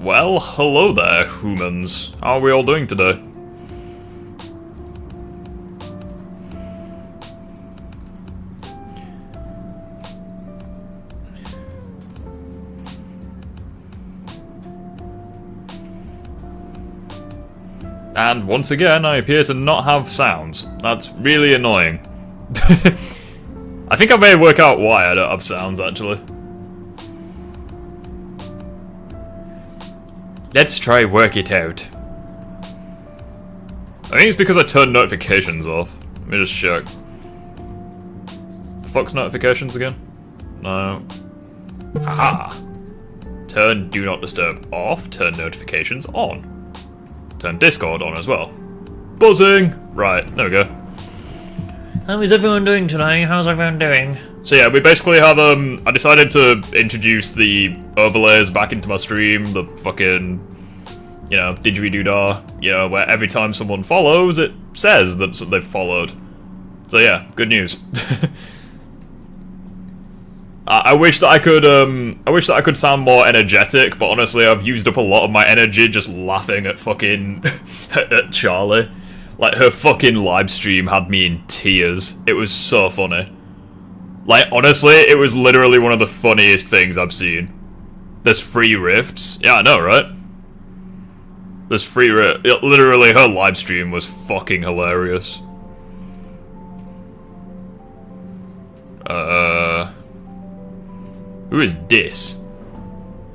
Well, hello there, humans. How are we all doing today? And once again, I appear to not have sounds. That's really annoying. I think I may work out why I don't have sounds, actually. Let's try work it out. I think it's because I turned notifications off. Let me just check. Fuck's notifications again? No. Aha! Turn Do Not Disturb off, turn notifications on. Turn Discord on as well. Buzzing! Right, there we go. How is everyone doing today? How's everyone doing? So yeah, we basically have, I decided to introduce the overlays back into my stream, the fucking, you know, didgeridoo-dah, you know, where every time someone follows, it says that they've followed. So yeah, good news. I wish that I could sound more energetic, but honestly, I've used up a lot of my energy just laughing at fucking at Charlie. Like, her fucking live stream had me in tears. It was so funny. Like, honestly, it was literally one of the funniest things I've seen. There's free rifts. Yeah, I know, right? There's free rift. Literally, her live stream was fucking hilarious. Who is this?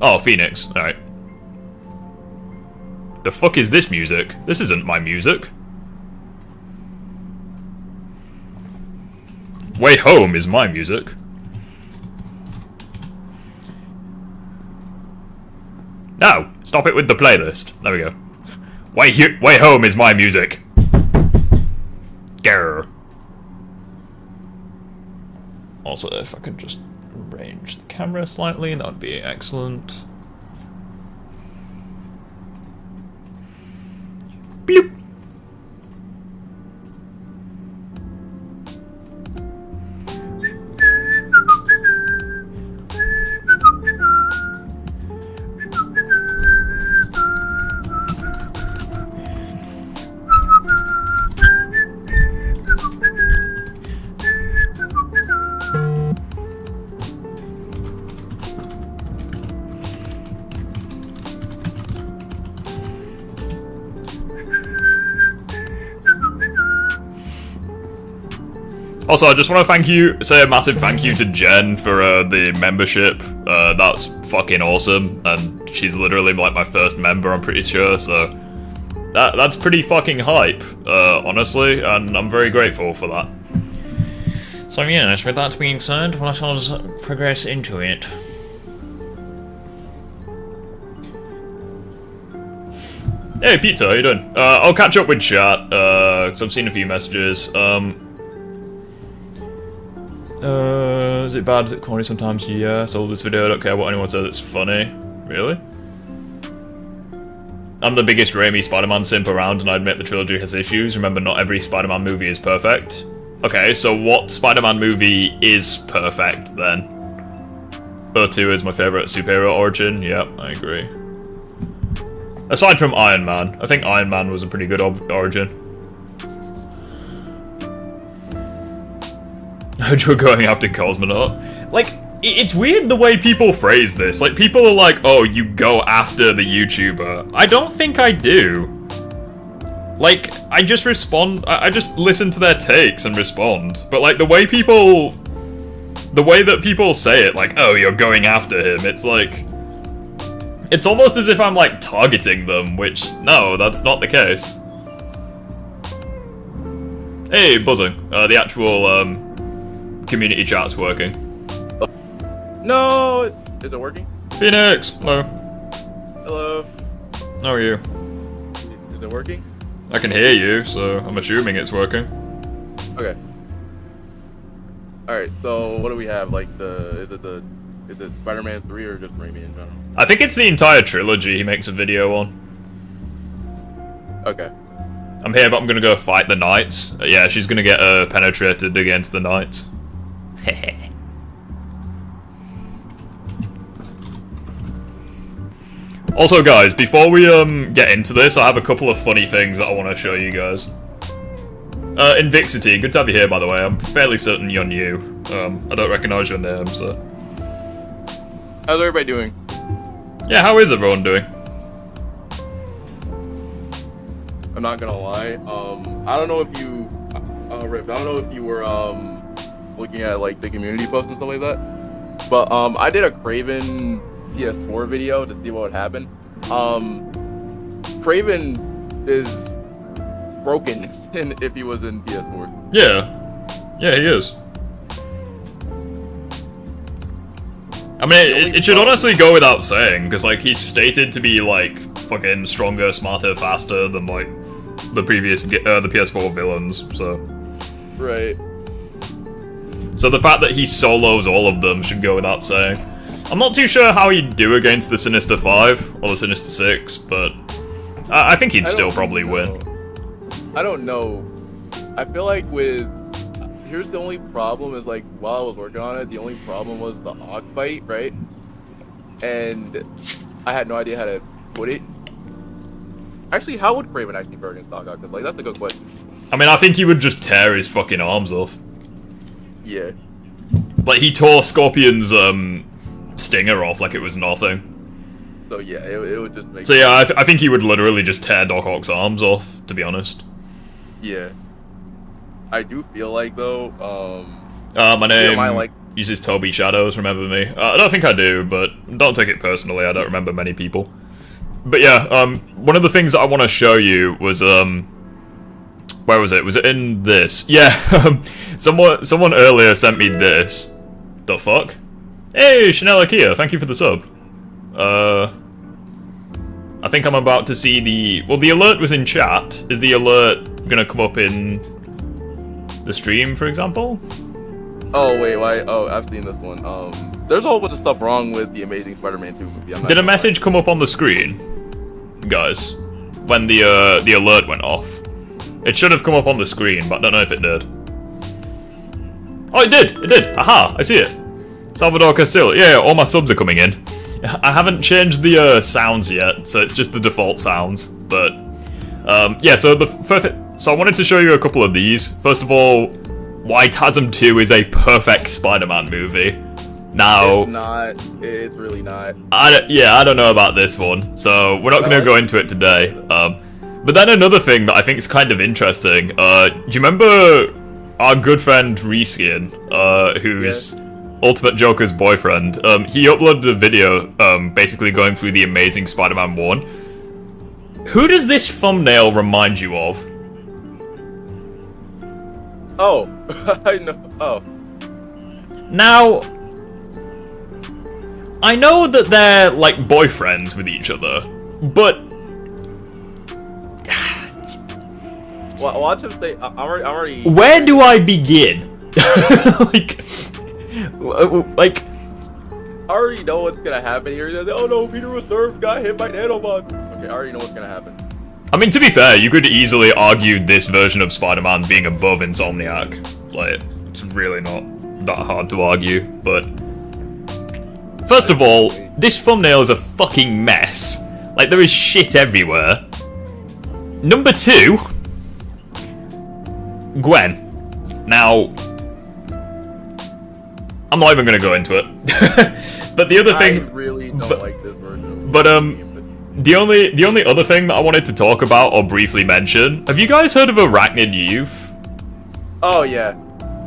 Oh, Phoenix. Alright. The fuck is this music? This isn't my music. Way Home is my music. No! Stop it with the playlist. There we go. Way Home is my music. Grr. Also, if I can just arrange the camera slightly, that would be excellent. Bloop. Also, I just want to say a massive thank you to Jen for the membership. That's fucking awesome, and she's literally like my first member, I'm pretty sure, so that's pretty fucking hype, honestly, and I'm very grateful for that. So yes, with that being said, let us progress into it. Hey, Peter, how you doing? I'll catch up with chat, because I've seen a few messages. Is it bad? Is it corny sometimes? Yeah, so this video, I don't care what anyone says, it's funny. Really? I'm the biggest Raimi Spider-Man simp around, and I admit the trilogy has issues. Remember, not every Spider-Man movie is perfect. Okay, so what Spider-Man movie is perfect, then? O2 is my favourite superhero origin. Yep, I agree. Aside from Iron Man. I think Iron Man was a pretty good origin. You're going after Cosmonaut. Like, it's weird the way people phrase this. Like, people are like, oh, you go after the YouTuber. I don't think I do. Like, I just respond, I just listen to their takes and respond. But, like, the way that people say it, like, oh, you're going after him, it's like, it's almost as if I'm, like, targeting them, which, no, that's not the case. Hey, buzzing. The actual, community chat's working. No! Is it working? Phoenix! Hello. Hello. How are you? Is it working? I can hear you, so I'm assuming it's working. Okay. Alright, so what do we have? Like is it Spider-Man 3 or just Raimi in general? I think it's the entire trilogy he makes a video on. Okay. I'm here, but I'm gonna go fight the Knights. Yeah, she's gonna get penetrated against the Knights. Also, guys, before we get into this, I have a couple of funny things that I want to show you guys. Invixity, good to have you here, by the way. I'm fairly certain you're new. I don't recognize your name, so... How's everybody doing? Yeah, how is everyone doing? I'm not gonna lie. I don't know if you, Rip, I don't know if you were looking at like the community posts and stuff like that. But I did a Kraven PS4 video to see what would happen. Kraven is broken if he was in PS4. Yeah, he is. I mean, it should honestly go without saying, because, like, he's stated to be, like, fucking stronger, smarter, faster than, like, the previous, the PS4 villains, so... Right. So the fact that he solos all of them should go without saying. I'm not too sure how he'd do against the Sinister 5, or the Sinister 6, but... I think he'd still probably win. I don't know. I feel like with... Here's the only problem is, like, while I was working on it, the only problem was the Hawk fight, right? And I had no idea how to put it. Actually, how would Kraven actually fare against Hawk? Because, like, that's a good question. I mean, I think he would just tear his fucking arms off. Yeah. Like, he tore Scorpion's, stinger off like it was nothing. So, yeah, it would just make... So, yeah, I think he would literally just tear Doc Ock's arms off, to be honest. Yeah. I do feel like, though, my name like... uses Toby Shadows, remember me. I don't think I do, but don't take it personally, I don't remember many people. But yeah, one of the things that I want to show you was, where was it? Was it in this? Yeah, someone earlier sent me this. The fuck? Hey, Chanel Akia, thank you for the sub. I think I'm about to see the... Well, the alert was in chat. Is the alert gonna come up in... the stream, for example? Oh, wait, why? Oh, I've seen this one. There's a whole bunch of stuff wrong with the Amazing Spider-Man 2 movie. Did a message come up on the screen, guys, when the alert went off? It should have come up on the screen, but I don't know if it did. Oh, it did! It did! Aha! I see it! Salvador Castillo. Yeah, all my subs are coming in. I haven't changed the sounds yet, so it's just the default sounds. But, yeah, so So I wanted to show you a couple of these. First of all, why TASM 2 is a perfect Spider-Man movie. Now... It's not. It's really not. I don't know about this one, so we're not going to go into it today. But then another thing that I think is kind of interesting. Do you remember our good friend Reskin, who's Ultimate Joker's boyfriend? He uploaded a video basically going through the Amazing Spider-Man 1. Who does this thumbnail remind you of? Oh, I know. Oh. Now, I know that they're, like, boyfriends with each other, but... Watch him say, I'm already... Where do I begin? like... I already know what's gonna happen here. He says, oh no, Peter was nerfed, got hit by nanobots. Okay, I already know what's gonna happen. I mean, to be fair, you could easily argue this version of Spider-Man being above Insomniac. Like, it's really not that hard to argue, but... First of all, this thumbnail is a fucking mess. Like, there is shit everywhere. Number 2... Gwen. Now... I'm not even gonna go into it. But the other thing... I really don't like this version. But, the only other thing that I wanted to talk about or briefly mention, have you guys heard of Arachnid Youth? Oh, yeah.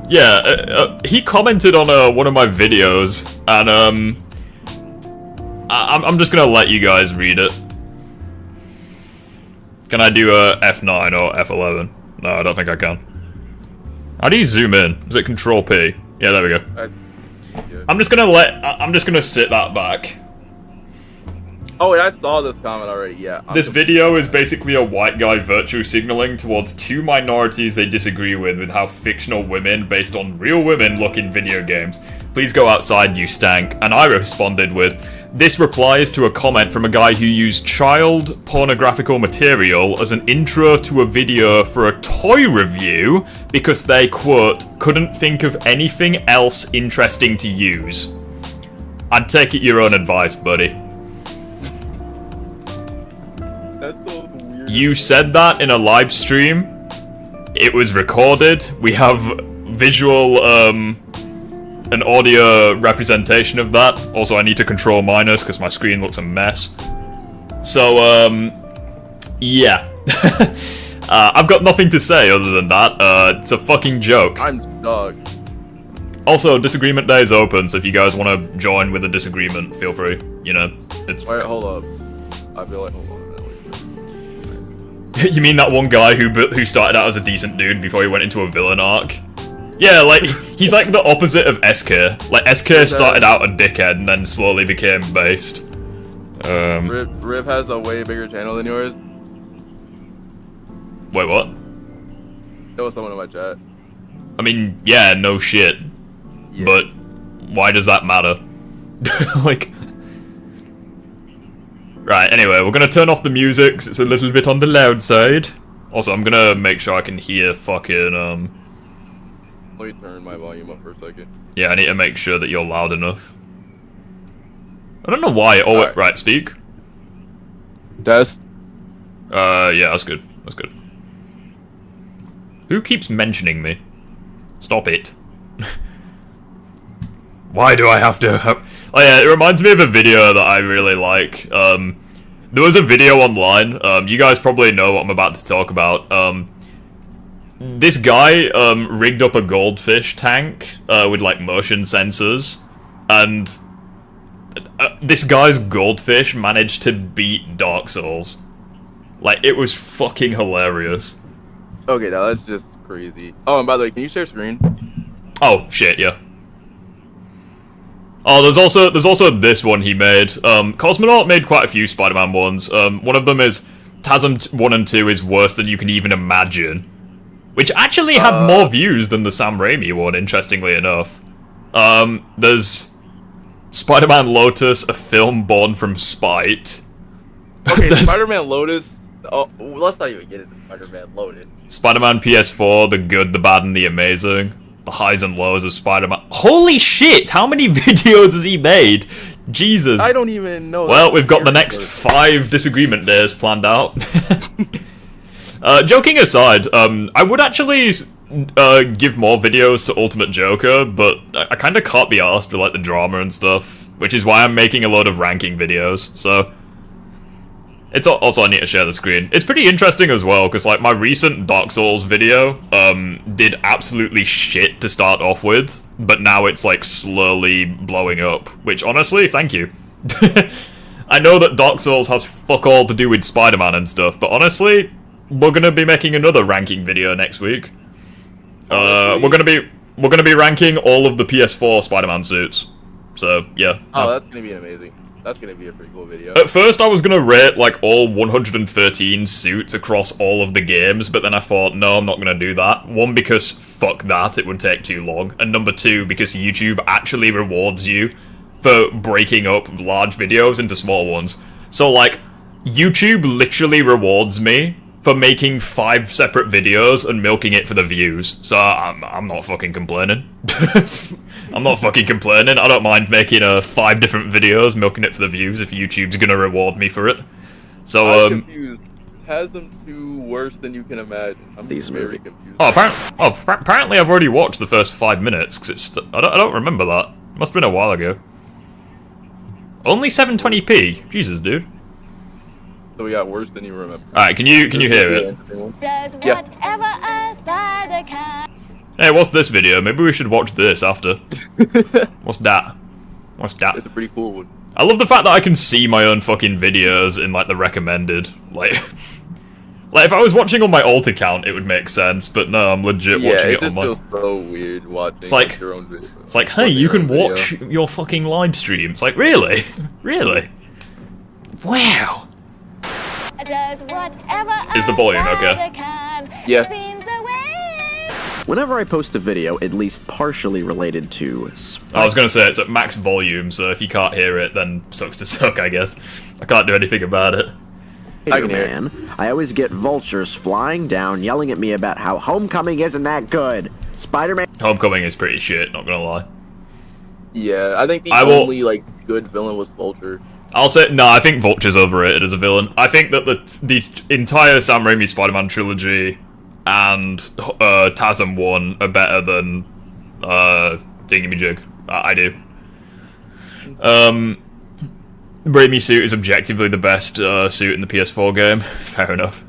Yeah, he commented on one of my videos, and I'm just gonna let you guys read it. Can I do a F9 or F11? No, I don't think I can. How do you zoom in? Is it Control P? Yeah, there we go. Yeah. I'm just gonna sit that back. Oh, wait, I saw this comment already, yeah. This video is basically a white guy virtue signaling towards two minorities they disagree with how fictional women based on real women look in video games. Please go outside, you stank. And I responded with, this replies to a comment from a guy who used child pornographical material as an intro to a video for a toy review because they, quote, couldn't think of anything else interesting to use. I'd take it your own advice, buddy. You said that in a live stream. It was recorded. We have visual, an audio representation of that. Also, I need to control minus because my screen looks a mess. So, yeah. I've got nothing to say other than that. It's a fucking joke. I'm dog. Also, Disagreement Day is open, so if you guys want to join with a disagreement, feel free. You know, it's... Wait, hold up. I feel like, hold on. You mean that one guy who started out as a decent dude before he went into a villain arc? Yeah, like, he's like the opposite of SK. Like, SK started out a dickhead and then slowly became based. Riv has a way bigger channel than yours. Wait, what? There was someone in my chat. I mean, yeah, no shit. Yeah. But why does that matter? Like... Right, anyway, we're gonna turn off the music 'cause it's a little bit on the loud side. Also, I'm gonna make sure I can hear fucking, Let me turn my volume up for a second. Yeah, I need to make sure that you're loud enough. I don't know why. Oh, Alright. right, speak. Test. Yeah, that's good. That's good. Who keeps mentioning me? Stop it. Why do I have to... Oh yeah, it reminds me of a video that I really like. There was a video online, you guys probably know what I'm about to talk about. This guy, rigged up a goldfish tank, with, like, motion sensors, and this guy's goldfish managed to beat Dark Souls. Like, it was fucking hilarious. Okay, now that's just crazy. Oh, and by the way, can you share screen? Oh, shit, yeah. Oh, there's also this one he made. Cosmonaut made quite a few Spider-Man ones. One of them is TASM 1 and 2 is worse than you can even imagine. Which actually had more views than the Sam Raimi one, interestingly enough. There's Spider-Man Lotus, a film born from spite. Okay, Spider-Man Lotus. Oh, let's not even get into Spider-Man Lotus. Spider-Man PS4, the good, the bad, and the amazing. The highs and lows of Spider-Man. Holy shit! How many videos has he made? Jesus. I don't even know. Well, we've got the next 5 disagreement days planned out. Joking aside, I would actually give more videos to Ultimate Joker, but I kind of can't be arsed with like the drama and stuff, which is why I'm making a load of ranking videos. So it's also I need to share the screen. It's pretty interesting as well, because like my recent Dark Souls video did absolutely shit to start off with, but now it's like slowly blowing up, which honestly, thank you. I know that Dark Souls has fuck all to do with Spider-Man and stuff, but honestly, we're gonna be making another ranking video next week. We're gonna be ranking all of the PS4 Spider-Man suits. So yeah. Oh, that's gonna be amazing. That's gonna be a pretty cool video. At first I was gonna rate like all 113 suits across all of the games, but then I thought, no, I'm not gonna do that. One, because fuck that, it would take too long. And number 2, because YouTube actually rewards you for breaking up large videos into small ones. So like, YouTube literally rewards me for making 5 separate videos and milking it for the views. So I'm not fucking complaining. I'm not fucking complaining. I don't mind making 5 different videos, milking it for the views if YouTube's gonna reward me for it. So I'm confused. Has them 2 worse than you can imagine? I'm very confused. Oh, apparently I've already watched the first 5 minutes because it's. I don't remember that. Must have been a while ago. Only 720p. Jesus, dude. So we got worse than you remember. Alright, can you hear it? Yeah. Hey, what's this video? Maybe we should watch this after. What's that? What's that? It's a pretty cool one. I love the fact that I can see my own fucking videos in like the recommended. Like if I was watching on my alt account, it would make sense, but no, I'm legit watching it on my. It just feels so weird watching your own video. It's like, hey, you can watch your fucking live stream. It's like, really? Really? Wow. Is the volume okay? Yeah. Whenever I post a video at least partially related to I was gonna say it's at max volume, so if you can't hear it, then sucks to suck, I guess. I can't do anything about it. Spider-Man, I always get vultures flying down yelling at me about how Homecoming isn't that good. Spider-Man... Homecoming is pretty shit, not gonna lie. Yeah, I think the only like good villain was Vulture. I'll say no. I think Vulture's overrated as a villain. I think that the entire Sam Raimi Spider-Man trilogy and TASM 1 are better than Thingamajig. I do. Raimi suit is objectively the best suit in the PS4 game. Fair enough.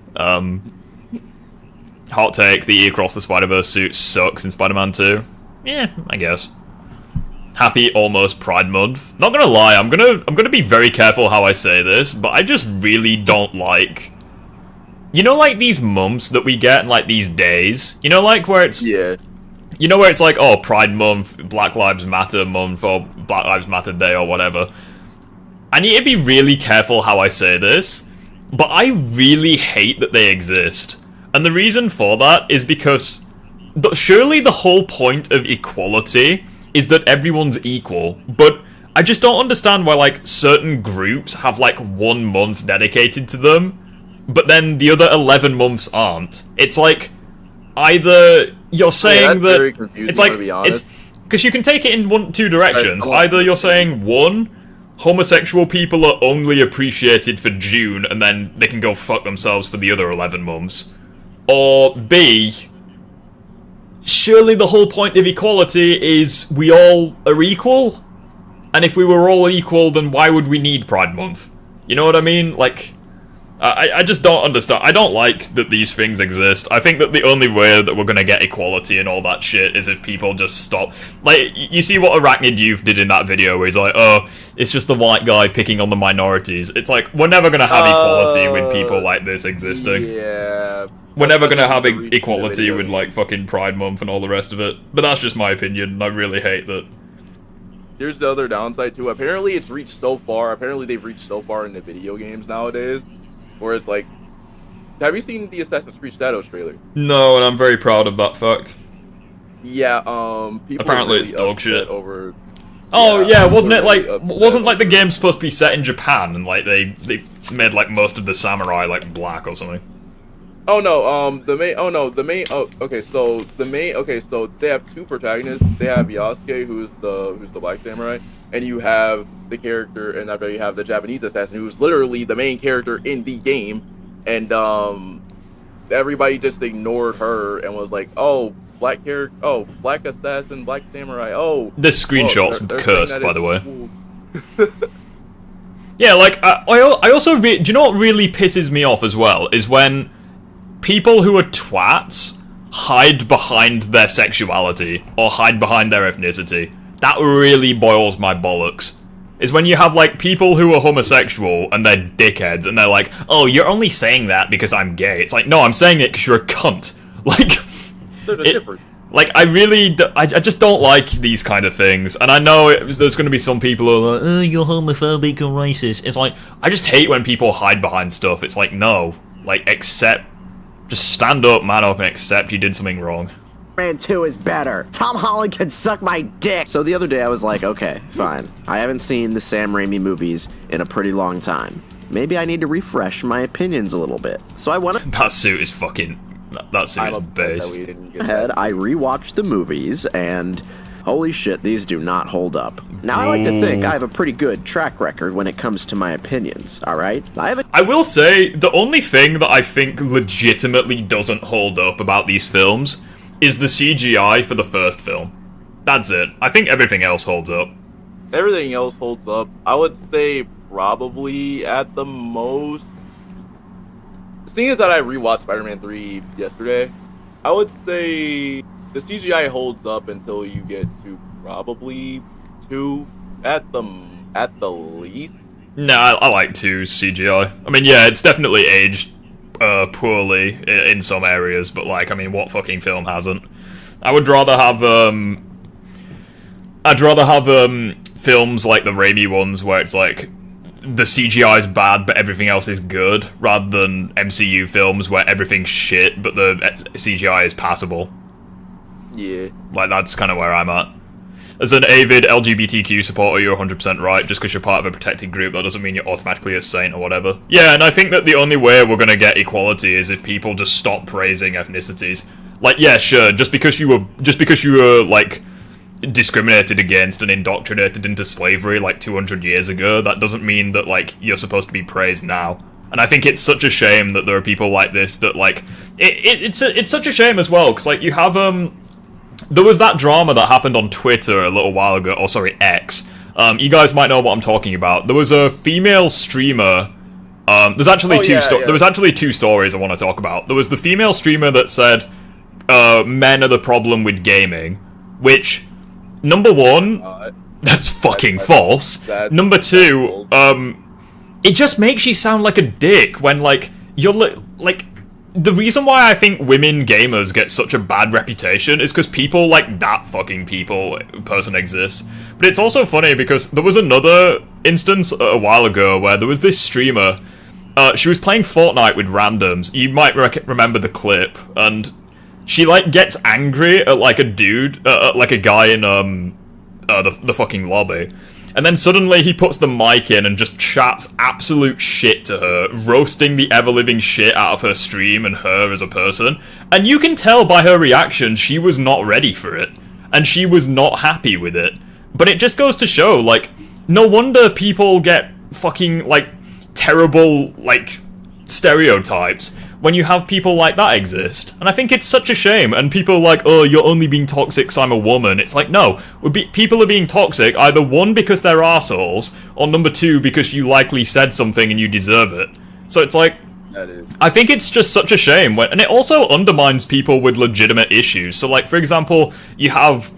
Hot take: the Across the Spider-Verse suit sucks in Spider-Man 2. Yeah, I guess. Happy almost Pride Month. Not gonna lie, I'm gonna be very careful how I say this, but I just really don't like, you know, like these months that we get, and like these days. You know, like where it's Yeah. You know where it's like, oh, Pride Month, Black Lives Matter Month, or Black Lives Matter Day, or whatever. I need to be really careful how I say this, but I really hate that they exist. And the reason for that is because surely the whole point of equality is that everyone's equal, but I just don't understand why, like, certain groups have, like, 1 month dedicated to them, but then the other 11 months aren't. It's like, either you're saying that... very confusing, it's like, to be honest. because you can take it in two directions. Right. Either you're saying, 1, homosexual people are only appreciated for June, and then they can go fuck themselves for the other 11 months. Or B, surely the whole point of equality is we all are equal? And if we were all equal, then why would we need Pride Month? You know what I mean? Like, I just don't understand. I don't like that these things exist. I think that the only way that we're gonna get equality and all that shit is if people just stop. Like, you see what Arachnid Youth did in that video where he's like, oh, it's just the white guy picking on the minorities. It's like, we're never gonna have equality with people like this existing. Yeah. We're never gonna have That's the equality video with, like, fucking Pride Month and all the rest of it. But that's just my opinion, and I really hate that. Here's the other downside too. Apparently it's reached so far. Apparently they've reached so far in the video games nowadays, where it's like, have you seen the Assassin's Creed Shadows trailer? No, and I'm very proud of that fact. Yeah. People Apparently are it's really dog upset shit. Over. Oh yeah, wasn't it people are like, really upset wasn't like the over- game supposed to be set in Japan, and like they made like most of the samurai like black or something? Oh no, the main. Okay, so they have 2 protagonists. They have Yasuke, who's the black samurai, and you have the character, and after you have the Japanese assassin, who's literally the main character in the game, and everybody just ignored her and was like, oh, black character, oh, black assassin, black samurai, oh. This screenshot's they're cursed, saying that by the way. cool. Yeah, like I also do you know what really pisses me off as well is when people who are twats hide behind their sexuality or hide behind their ethnicity. That really boils my bollocks. Is when you have, like, people who are homosexual and they're dickheads and they're like, oh, you're only saying that because I'm gay. It's like, no, I'm saying it because you're a cunt. Like, There's a difference. like, I really, I just don't like these kind of things. And I know there's going to be some people who are like, oh, you're homophobic or racist. It's like, I just hate when people hide behind stuff. It's like, no, like, just stand up, man up, and accept you did something wrong. Man 2 is better. Tom Holland can suck my dick. So the other day I was like, okay, fine. I haven't seen the Sam Raimi movies in a pretty long time. Maybe I need to refresh my opinions a little bit. So I went That suit is fucking... That suit I'm is upset that based. we didn't get ahead, that. I rewatched the movies, and holy shit, these do not hold up. Now, I like to think I have a pretty good track record when it comes to my opinions, alright? I will say, the only thing that I think legitimately doesn't hold up about these films is the CGI for the first film. That's it. I think everything else holds up. Everything else holds up. I would say probably at the most. Seeing as that I rewatched Spider-Man 3 yesterday, I would say the CGI holds up until you get to probably 2 at the least. Nah, I like 2's CGI. I mean, yeah, it's definitely aged poorly in some areas, but like, I mean, what fucking film hasn't? I would rather have films like the Raimi ones where it's like the CGI is bad but everything else is good, rather than MCU films where everything's shit but the CGI is passable. Yeah. Like, that's kind of where I'm at. As an avid LGBTQ supporter, you're 100% right. Just because you're part of a protected group, that doesn't mean you're automatically a saint or whatever. Yeah, and I think that the only way we're gonna get equality is if people just stop praising ethnicities. Like, yeah, sure, just because you were like discriminated against and indoctrinated into slavery like 200 years ago, that doesn't mean that like you're supposed to be praised now. And I think it's such a shame that there are people like this that like it's such a shame as well, because like you have there was that drama that happened on Twitter a little while ago, or sorry, X. You guys might know what I'm talking about. There was a female streamer. There's actually there was actually two stories I want to talk about. There was the female streamer that said men are the problem with gaming, which, number one, that's fucking false. Number two, it just makes you sound like a dick when like you're like. The reason why I think women gamers get such a bad reputation is because people like that fucking person exists. But it's also funny because there was another instance a while ago where there was this streamer. She was playing Fortnite with randoms. You might remember the clip, and she like gets angry at like a dude, like a guy in the fucking lobby. And then suddenly he puts the mic in and just chats absolute shit to her, roasting the ever-living shit out of her stream and her as a person. And you can tell by her reaction she was not ready for it. And she was not happy with it. But it just goes to show, like, no wonder people get fucking, like, terrible, like, stereotypes when you have people like that exist. And I think it's such a shame. And people are like, oh, you're only being toxic 'cause I'm a woman. It's like, no. People are being toxic, either one, because they're assholes, or number two, because you likely said something and you deserve it. So it's like, I think it's just such a shame. And it also undermines people with legitimate issues. So, like, for example, you have,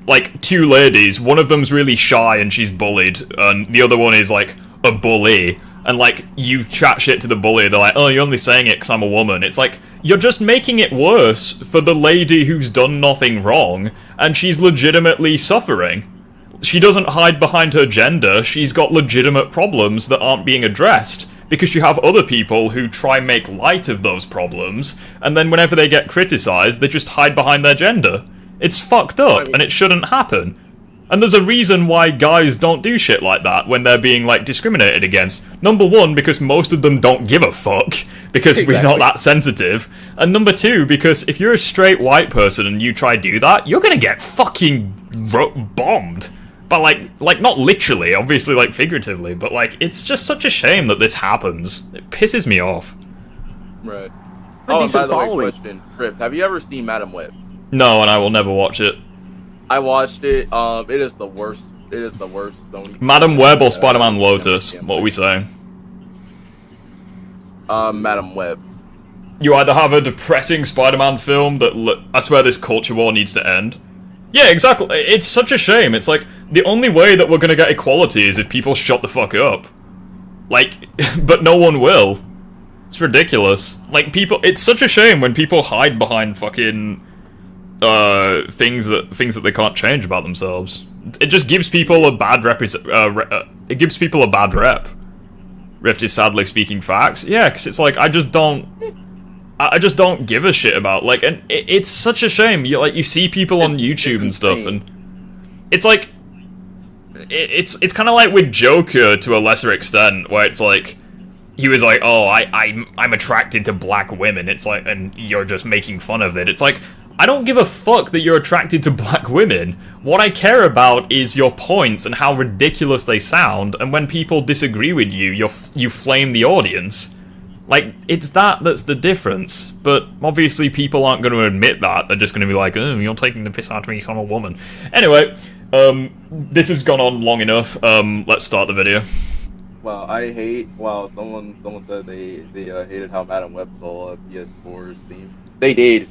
like, two ladies. One of them's really shy and she's bullied, and the other one is, like, a bully. And, like, you chat shit to the bully, they're like, oh, you're only saying it because I'm a woman. It's like, you're just making it worse for the lady who's done nothing wrong, and she's legitimately suffering. She doesn't hide behind her gender, she's got legitimate problems that aren't being addressed, because you have other people who try and make light of those problems, and then whenever they get criticised, they just hide behind their gender. It's fucked up, and it shouldn't happen. And there's a reason why guys don't do shit like that when they're being, like, discriminated against. Number one, because most of them don't give a fuck, because we're not that sensitive. And number two, because if you're a straight white person and you try to do that, you're gonna get fucking bombed. But, like, not literally, obviously, like, figuratively, but, like, it's just such a shame that this happens. It pisses me off. Right. Oh, and by the way, question, Rift, have you ever seen Madam Web? No, and I will never watch it. I watched it. It is the worst. It is the worst Sony. Madam Web or Spider-Man Lotus? What are we saying? Madam Web. You either have a depressing Spider-Man film that I swear this culture war needs to end. Yeah, exactly. It's such a shame. It's like the only way that we're gonna get equality is if people shut the fuck up. Like, but no one will. It's ridiculous. Like, people. It's such a shame when people hide behind fucking. Things that they can't change about themselves. It just gives people a bad it gives people a bad rep. Rift is sadly speaking facts. Yeah, because it's like I just don't give a shit about, like, and it's such a shame. You see people on YouTube and stuff, and it's like it's kind of like with Joker to a lesser extent, where it's like he was like, oh, I'm attracted to black women. It's like, and you're just making fun of it. It's like, I don't give a fuck that you're attracted to black women. What I care about is your points and how ridiculous they sound, and when people disagree with you, you flame the audience. Like, it's that's the difference. But obviously people aren't going to admit that. They're just going to be like, oh, you're taking the piss out of me because I'm a woman. Anyway, this has gone on long enough. Let's start the video. Well, someone said they hated how Madam Web stole PS4's theme. They did.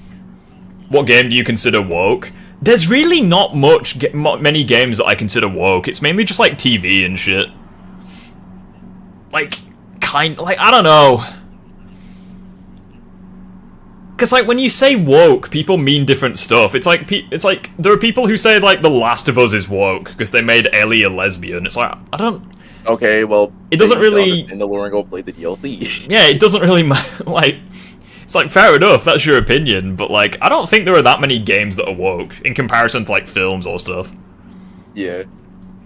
What game do you consider woke? There's really not many games that I consider woke. It's mainly just like TV and shit. Like, I don't know. Cause like when you say woke, people mean different stuff. It's like there are people who say like The Last of Us is woke because they made Ellie a lesbian. It's like, I don't. Okay, well, it doesn't really. And then we're gonna go play the DLC. Yeah, it doesn't really like. It's like, fair enough, that's your opinion, but like, I don't think there are that many games that are woke in comparison to like films or stuff. Yeah.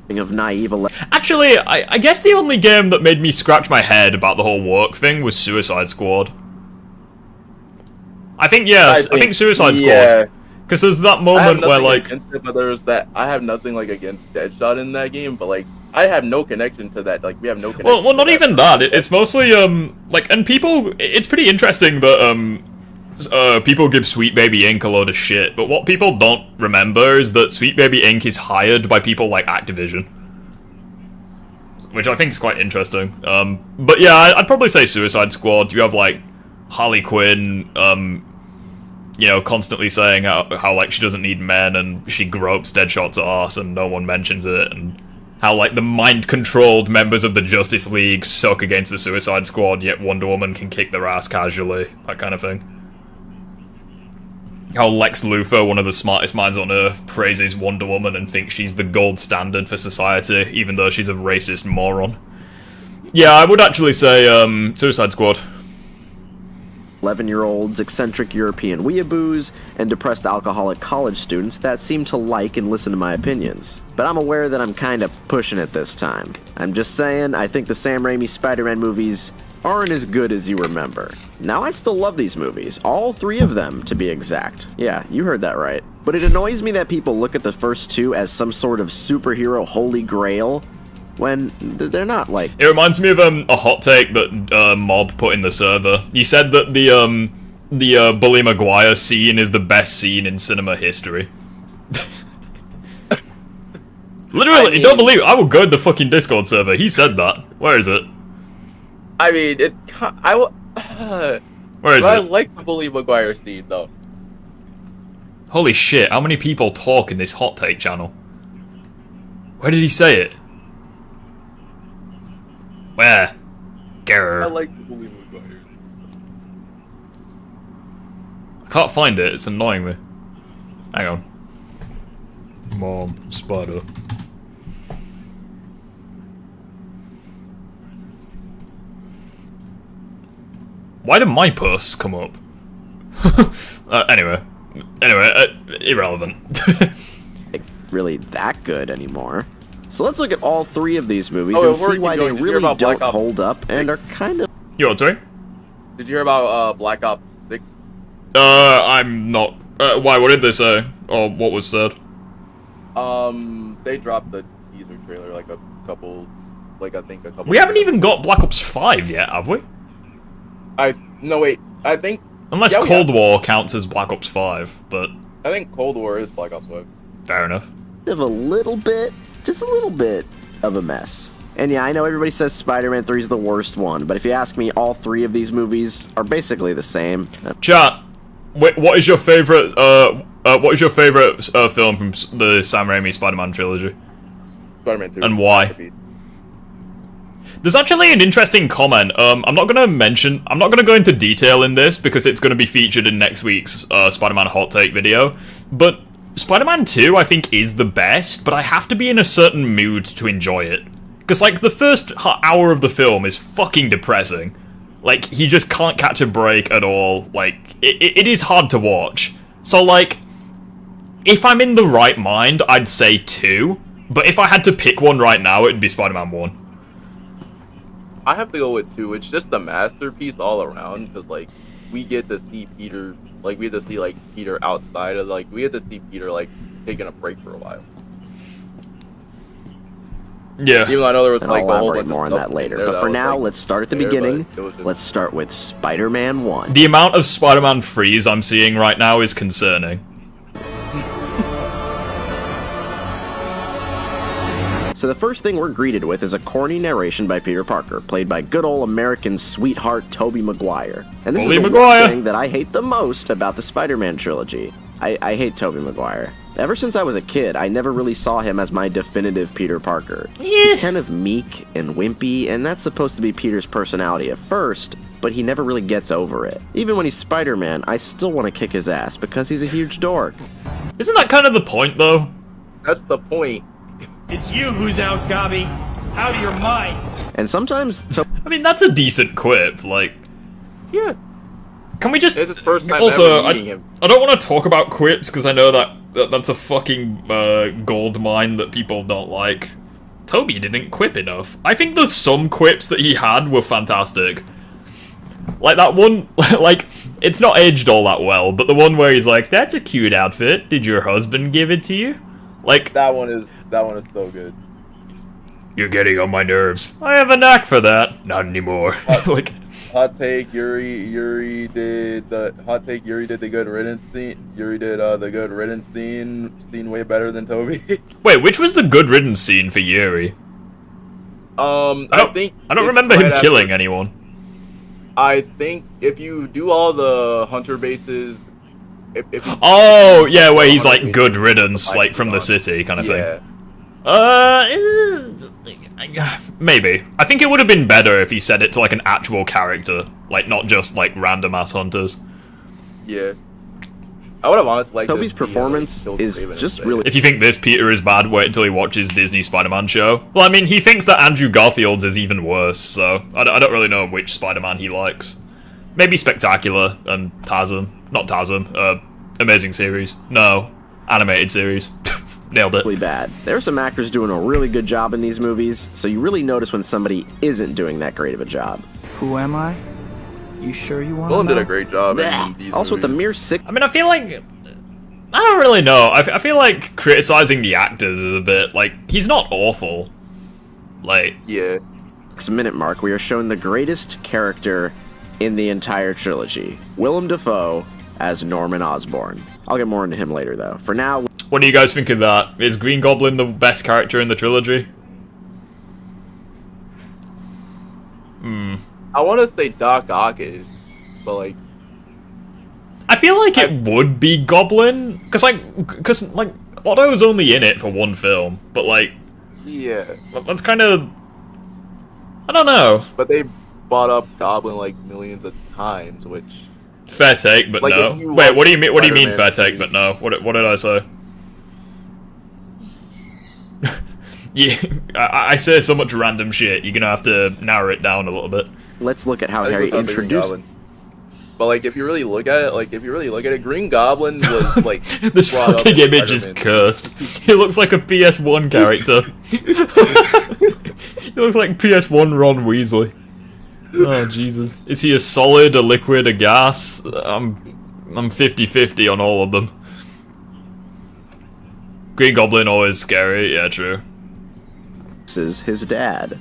Of naive. Actually, I guess the only game that made me scratch my head about the whole woke thing was Suicide Squad. I think Suicide Squad. Because there's that I have moment where, nothing like... against it, but I have nothing, like, against Deadshot in that game, but, like, I have no connection to that. Like, we have no connection. Well, not even that. It's mostly, like, and people... It's pretty interesting that, people give Sweet Baby Inc. a load of shit, but what people don't remember is that Sweet Baby Inc. is hired by people like Activision. Which I think is quite interesting. But yeah, I'd probably say Suicide Squad. You have, like, Harley Quinn, you know, constantly saying how, like, she doesn't need men, and she gropes Deadshot's ass, and no one mentions it, and how, like, the mind-controlled members of the Justice League suck against the Suicide Squad, yet Wonder Woman can kick their ass casually, that kind of thing. How Lex Luthor, one of the smartest minds on Earth, praises Wonder Woman and thinks she's the gold standard for society, even though she's a racist moron. Yeah, I would actually say, Suicide Squad. 11-year-olds, eccentric European weeaboos, and depressed alcoholic college students that seem to like and listen to my opinions. But I'm aware that I'm kinda pushing it this time. I'm just saying, I think the Sam Raimi Spider-Man movies aren't as good as you remember. Now, I still love these movies, all 3 of them, to be exact. Yeah, you heard that right. But it annoys me that people look at the first 2 as some sort of superhero holy grail, when they're not, like... It reminds me of a hot take that Mob put in the server. He said that the Bully Maguire scene is the best scene in cinema history. Literally, I mean, don't believe it. I will go to the fucking Discord server. He said that. Where is it? I mean, Where is I it? like the Bully Maguire scene, though. Holy shit, how many people talk in this hot take channel? Where did he say it? Where? I Grr. like the Bully Maguire. I can't find it, it's annoying me. Hang on. Mom, spider. Why did my posts come up? Anyway, irrelevant. really that good anymore. So let's look at all 3 of these movies Oh, and before see we why keep they going, did you hear really about don't Black Ops hold up and 6? are kind of... You want to? Did you hear about Black Ops 6? I'm not. Why? What did they say? Or what was said? They dropped the teaser trailer like a couple. We haven't even got Black Ops 5 yet, have we? No, wait. I think. Unless Yeah, we Cold have. War counts as Black Ops 5, but I think Cold War is Black Ops 5. fair enough. of a little bit, just a little bit of a mess. And yeah, I know everybody says Spider-Man 3 is the worst one, but if you ask me, all 3 of these movies are basically the same. Chat, what is your favorite? What is your favorite film from the Sam Raimi Spider-Man trilogy? Spider-Man 2. And why? There's actually an interesting comment. I'm not gonna go into detail in this because it's gonna be featured in next week's Spider-Man hot take video. But Spider-Man 2, I think, is the best, but I have to be in a certain mood to enjoy it. Because, like, the first hour of the film is fucking depressing. Like, he just can't catch a break at all. Like, it is hard to watch. So, like, if I'm in the right mind, I'd say 2. But if I had to pick one right now, it'd be Spider-Man 1. I have to go with 2. It's just a masterpiece all around because, like, we get to see Peter, like, we get to see, like, Peter outside of, like, we get to see Peter, like, taking a break for a while. Yeah. Even though I know there was, And like, I'll a whole elaborate bunch more of on stuff that later. in there But that for was, now, like, let's start at the there, beginning. but it was just- Let's start with Spider-Man 1. The amount of Spider-Man freeze I'm seeing right now is concerning. So the first thing we're greeted with is a corny narration by Peter Parker, played by good old American sweetheart Tobey Maguire. And this Tobey is the Maguire. one thing that I hate the most about the Spider-Man trilogy. I hate Tobey Maguire. Ever since I was a kid, I never really saw him as my definitive Peter Parker. He's kind of meek and wimpy, and that's supposed to be Peter's personality at first, but he never really gets over it. Even when he's Spider-Man, I still want to kick his ass because he's a huge dork. Isn't that kind of the point, though? That's the point. It's you who's out, Gobby. Out of your mind. And sometimes I mean, that's a decent quip, like... Yeah. Can we just... It's his first time also, ever meeting him. I don't want to talk about quips, because I know that's a fucking gold mine that people don't like. Toby didn't quip enough. I think the some quips that he had were fantastic. Like that one, like, it's not aged all that well, but the one where he's like, "That's a cute outfit. Did your husband give it to you?" Like That one is so good. You're getting on my nerves. I have a knack for that. Not anymore. Like, Hot take, Yuri did the good riddance scene. Yuri did the good riddance scene way better than Tobey. wait, which was the good riddance scene for Yuri? I think I don't it's remember right him after- killing anyone. I think if you do all the hunter bases, if you Oh, yeah, where he's Hunter like good bases, riddance, the like from the fight city kind of yeah. thing. Maybe. I think it would have been better if he said it to like an actual character, like not just like random ass hunters. Yeah. I would have honestly liked Toby's this to, performance killed is Kraven just instead. really. If you think this Peter is bad, wait until he watches Disney Spider-Man show. Well, I mean, he thinks that Andrew Garfield's is even worse, so I don't really know which Spider-Man he likes. Maybe Spectacular and TASM. Not TASM, Amazing Series. No, Animated Series. Nailed it. really bad. There are some actors doing a really good job in these movies, so you really notice when somebody isn't doing that great of a job. Who am I? You sure you want to Willem know? did a great job Blech. in these Also, with the movies. mere six I mean, I feel like... I don't really know. I feel like criticizing the actors is a bit, like, he's not awful. Like, Yeah. minute mark, we are shown the greatest character in the entire trilogy, Willem Dafoe as Norman Osborn. I'll get more into him later, though. For now, what do you guys think of that? Is Green Goblin the best character in the trilogy? I want to say Doc Ock is, but like, I feel like it would be Goblin, because Otto's only in it for one film, but like, yeah. that's kind of... I don't know. But they brought up Goblin like millions of times, which Fair take, but Like, no. if you Wait, watch what do you mean? What do you mean fair Spider-Man take, but no? What did I say? Yeah, I say so much random shit. You're gonna have to narrow it down a little bit. let's look at how I think Harry it's not the Green introduced. Goblin. But like, if you really look at it, Green Goblin was like This brought up fucking in image is Spider-Man. cursed. He looks like a PS1 character. He looks like PS1 Ron Weasley. Oh Jesus! Is he a solid, a liquid, a gas? I'm 50-50 on all of them. Green Goblin always scary. Yeah, true. Is his dad.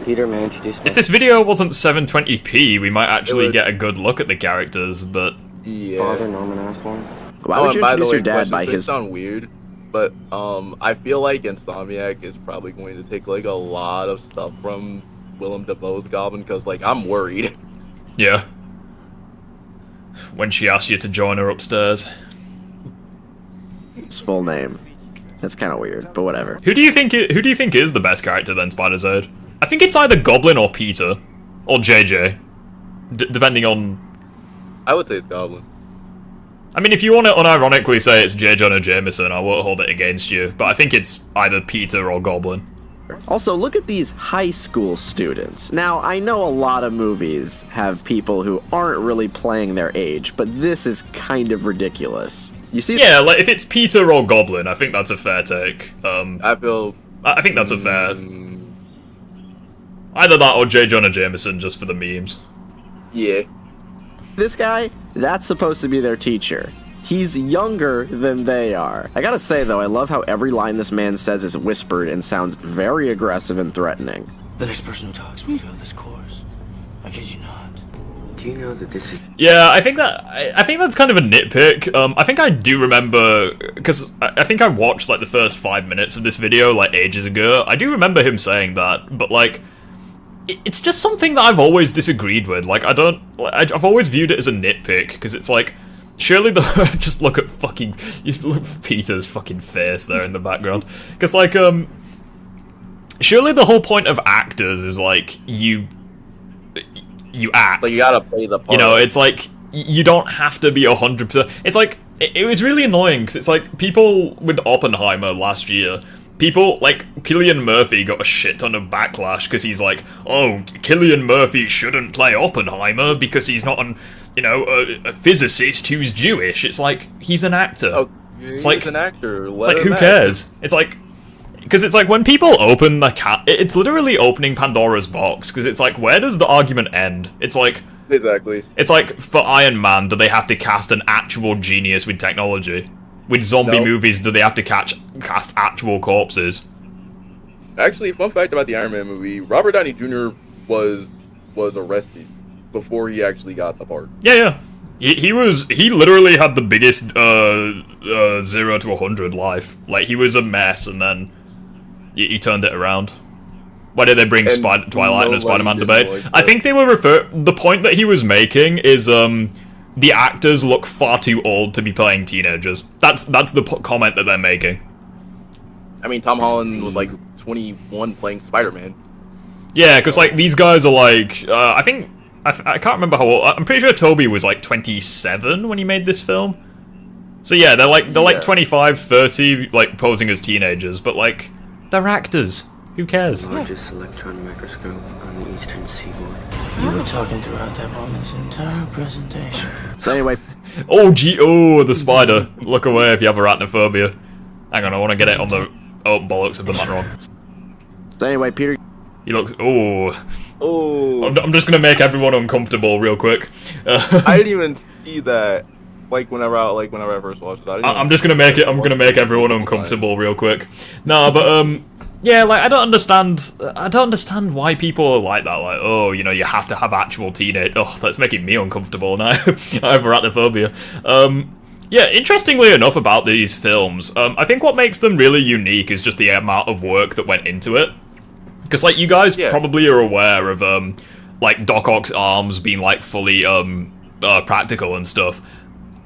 Peter, may I introduce If this video wasn't 720p, we might actually would- get a good look at the characters, but... Yeah. father, Norman Osborn? Why would and you by the introduce way, your dad questions by may his? sound weird, but I feel like Insomniac is probably going to take like a lot of stuff from Willem Dafoe's Goblin, because like I'm worried. Yeah. When she asked you to join her upstairs. His full name. That's kind of weird, but whatever. Who do you think is the best character then, Spider-Zode? I think it's either Goblin or Peter. Or JJ. Depending on... I would say it's Goblin. I mean, if you want to unironically say it's J. Jonah Jameson, I won't hold it against you. But I think it's either Peter or Goblin. Also, look at these high school students. Now, I know a lot of movies have people who aren't really playing their age, but this is kind of ridiculous. You see? Yeah, like, if it's Peter or Goblin, I think that's a fair take. I feel. I think that's a fair... mm, Either that or J. Jonah Jameson, just for the memes. Yeah. This guy, that's supposed to be their teacher. He's younger than they are. I gotta say, though, I love how every line this man says is whispered and sounds very aggressive and threatening. The next person who talks will fail this course. I kid you not. Do you know that this is Yeah, I think that's kind of a nitpick. I think I do remember, because I think I watched like the first 5 minutes of this video like ages ago. I do remember him saying that, but like, it's just something that I've always disagreed with. Like, I've always viewed it as a nitpick, because it's like, surely just look at fucking, you look at Peter's fucking face there in the background, because like, surely the whole point of actors is like, you act. Like you gotta play the part. You know, it's like, you don't have to be 100%. It's like, it was really annoying, because it's like, people with Oppenheimer last year, people, like, Cillian Murphy got a shit ton of backlash, because he's like, oh, Cillian Murphy shouldn't play Oppenheimer, because he's not a physicist who's Jewish. It's like, he's an actor. Oh, he's like- an actor. It's like, who cares? It's like, because it's like, when people open the it's literally opening Pandora's box, because it's like, where does the argument end? It's like, Exactly. It's like, for Iron Man, do they have to cast an actual genius with technology? With zombie No. movies, do they have to cast actual corpses? Actually, fun fact about the Iron Man movie: Robert Downey Jr. was arrested before he actually got the part. Yeah. He literally had the biggest 0 to 100 life. Like, he was a mess, and then he turned it around. Why did they bring Twilight and a Spider-Man debate? like I think they were the point that he was making is the actors look far too old to be playing teenagers. That's the comment that they're making. I mean, Tom Holland was like 21 playing Spider-Man. Yeah, because like these guys are like I think I can't remember how old. I'm pretty sure Tobey was like 27 when he made this film. So yeah, they're like 25, 30, like posing as teenagers, but like they're actors. Who cares? Largest electron microscope on the eastern seaboard. You were talking throughout that woman's entire presentation. So anyway, the spider. Look away if you have arachnophobia. Hang on, I want to get it on the. Oh bollocks! I've done that wrong. so anyway, Peter. He looks. Oh. Oh, I'm just gonna make everyone uncomfortable real quick. I didn't even see that. Like whenever I first watched it, I'm just gonna make it. I'm gonna make everyone uncomfortable real quick. No, but yeah, like I don't understand why people are like that. Like, oh, you know, you have to have actual teenage. Oh, that's making me uncomfortable now. I have arachnophobia. Yeah, interestingly enough about these films, I think what makes them really unique is just the amount of work that went into it. Because, like, you guys probably are aware of, like, Doc Ock's arms being, like, fully, practical and stuff.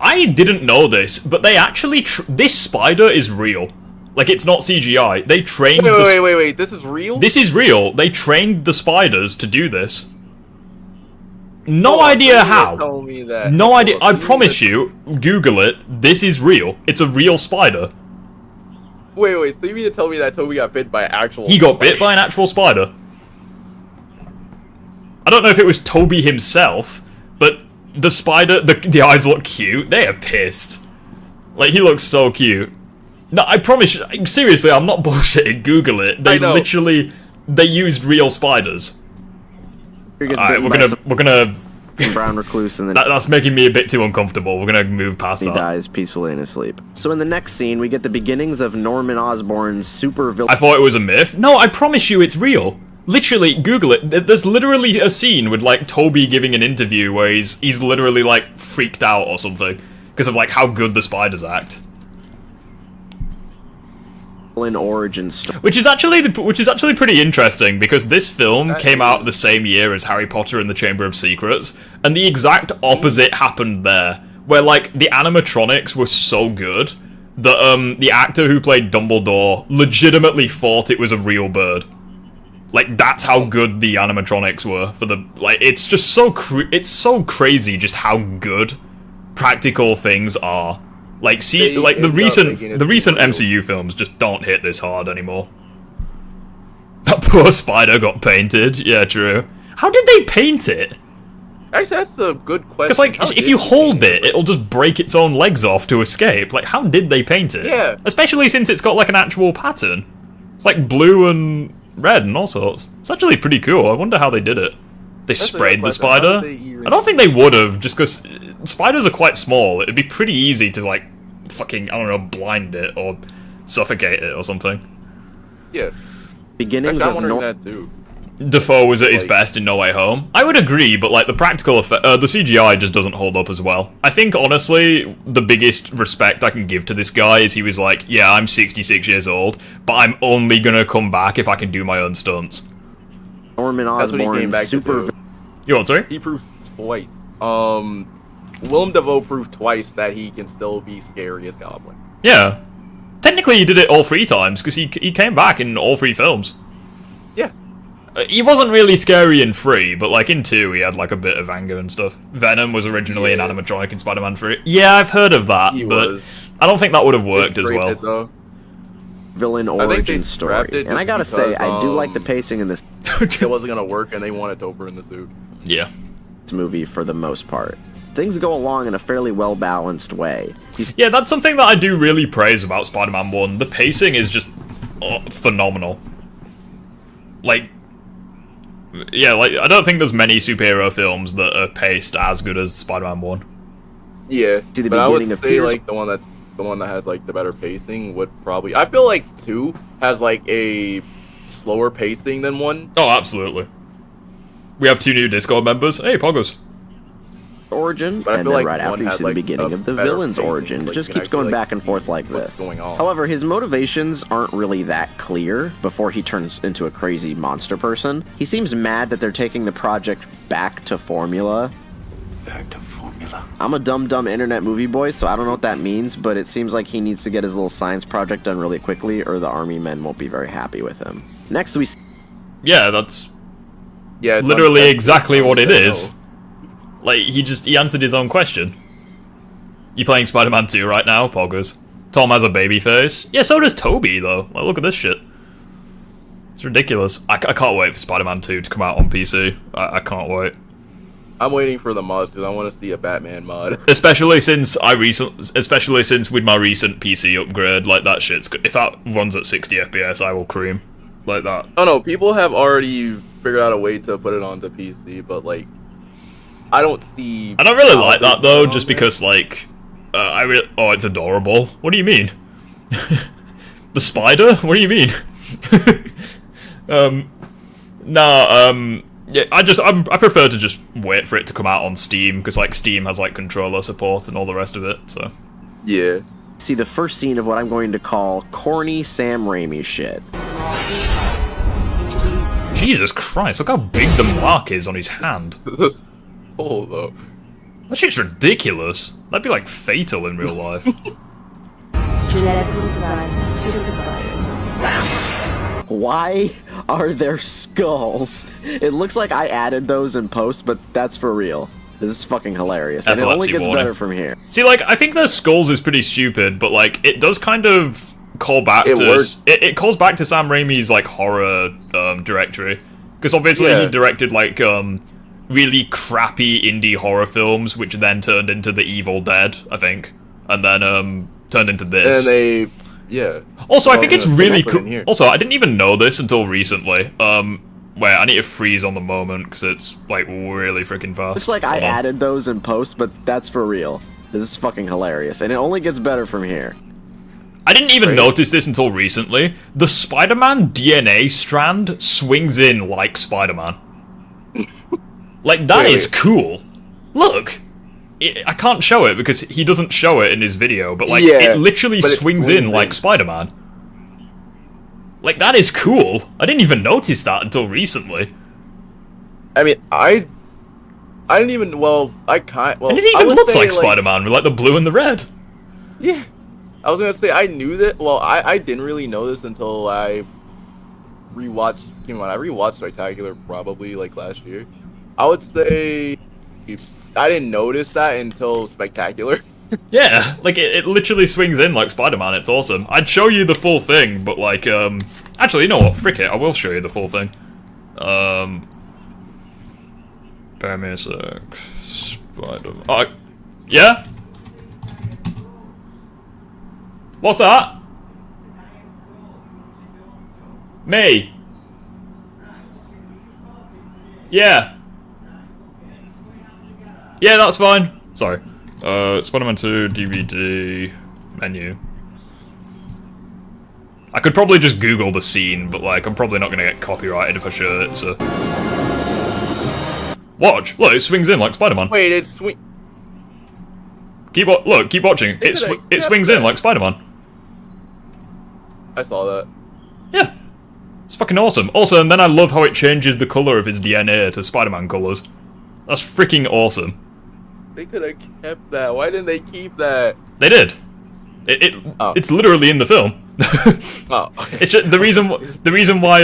I didn't know this, but they actually, this spider is real. Like, it's not CGI. They trained Wait, this is real? This is real. They trained the spiders to do this. No idea how. Tell me that. No idea. I promise you, Google it. This is real. It's a real spider. Wait, so you mean to tell me that Tobey got bit by an actual He got bit by an actual spider. I don't know if it was Tobey himself, but the spider, the eyes look cute. They are pissed. Like, he looks so cute. No, I promise you, seriously, I'm not bullshitting. Google it. They literally, they used real spiders. Alright, we're gonna brown recluse, and then that's making me a bit too uncomfortable. We're gonna move past he that. dies peacefully in his sleep. So in the next scene, we get the beginnings of Norman Osborn's super villain. I thought it was a myth. No, I promise you, it's real. Literally, Google it. There's literally a scene with like Tobey giving an interview where he's literally like freaked out or something because of like how good the spiders act. Origin story. Which is actually pretty interesting because this film came out the same year as Harry Potter and the Chamber of Secrets, and the exact opposite happened there, where like the animatronics were so good that the actor who played Dumbledore legitimately thought it was a real bird. Like, that's how good the animatronics were for the like. It's just so it's so crazy just how good practical things are. Like, see, like the recent MCU films just don't hit this hard anymore. That poor spider got painted. Yeah, true. How did they paint it? Actually, that's a good question. Because, like, if you hold it, it'll just break its own legs off to escape. Like, how did they paint it? Yeah. Especially since it's got, like, an actual pattern. It's, like, blue and red and all sorts. It's actually pretty cool. I wonder how they did it. They sprayed the spider? I don't think they would have, just because spiders are quite small. It'd be pretty easy to, like, fucking, I don't know, blind it or suffocate it or something. Yeah. Beginnings I'm of wondering that too. Dafoe was at his best in No Way Home. I would agree, but like the practical effect, the CGI just doesn't hold up as well. I think honestly, the biggest respect I can give to this guy is he was like, yeah, I'm 66 years old, but I'm only gonna come back if I can do my own stunts. Norman That's what he came Osborn back super. to do. You want, sorry? He proved twice. Willem Dafoe proved twice that he can still be scary as Goblin. Yeah. Technically, he did it all 3 times, because he came back in all 3 films. Yeah. He wasn't really scary in 3, but like in 2, he had like a bit of anger and stuff. Venom was originally an animatronic in Spider-Man 3. Yeah, I've heard of that, but I don't think that would have worked as well. Villain origin story. And I gotta say, I do like the pacing in this. It wasn't gonna work, and they wanted Topher in the suit. Yeah. Movie for the most part. Things go along in a fairly well-balanced way. Yeah, that's something that I do really praise about Spider-Man 1. The pacing is just phenomenal. Like, Yeah, like, I don't think there's many superhero films that are paced as good as Spider-Man 1. Yeah, See, the but I would beginning of say Peter's- like the one that has like the better pacing would probably. I feel like 2 has like a slower pacing than 1. Oh, absolutely. We have 2 new Discord members. Hey, Poggers. origin, But I and feel then like right one after you had, see the like, beginning a of the better villain's pacing, origin. It like, just you can keeps going actually, back like, and forth see like what's this. going on. However, his motivations aren't really that clear before he turns into a crazy monster person. He seems mad that they're taking the project back to formula. Back to formula. I'm a dumb internet movie boy, so I don't know what that means, but it seems like he needs to get his little science project done really quickly, or the army men won't be very happy with him. Next, we Yeah, that's Yeah, it's literally that's exactly what it I is. know. Like, he answered his own question. You playing Spider-Man 2 right now, Poggers? Tom has a baby face. Yeah, so does Toby, though. Like, look at this shit. It's ridiculous. I can't wait for Spider-Man 2 to come out on PC. I can't wait. I'm waiting for the mods because I want to see a Batman mod. Especially since with my recent PC upgrade, like, that shit's good. If that runs at 60 FPS, I will cream. Like that. Oh no, people have already figured out a way to put it onto PC, but like, I don't see. I don't really how like they that put though, it on just there. because like, oh, it's adorable. What do you mean? The spider? What do you mean? Yeah, I prefer to just wait for it to come out on Steam because like Steam has like controller support and all the rest of it. So Yeah. see the first scene of what I'm going to call corny Sam Raimi shit. Jesus Christ, look how big the mark is on his hand. This hole though. That shit's ridiculous. That'd be like fatal in real life. Genetically designed super spiders. Why are there skulls? It looks like I added those in post, but that's for real. This is fucking hilarious, and it only Epilepsy gets warning. better from here. See, like, I think the skulls is pretty stupid, but like, it does kind of call back It to works. it calls back to Sam Raimi's like horror directory, because obviously Yeah. he directed like really crappy indie horror films, which then turned into The Evil Dead, I think, and then turned into this. And they, yeah. Also, I Well, think it's yeah, really put it in cool. here. Also, I didn't even know this until recently. Wait, I need to freeze on the moment because it's like really freaking fast. Looks like I Hold on. added those in post, but that's for real. This is fucking hilarious, and it only gets better from here. I didn't even Right. notice this until recently. The Spider-Man DNA strand swings in like Spider-Man. Like, that Wait, is wait. cool. Look! I can't show it because he doesn't show it in his video, but like, Yeah, it literally but it swings swings in like in. Spider-Man. Like, that is cool. I didn't even notice that until recently. I mean, I didn't even. Well, I can't. Well, And it I even would looks say, like Spider-Man with like the blue and the red. Yeah. I was gonna say I knew that. Well, I didn't really know this until I rewatched. Keep in mind, I rewatched Spectacular probably like last year. I would say I didn't notice that until Spectacular. Yeah, like it literally swings in like Spider-Man. It's awesome. I'd show you the full thing, but like, actually, you know what? Frick it, I will show you the full thing. Bear me a sec. Spider-Man. Oh, yeah. What's that? Me. Yeah. Yeah, that's fine. Sorry. Spider-Man 2 DVD menu. I could probably just Google the scene, but like, I'm probably not gonna get copyrighted if I show it, so. Watch! Look, it swings in like Spider-Man. Wait, it's sweet. Keep watching. It Yeah, swings in like Spider-Man. I saw that. Yeah. It's fucking awesome. Also, and then I love how it changes the color of his DNA to Spider-Man colors. That's freaking awesome. They could have kept that. Why didn't they keep that? They did. Oh. It's literally in the film. Oh. It's just the reason why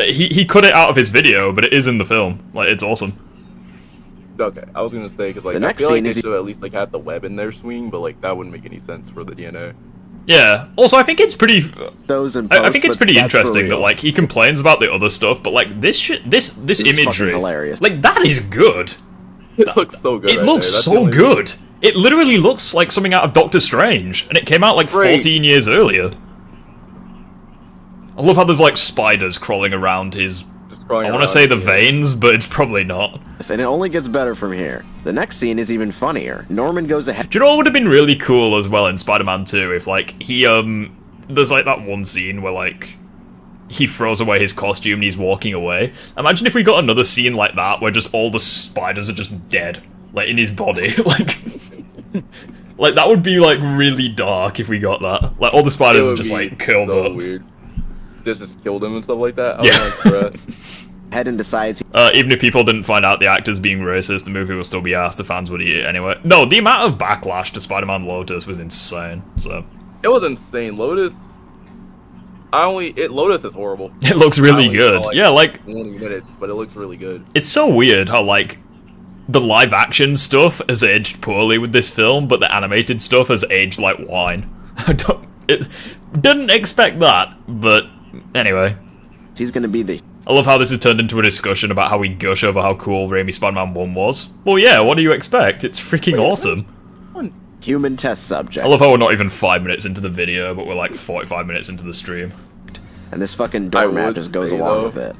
he cut it out of his video, but it is in the film. Like, it's awesome. Okay, I was gonna say because like The I next feel like scene they is- should have at least like had the web in their swing, but like that wouldn't make any sense for the DNA. Yeah. Also, I think it's pretty. Those in I post, think it's but pretty that's for interesting that real. like he complains about the other stuff, but like this shit, this is fucking imagery, hilarious. like that is good. It looks so good. It right looks there. That's the so only- good. It literally looks like something out of Doctor Strange, and it came out like Right. 14 years earlier. I love how there's like spiders crawling around his Just crawling I want around to say the here. veins, but it's probably not. And it only gets better from here. The next scene is even funnier. Norman goes ahead. Do you know what would have been really cool as well in Spider-Man 2 if, like, there's, like, that one scene where, like, he throws away his costume and he's walking away. Imagine if we got another scene like that where just all the spiders are just dead, like, in his body. Like, that would be, like, really dark if we got that. Like, all the spiders It are would just, be like, curled so up. weird. Just killed him and stuff like that. I Yeah. was like, bruh. Head and decides Even if people didn't find out the actors being racist, the movie will still be ass. The fans would eat it anyway. No, the amount of backlash to Spider-Man Lotus was insane. So It was insane. Lotus. Lotus is horrible. it looks really I only good. saw, Yeah, like 20 minutes, but it looks really good. it's so weird how like the live action stuff has aged poorly with this film, but the animated stuff has aged like wine. Didn't expect that, but anyway. he's going to be the I love how this has turned into a discussion about how we gush over how cool Raimi Spider-Man 1 was. Well, yeah, what do you expect? It's freaking awesome. human test subject. I love how we're not even 5 minutes into the video, but we're like 45 minutes into the stream. And this fucking I doormat would just goes say, along though, with it.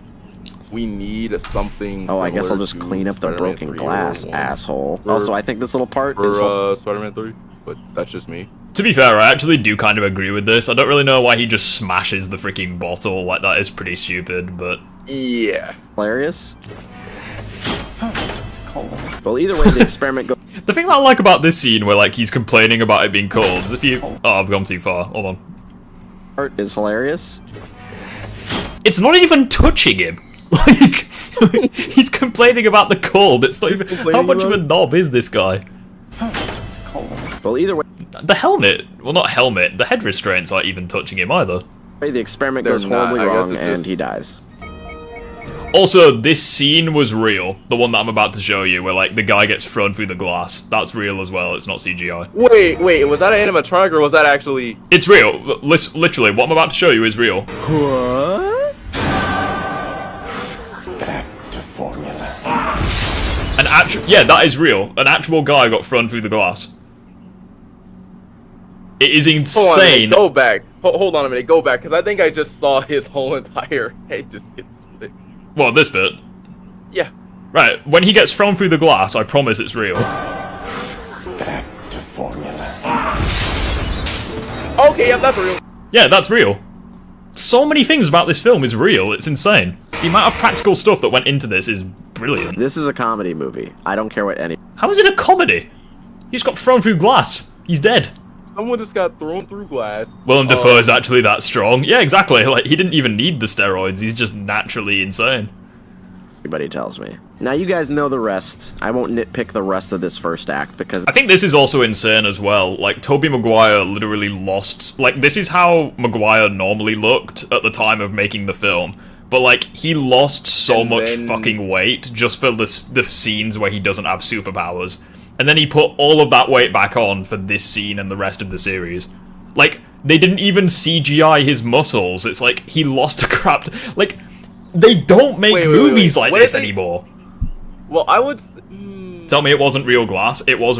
We need something. Oh, I guess I'll similar just to clean up the Spider-Man broken 3 glass, or 1 asshole. For- Also, I think this little part is... for Spider-Man 3, but that's just me. To be fair, I actually do kind of agree with this. I don't really know why he just smashes the freaking bottle. Like, that is pretty stupid, but... Yeah. hilarious. Well, either way, the experiment goes... The thing that I like about this scene where, like, he's complaining about it being cold is if you... Oh, I've gone too far. Hold on. part is hilarious. It's not even touching him. Like, he's complaining about the cold. It's not even... How much of a knob is this guy? Well, either way, The helmet... Well, not helmet. The head restraints aren't even touching him either. the experiment They're goes not. horribly I guess wrong, it's and just- he dies. Also, this scene was real. The one that I'm about to show you, where, like, the guy gets thrown through the glass. That's real as well. It's not CGI. Wait, was that an animatronic or was that actually... It's real. Literally, what I'm about to show you is real. What? Back to formula. Yeah, that is real. An actual guy got thrown through the glass. It is Hold on a minute, insane. go back. Hold on a minute, go back, because I think I just saw his whole entire head just get split. Well, this bit. Yeah. Right, when he gets thrown through the glass, I promise it's real. Back to formula. Okay, yeah, that's real. Yeah, that's real. So many things about this film is real, it's insane. The amount of practical stuff that went into this is brilliant. This is a comedy movie. I don't care what any... How is it a comedy? He just got thrown through glass. He's dead. Someone just got thrown through glass. Willem Dafoe is actually that strong. Yeah, exactly. Like, he didn't even need the steroids. He's just naturally insane. Everybody tells me. Now, you guys know the rest. I won't nitpick the rest of this first act, because... I think this is also insane as well. Like, Tobey Maguire literally lost... Like, this is how Maguire normally looked at the time of making the film. But, like, he lost so And much then- fucking weight just for the scenes where he doesn't have superpowers. And then he put all of that weight back on for this scene and the rest of the series. Like, they didn't even CGI his muscles. It's like, he lost a crap... Like, they don't make Wait, movies like what this if they- anymore. Well, I would... Tell me it wasn't real glass. It was.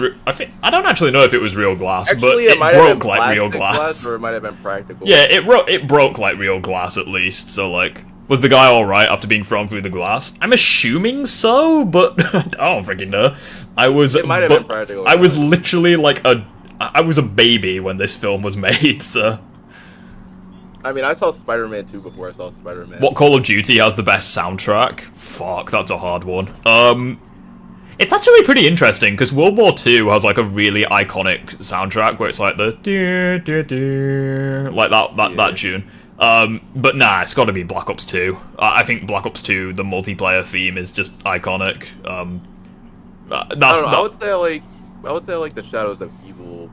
I don't actually know if it was real glass, but Actually, it might have broke been like real plastic glass. or it might have been practical. Yeah, it broke like real glass at least. So like, was the guy all right after being thrown through the glass? I'm assuming so, but I don't freaking know. I was. It might have been practical. I was literally like I was a baby when this film was made. So I mean, I saw Spider-Man 2 before I saw Spider-Man. what Call of Duty has the best soundtrack? Fuck, that's a hard one. It's actually pretty interesting because World War II has like a really iconic soundtrack where it's like the do do do like that tune. But nah, it's got to be Black Ops 2. I think Black Ops 2, the multiplayer theme is just iconic. I don't know. I would say like the Shadows of Evil.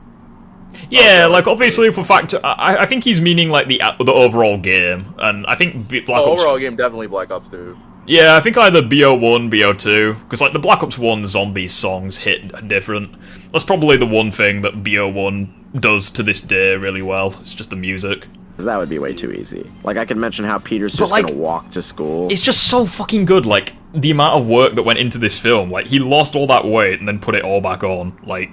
Yeah, like obviously for fact, I think he's meaning like the overall game, and I think Black Ops. Overall game, definitely Black Ops 2. Yeah, I think either BO1, BO2, because like the Black Ops 1 zombie songs hit different. That's probably the one thing that BO1 does to this day really well. It's just the music. That would be way too easy. Like, I could mention how Peter's But, just like, gonna walk to school. It's just so fucking good, like, the amount of work that went into this film. Like, he lost all that weight and then put it all back on. Like,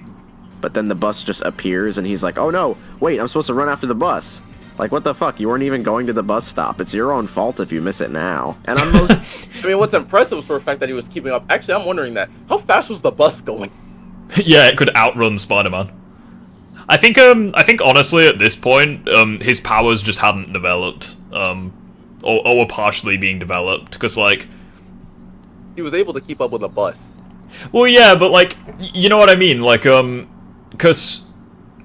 But then the bus just appears, and he's like, oh no, wait, I'm supposed to run after the bus. Like, what the fuck? You weren't even going to the bus stop. It's your own fault if you miss it now. And I'm most... I mean, what's impressive is for the fact that he was keeping up. Actually, I'm wondering that. How fast was the bus going? Yeah, it could outrun Spider-Man. I think honestly at this point, his powers just hadn't developed, or were partially being developed, because like... He was able to keep up with a bus. Well, yeah, but like, you know what I mean? Like, because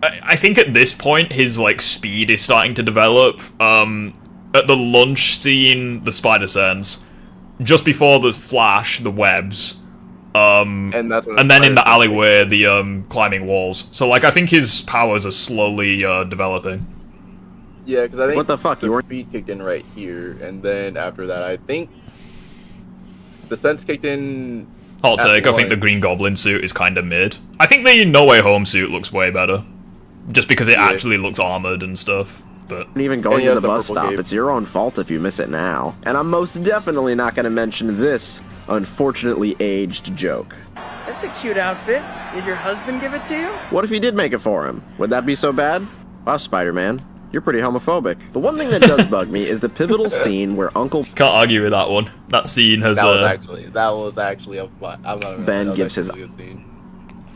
I think at this point his like speed is starting to develop. At the lunch scene, the spider sense, just before the flash, the webs, and then in the alleyway, the climbing walls. So like, I think his powers are slowly developing. Yeah, because I think what the fuck? You weren't speed kicked in right here, and then after that, I think the sense kicked in. Hot take, I think the Green Goblin suit is kind of mid. I think the No Way Home suit looks way better. Just because it actually looks armored and stuff. But even going to the bus purple stop. cape. It's your own fault if you miss it now. And I'm most definitely not going to mention this unfortunately aged joke. That's a cute outfit. Did your husband give it to you? What if he did make it for him? Would that be so bad? Wow, Spider-Man, you're pretty homophobic. The one thing that does bug me is the pivotal scene where Uncle can't argue with that one. That scene has that was actually a fun. I'm not Ben gives his good scene.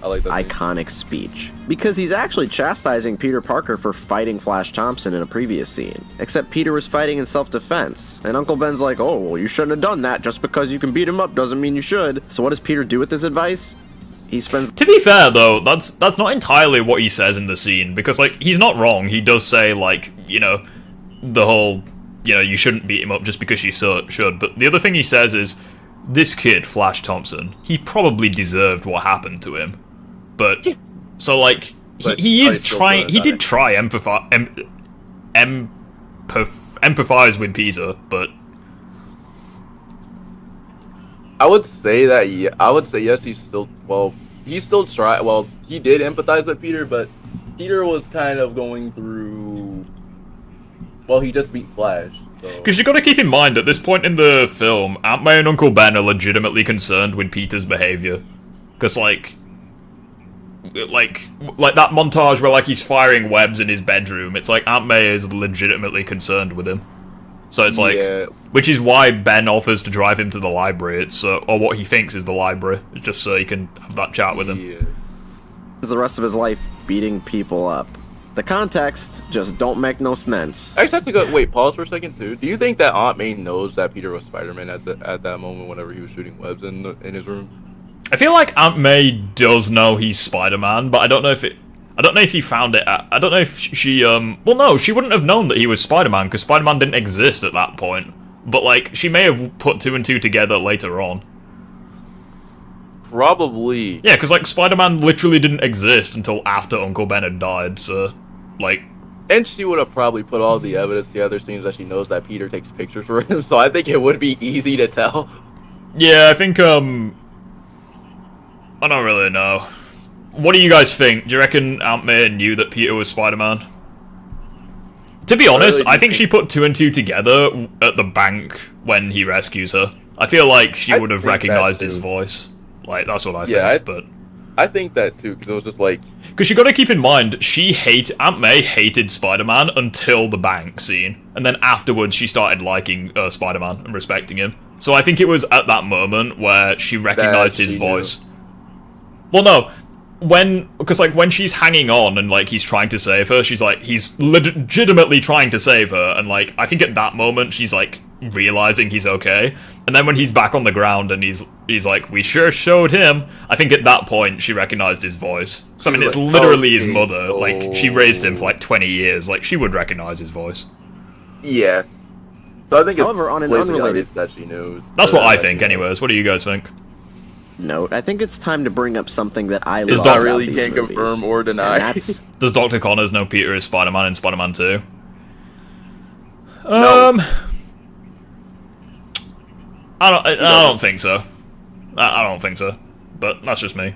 I like that iconic speech. Because he's actually chastising Peter Parker for fighting Flash Thompson in a previous scene. Except Peter was fighting in self-defense. And Uncle Ben's like, oh, well, you shouldn't have done that. Just because you can beat him up doesn't mean you should. So what does Peter do with this advice? He spends... To be fair, though, that's not entirely what he says in the scene. Because, like, he's not wrong. He does say, like, you know, the whole, you know, you shouldn't beat him up just because you should. But the other thing he says is, this kid, Flash Thompson, he probably deserved what happened to him. But so like he is trying. He did try empathize with Peter, but I would say that I would say yes. He still tried. Well, he did empathize with Peter, but Peter was kind of going through. Well, he just beat Flash. Because you got to keep in mind at this point in the film, Aunt May and Uncle Ben are legitimately concerned with Peter's behavior. Because like that montage where like he's firing webs in his bedroom, it's like Aunt May is legitimately concerned with him. So it's like, which is why Ben offers to drive him to the library. It's or what he thinks is the library, just so he can have that chat with him. The rest of his life beating people up. The context just don't make no sense. Actually, that's a good. Wait, pause for a second too. Do you think that Aunt May knows that Peter was Spider-Man at that moment whenever he was shooting webs in his room? I feel like Aunt May does know he's Spider-Man, but I don't know if he found it. I don't know if she. Well, no, she wouldn't have known that he was Spider-Man because Spider-Man didn't exist at that point. But like, she may have put two and two together later on. Probably. Yeah, because like Spider-Man literally didn't exist until after Uncle Ben had died. So, like. And she would have probably put all the evidence together, seeing that she knows that Peter takes pictures for him. So I think it would be easy to tell. Yeah, I think I don't really know. What do you guys think? Do you reckon Aunt May knew that Peter was Spider-Man? To be honest, I think she put two and two together at the bank when he rescues her. I feel like she would have recognized his voice. Like, that's what I think, but... I think that too, because it was just like... Because you gotta keep in mind, Aunt May hated Spider-Man until the bank scene. And then afterwards, she started liking Spider-Man and respecting him. So I think it was at that moment where she recognized his voice. Well, no, because like when she's hanging on and like he's trying to save her, he's legitimately trying to save her, and like I think at that moment she's like realizing he's okay, and then when he's back on the ground and he's like, we sure showed him. I think at that point she recognized his voice. So I mean, it's literally his mother. Like she raised him for like 20 years. Like she would recognize his voice. Yeah. So I think it's however, on an unrelated that she knows. That's what I think, anyways. What do you guys think? Note, I think it's time to bring up something that I love. I really can't movies. Confirm or deny. Does Dr. Connors know Peter is Spider-Man in Spider-Man 2? No. I don't think so. I don't think so. But that's just me.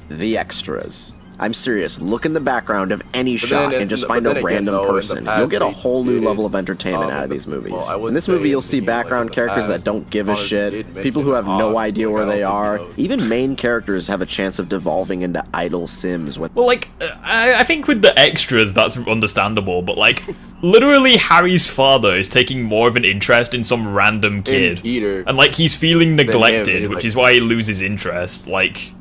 The extras. I'm serious. Look in the background of any But shot then and just but find then a again, random though, in the person. past, You'll get a they whole new did, level of entertainment out of these movies. well, I would In this say movie, you'll in the see beginning, like, background in the characters that past, don't give a Connor shit, did people who have mention no Hawk, idea like, where I don't they think he are. knows. Even main characters have a chance of devolving into idle sims with Well, like, I think with the extras, that's understandable, but, like, literally Harry's father is taking more of an interest in some random kid. Peter. And, like, he's feeling neglected, he's which like- is why he loses interest. Like,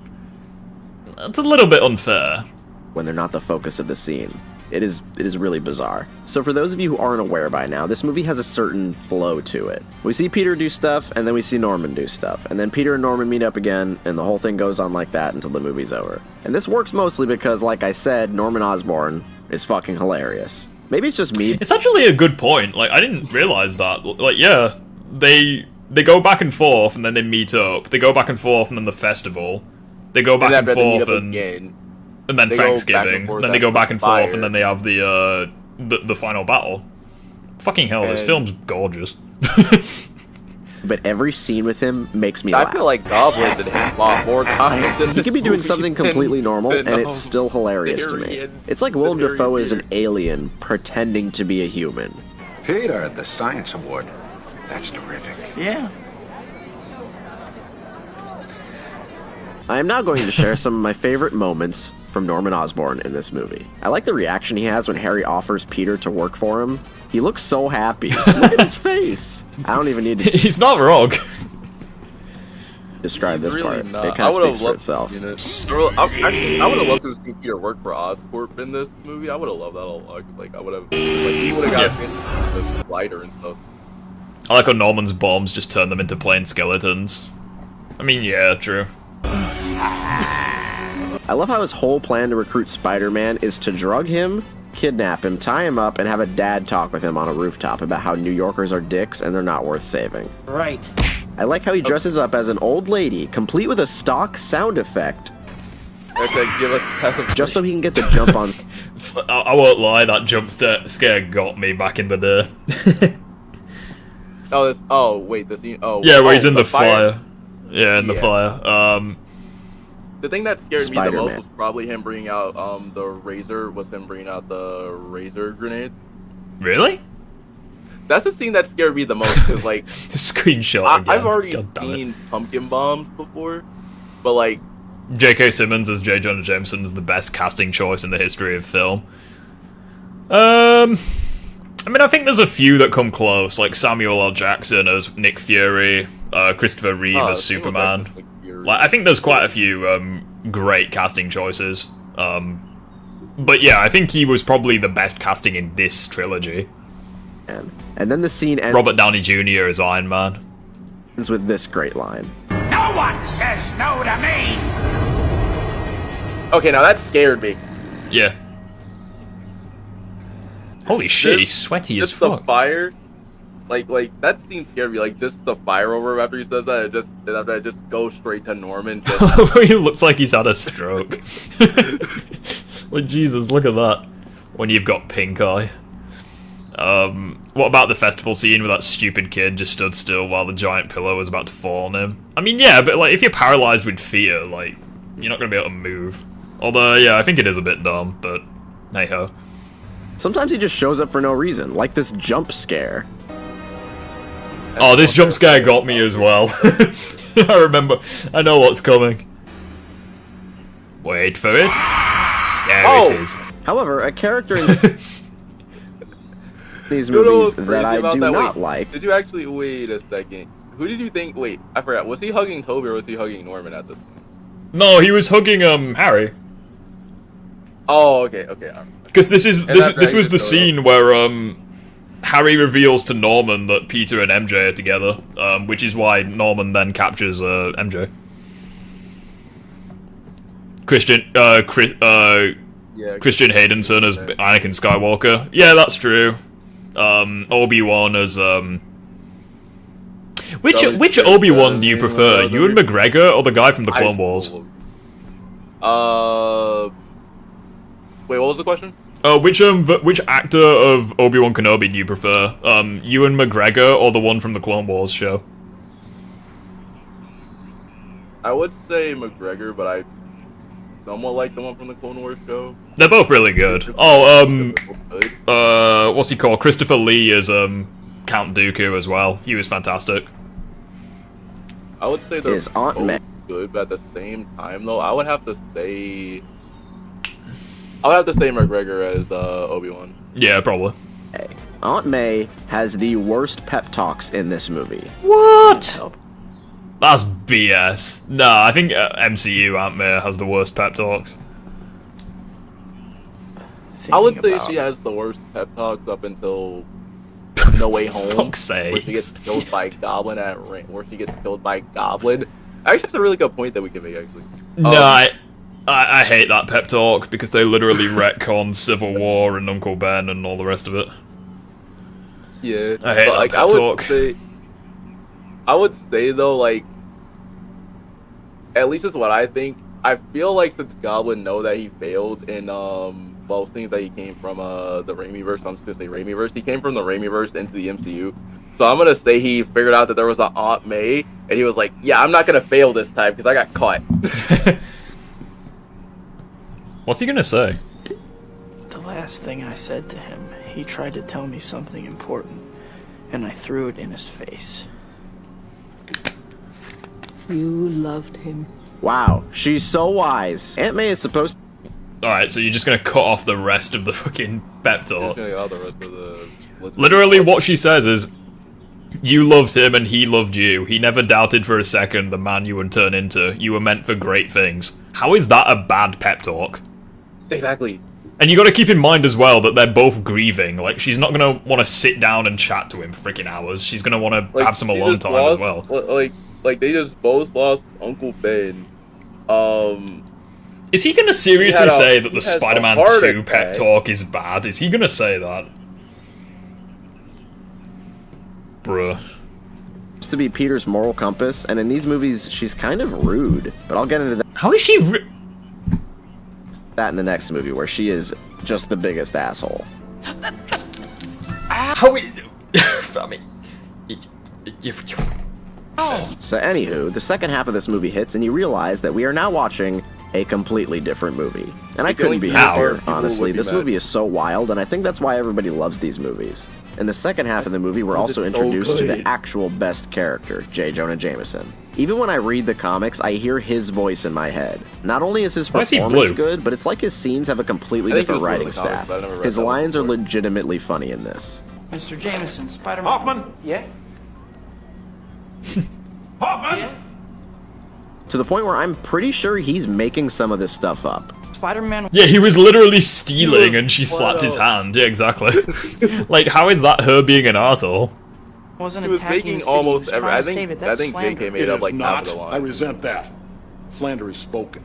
that's a little bit unfair. when they're not the focus of the scene. It is really bizarre. So for those of you who aren't aware by now, this movie has a certain flow to it. We see Peter do stuff, and then we see Norman do stuff. And then Peter and Norman meet up again, and the whole thing goes on like that until the movie's over. And this works mostly because, like I said, Norman Osborn is fucking hilarious. Maybe it's just me. It's actually a good point. Like, I didn't realize that. Like, yeah, they go back and forth, and then they meet up. They go back and forth, and then the festival. They go back and after they meet forth, up and again, then they go back and Thanksgiving. forth Then they go back after and forth, fire. and then they have the final battle. Fucking hell, this And- film's gorgeous. But every scene with him makes me I laugh. feel like Goblin did hit a lot more times in He this could be doing movie something than- completely normal, than, and it's still hilarious to me. Harry and- It's like Willem Harry Dafoe is an Peter. alien pretending to be a human. Peter, the Science Award. That's terrific. Yeah. I am now going to share some of my favorite moments from Norman Osborn in this movie. I like the reaction he has when Harry offers Peter to work for him. He looks so happy. Look at his face. I don't even need to He's not wrong. describe this Really part. not. It I kind of would have speaks for loved itself. to have seen it. I would have loved to have seen Peter work for Oscorp in this movie. I would have loved that a lot. 'Cause, like, I would have, like, he would have got the glider and stuff. I like how Norman's bombs just turn them into plain skeletons. I mean, yeah, true. I love how his whole plan to recruit Spider-Man is to drug him, kidnap him, tie him up, and have a dad talk with him on a rooftop about how New Yorkers are dicks and they're not worth saving. Right. I like how he dresses up as an old lady, complete with a stock sound effect, They're like, give us TASM just so he can get the jump on. I won't lie, that jump scare got me back in the day. Wait, the scene. Oh, Yeah, where he's in the the fire. Yeah, in the Yeah. fire. The thing that scared me the Spider-Man. most was probably him bringing out the razor. Was him bringing out the razor grenade? Really? That's the scene that scared me the most because, like, The screenshot again. I've already God damn it. seen pumpkin bombs before, but like, J.K. Simmons as J. Jonah Jameson is the best casting choice in the history of film. I mean, I think there's a few that come close, like Samuel L. Jackson as Nick Fury, Christopher Reeve as Samuel Superman. Jackson's, like, Fury. Like, I think there's quite a few great casting choices. But yeah, I think he was probably the best casting in this trilogy. And then the scene Robert Downey Jr. as Iron Man. ends with this great line. No one says no to me! Okay, now that scared me. Yeah. Holy shit, he's sweaty as Just the fuck. fire, like that scene scared me. Like just the fire over after he says that, it just goes straight to Norman. Just He looks like he's had a stroke. Like, Jesus, look at that. When you've got pink eye. What about the festival scene where that stupid kid just stood still while the giant pillow was about to fall on him? I mean, yeah, but like, if you're paralyzed with fear, like, you're not gonna be able to move. Although, yeah, I think it is a bit dumb, but hey-ho. Sometimes he just shows up for no reason, like this jump scare. Oh, this jump scare got me as well. I remember. I know what's coming. Wait for it. There it is. However, a character in these movies that I do not like. Did you actually wait a second? Who did you think? Wait, I forgot. Was he hugging Toby or was he hugging Norman at this point? No, he was hugging Harry. Oh, okay. Because this was the showed scene where Harry reveals to Norman that Peter and MJ are together, which is why Norman then captures MJ. Christian Haydenson as Anakin Skywalker. Yeah, that's true. Obi-Wan as which Obi-Wan do you prefer? Ewan McGregor or the guy from the Clone Wars? Wait, what was the question? Which actor of Obi-Wan Kenobi do you prefer? Ewan McGregor or the one from the Clone Wars show? I would say McGregor, but somewhat like the one from the Clone Wars show. They're both really good. What's he called? Christopher Lee as Count Dooku as well. He was fantastic. I would say they're Is Aunt May good, but at the same time, though, I would have to say McGregor as Obi-Wan. Yeah, probably. Aunt May has the worst pep talks in this movie. What? That's BS. Nah, I think MCU Aunt May has the worst pep talks. I would say she has the worst pep talks up until No Way Home, Fuck's sakes. where she gets killed by Goblin Actually, that's a really good point that we can make. Actually, No, I hate that pep talk because they literally retcon Civil War and Uncle Ben and all the rest of it. Yeah, I hate that pep talk. I would say though, like, at least is what I think. I feel like since Goblin know that he failed in well, seems that he came from the Raimiverse. I'm just gonna say Raimiverse. He came from the Raimiverse into the MCU. So I'm gonna say he figured out that there was an Aunt May, and he was like, "Yeah, I'm not gonna fail this time because I got caught." What's he gonna say? The last thing I said to him, he tried to tell me something important, and I threw it in his face. You loved him. Wow, she's so wise. Aunt May is supposed to... Alright, so you're just gonna cut off the rest of the fucking pep talk. Literally, Literally what she says is, you loved him and he loved you. He never doubted for a second the man you would turn into. You were meant for great things. How is that a bad pep talk? Exactly. And you gotta keep in mind as well that they're both grieving. Like, she's not gonna want to sit down and chat to him for freaking hours. She's gonna want to have some alone time as well. Like, they just both lost Uncle Ben. Is he gonna seriously say that the he had a Spider-Man heart 2 pep attack. talk is bad? Is he gonna say that? Bruh. to be Peter's moral compass, and in these movies, she's kind of rude. But I'll get into that. How is she that in the next movie, where she is just the biggest asshole. How is... I mean... So anywho, the second half of this movie hits, and you realize that we are now watching a completely different movie. And I couldn't be happier, honestly. This movie is so wild, and I think that's why everybody loves these movies. In the second half of the movie, we're also introduced to the actual best character, J. Jonah Jameson. Even when I read the comics, I hear his voice in my head. Not only is his performance good, but it's like his scenes have a completely different writing staff. His lines are legitimately funny in this. Mr. Jameson, Spider-Man. Hoffman? Yeah? Hoffman? Yeah? To the point where I'm pretty sure he's making some of this stuff up. Spider-Man. Yeah, he was literally stealing and she slapped his hand. Yeah, exactly. Like, how is that her being an asshole? Wasn't he was attacking making the city, almost he was every. trying I to save think it. That's JK made It up is like half not. of the line. I resent that. Slander is spoken.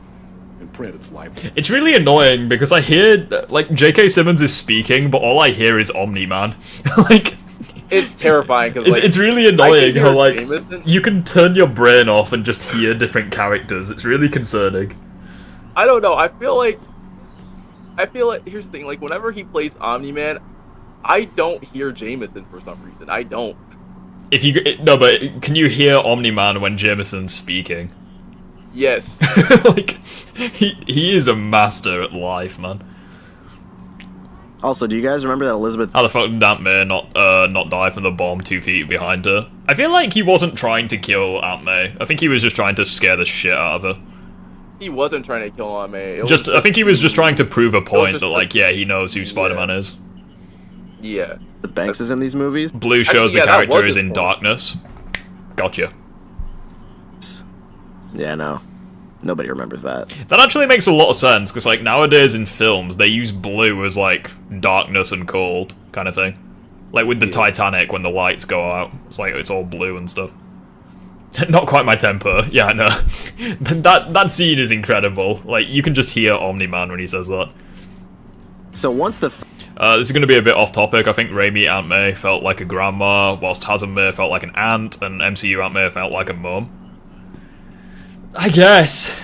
In print, it's libel. It's really annoying because I hear, like, J.K. Simmons is speaking, but all I hear is Omni-Man. Like... It's terrifying because like, it's really annoying how, like, Jameson, you can turn your brain off and just hear different characters. It's really concerning. I don't know. I feel like here's the thing. Like, whenever he plays Omni-Man, I don't hear Jameson for some reason. I don't. If you no, but can you hear Omni-Man when Jameson's speaking? Yes. Like, he is a master at life, man. Also, do you guys remember that Elizabeth... How the fuck did Aunt May not die from the bomb 2 feet behind her? I feel like he wasn't trying to kill Aunt May. I think he was just trying to scare the shit out of her. He wasn't trying to kill Aunt May. I think he was just trying to prove a point that, like, yeah, he knows who Spider-Man is. Yeah. Banks is in these movies? Blue shows the character is in darkness. Gotcha. Yeah, no. Nobody remembers that. That actually makes a lot of sense, because, like, nowadays in films, they use blue as, like, darkness and cold kind of thing. Like, with the Titanic, when the lights go out, it's like, it's all blue and stuff. Not quite my temper. Yeah, I know. that scene is incredible. Like, you can just hear Omni-Man when he says that. So once the... this is going to be a bit off topic. I think Raimi Aunt May felt like a grandma, whilst TASM May felt like an aunt, and MCU Aunt May felt like a mum. I guess.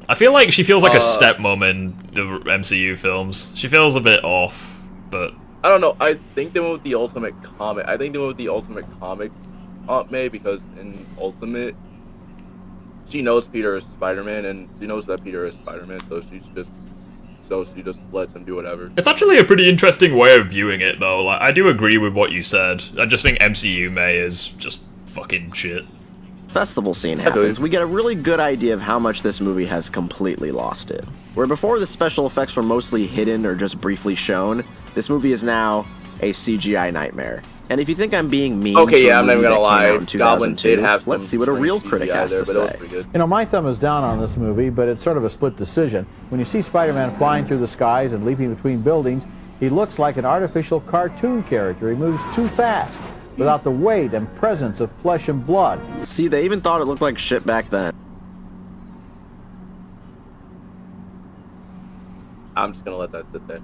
I feel like she feels like a stepmom in the MCU films. She feels a bit off, but... I don't know. I think they went with the Ultimate Comic. I think they went with the Ultimate Comic Aunt May, because in Ultimate, she knows Peter is Spider-Man, and she knows that Peter is Spider-Man, so she just lets him do whatever. It's actually a pretty interesting way of viewing it, though. Like, I do agree with what you said. I just think MCU May is just fucking shit. Festival scene happens, we get a really good idea of how much this movie has completely lost it. Where before the special effects were mostly hidden or just briefly shown, this movie is now a CGI nightmare. And if you think I'm being mean, okay, yeah, I'm not even gonna lie. Goblin did have. Let's see what a real critic has to say. You know, my thumb is down on this movie, but it's sort of a split decision. When you see Spider-Man flying through the skies and leaping between buildings, he looks like an artificial cartoon character. He moves too fast, without the weight and presence of flesh and blood. See, they even thought it looked like shit back then. I'm just gonna let that sit there.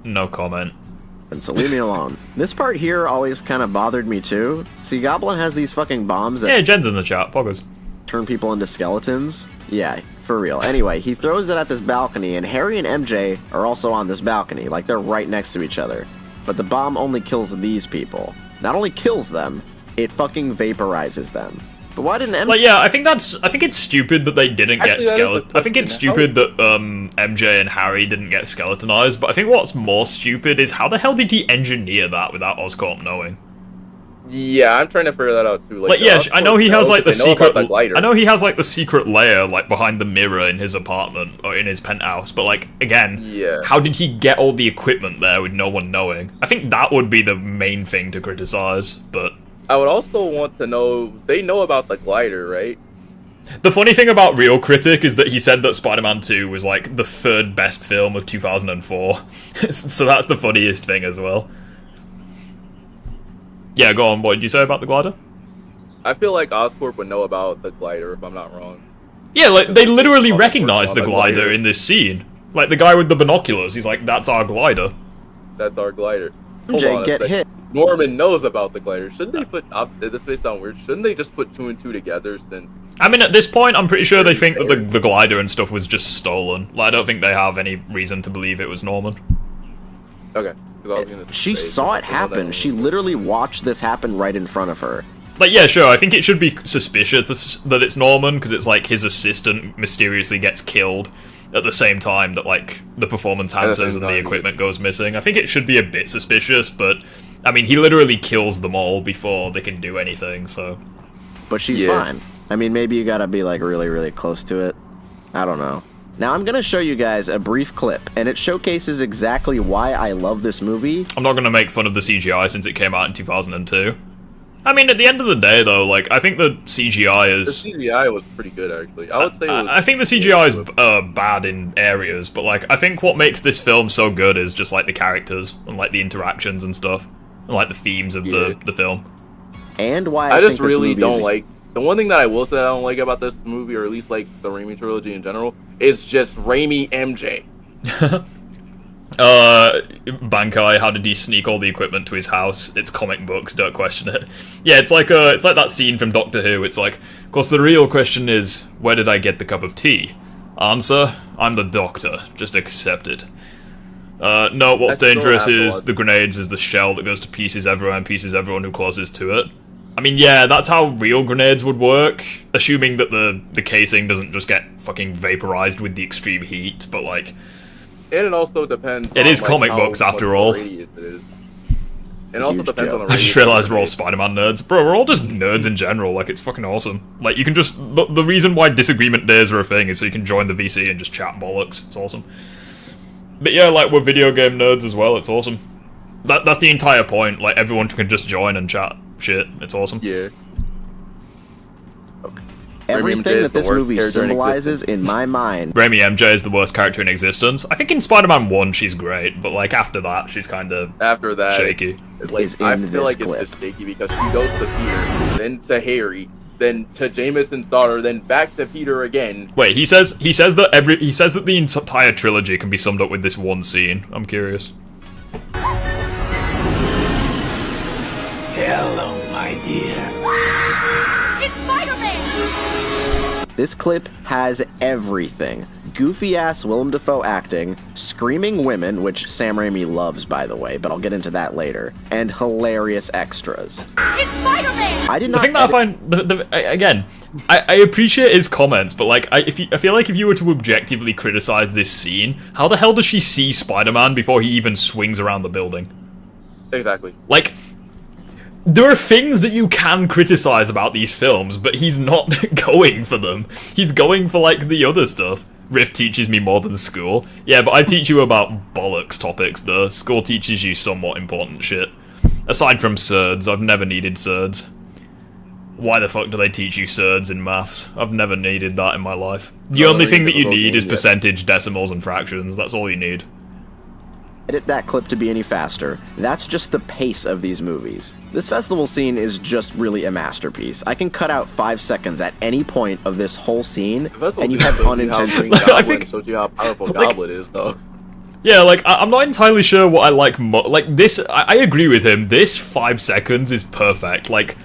No comment. And so leave me alone. This part here always kind of bothered me too. See, Goblin has these fucking bombs that Jen's in the chat, poggers. Turn people into skeletons. Yeah, for real. Anyway, he throws it at this balcony, and Harry and MJ are also on this balcony, like they're right next to each other. But the bomb only kills these people. Not only kills them, it fucking vaporizes them. But why didn't MJ... Like, yeah, I think it's stupid that they didn't get skeleton. I think it's stupid that MJ and Harry didn't get skeletonized, but I think what's more stupid is how the hell did he engineer that without Oscorp knowing? Yeah, I'm trying to figure that out too. Like yeah, I know he has like the secret. I know he has like the secret layer like behind the mirror in his apartment or in his penthouse. But like again, how did he get all the equipment there with no one knowing? I think that would be the main thing to criticize. But I would also want to know, they know about the glider, right? The funny thing about Real Critic is that he said that Spider-Man 2 was like the third best film of 2004. So that's the funniest thing as well. Yeah, go on. What did you say about the glider? I feel like Oscorp would know about the glider, if I'm not wrong. Yeah, like, they literally recognize the glider in this scene. Like, the guy with the binoculars, he's like, that's our glider. That's our glider. MJ, get hit. Norman knows about the glider. Shouldn't they put... this may sound weird. Shouldn't they just put 2 and 2 together since... I mean, at this point, I'm pretty sure they think that the glider and stuff was just stolen. Like, I don't think they have any reason to believe it was Norman. Okay. She saw it happen. She literally watched this happen right in front of her. Like, yeah, sure, I think it should be suspicious that it's Norman, because it's like his assistant mysteriously gets killed at the same time that, like, the performance enhancers and the equipment goes missing. I think it should be a bit suspicious, but, I mean, he literally kills them all before they can do anything, so... But she's fine. I mean, maybe you gotta be, like, really, really close to it. I don't know. Now, I'm gonna show you guys a brief clip, and it showcases exactly why I love this movie. I'm not gonna make fun of the CGI since it came out in 2002. I mean, at the end of the day, though, like, I think the CGI is... The CGI was pretty good, actually. I would say it was... I think the CGI is bad in areas, but, like, I think what makes this film so good is just, like, the characters, and, like, the interactions and stuff, and, like, the themes of the film. And why I just really don't like... The one thing that I will say I don't like about this movie, or at least, like, the Raimi trilogy in general, is just Raimi MJ. Bankai, how did he sneak all the equipment to his house? It's comic books, don't question it. Yeah, it's like that scene from Doctor Who. It's like, of course, the real question is, where did I get the cup of tea? Answer, I'm the Doctor. Just accept it. No, what's dangerous is the grenades is the shell that goes to pieces everywhere and pieces everyone who closes to it. I mean, yeah, that's how real grenades would work, assuming that the casing doesn't just get fucking vaporized with the extreme heat, but, like... And it also depends It is comic books, after all. It also depends on the radius. I just realized we're all Spider-Man nerds. Bro, we're all just nerds in general, like, it's fucking awesome. Like, you can just... The reason why Disagreement days are a thing is so you can join the VC and just chat bollocks. It's awesome. But yeah, like, we're video game nerds as well, it's awesome. That's the entire point, like, everyone can just join and chat shit, it's awesome. Yeah. Okay. Everything that this movie symbolizes, in my mind... Raimi MJ is the worst character in existence. I think in Spider-Man 1 she's great, but, like, after that, she's kind of shaky. Like, I feel like it's just shaky because she goes to Peter, then to Harry, then to Jameson's daughter, then back to Peter again. Wait, he says that the entire trilogy can be summed up with this one scene. I'm curious. Hello, my dear. It's Spider-Man! This clip has everything. Goofy-ass Willem Dafoe acting, screaming women, which Sam Raimi loves, by the way, but I'll get into that later, and hilarious extras. It's Spider-Man! I did not... The thing that I find... Again, I appreciate his comments, but like, I feel like if you were to objectively criticize this scene, how the hell does she see Spider-Man before he even swings around the building? Exactly. Like, there are things that you can criticize about these films, but he's not going for them. He's going for, like, the other stuff. Riff teaches me more than school. Yeah, but I teach you about bollocks topics, though. School teaches you somewhat important shit. Aside from surds, I've never needed surds. Why the fuck do they teach you surds in maths? I've never needed that in my life. The only thing that you need is percentage, decimals, and fractions. That's all you need. Edit that clip to be any faster. That's just the pace of these movies. This festival scene is just really a masterpiece. I can cut out 5 seconds at any point of this whole scene, and you have unintentional. I think shows you how powerful Goblin is, though. Yeah, like, I'm not entirely sure what I like like, this, I agree with him. This 5 seconds is perfect. Like,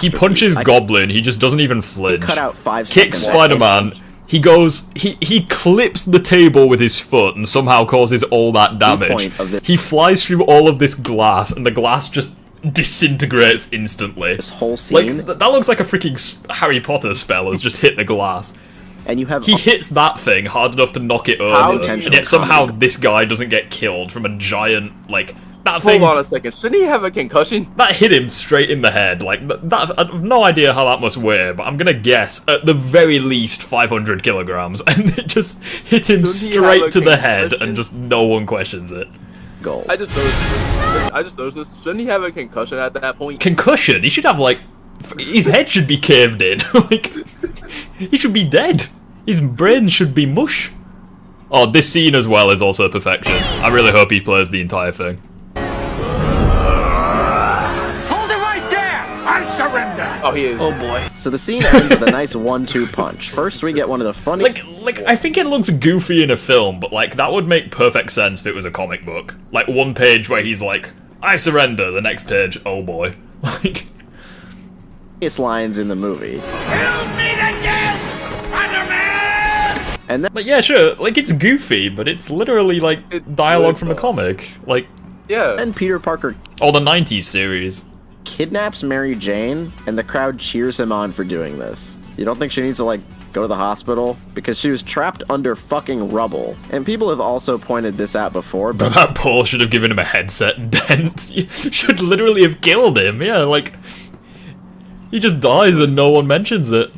he punches Goblin, he just doesn't even flinch. Cut out 5 Kicks seconds. Spider-Man. He goes, he clips the table with his foot and somehow causes all that damage. He flies through all of this glass and the glass just disintegrates instantly. This whole scene. Like, that looks like a freaking Harry Potter spell has just hit the glass. And you have he hits that thing hard enough to knock it over, and yet somehow this guy doesn't get killed from a giant, like, that thing. Hold on a second, shouldn't he have a concussion? That hit him straight in the head. Like, that I have no idea how that must weigh, but I'm gonna guess at the very least 500 kilograms, and it just hit him straight to the head, and just no one questions it. Goal. I just noticed this. Shouldn't he have a concussion at that point? Concussion? He should have, like, his head should be caved in. Like, he should be dead. His brain should be mush. Oh, this scene as well is also perfection. I really hope he plays the entire thing. Hold it right there! I surrender! Oh, he is. Oh boy. So the scene ends with a nice 1-2 punch. First, we get one of the funny. Like I think it looks goofy in a film, but like that would make perfect sense if it was a comic book. Like one page where he's like, "I surrender." The next page, oh boy. Like, lines in the movie. And then, like, yeah, sure, like, it's goofy, but it's literally, like, dialogue from a comic. Like, yeah. And Peter Parker or the 90s series kidnaps Mary Jane, and the crowd cheers him on for doing this. You don't think she needs to, like, go to the hospital? Because she was trapped under fucking rubble. And people have also pointed this out before, but that Paul should have given him a headset dent. You should literally have killed him, yeah, like, he just dies and no one mentions it.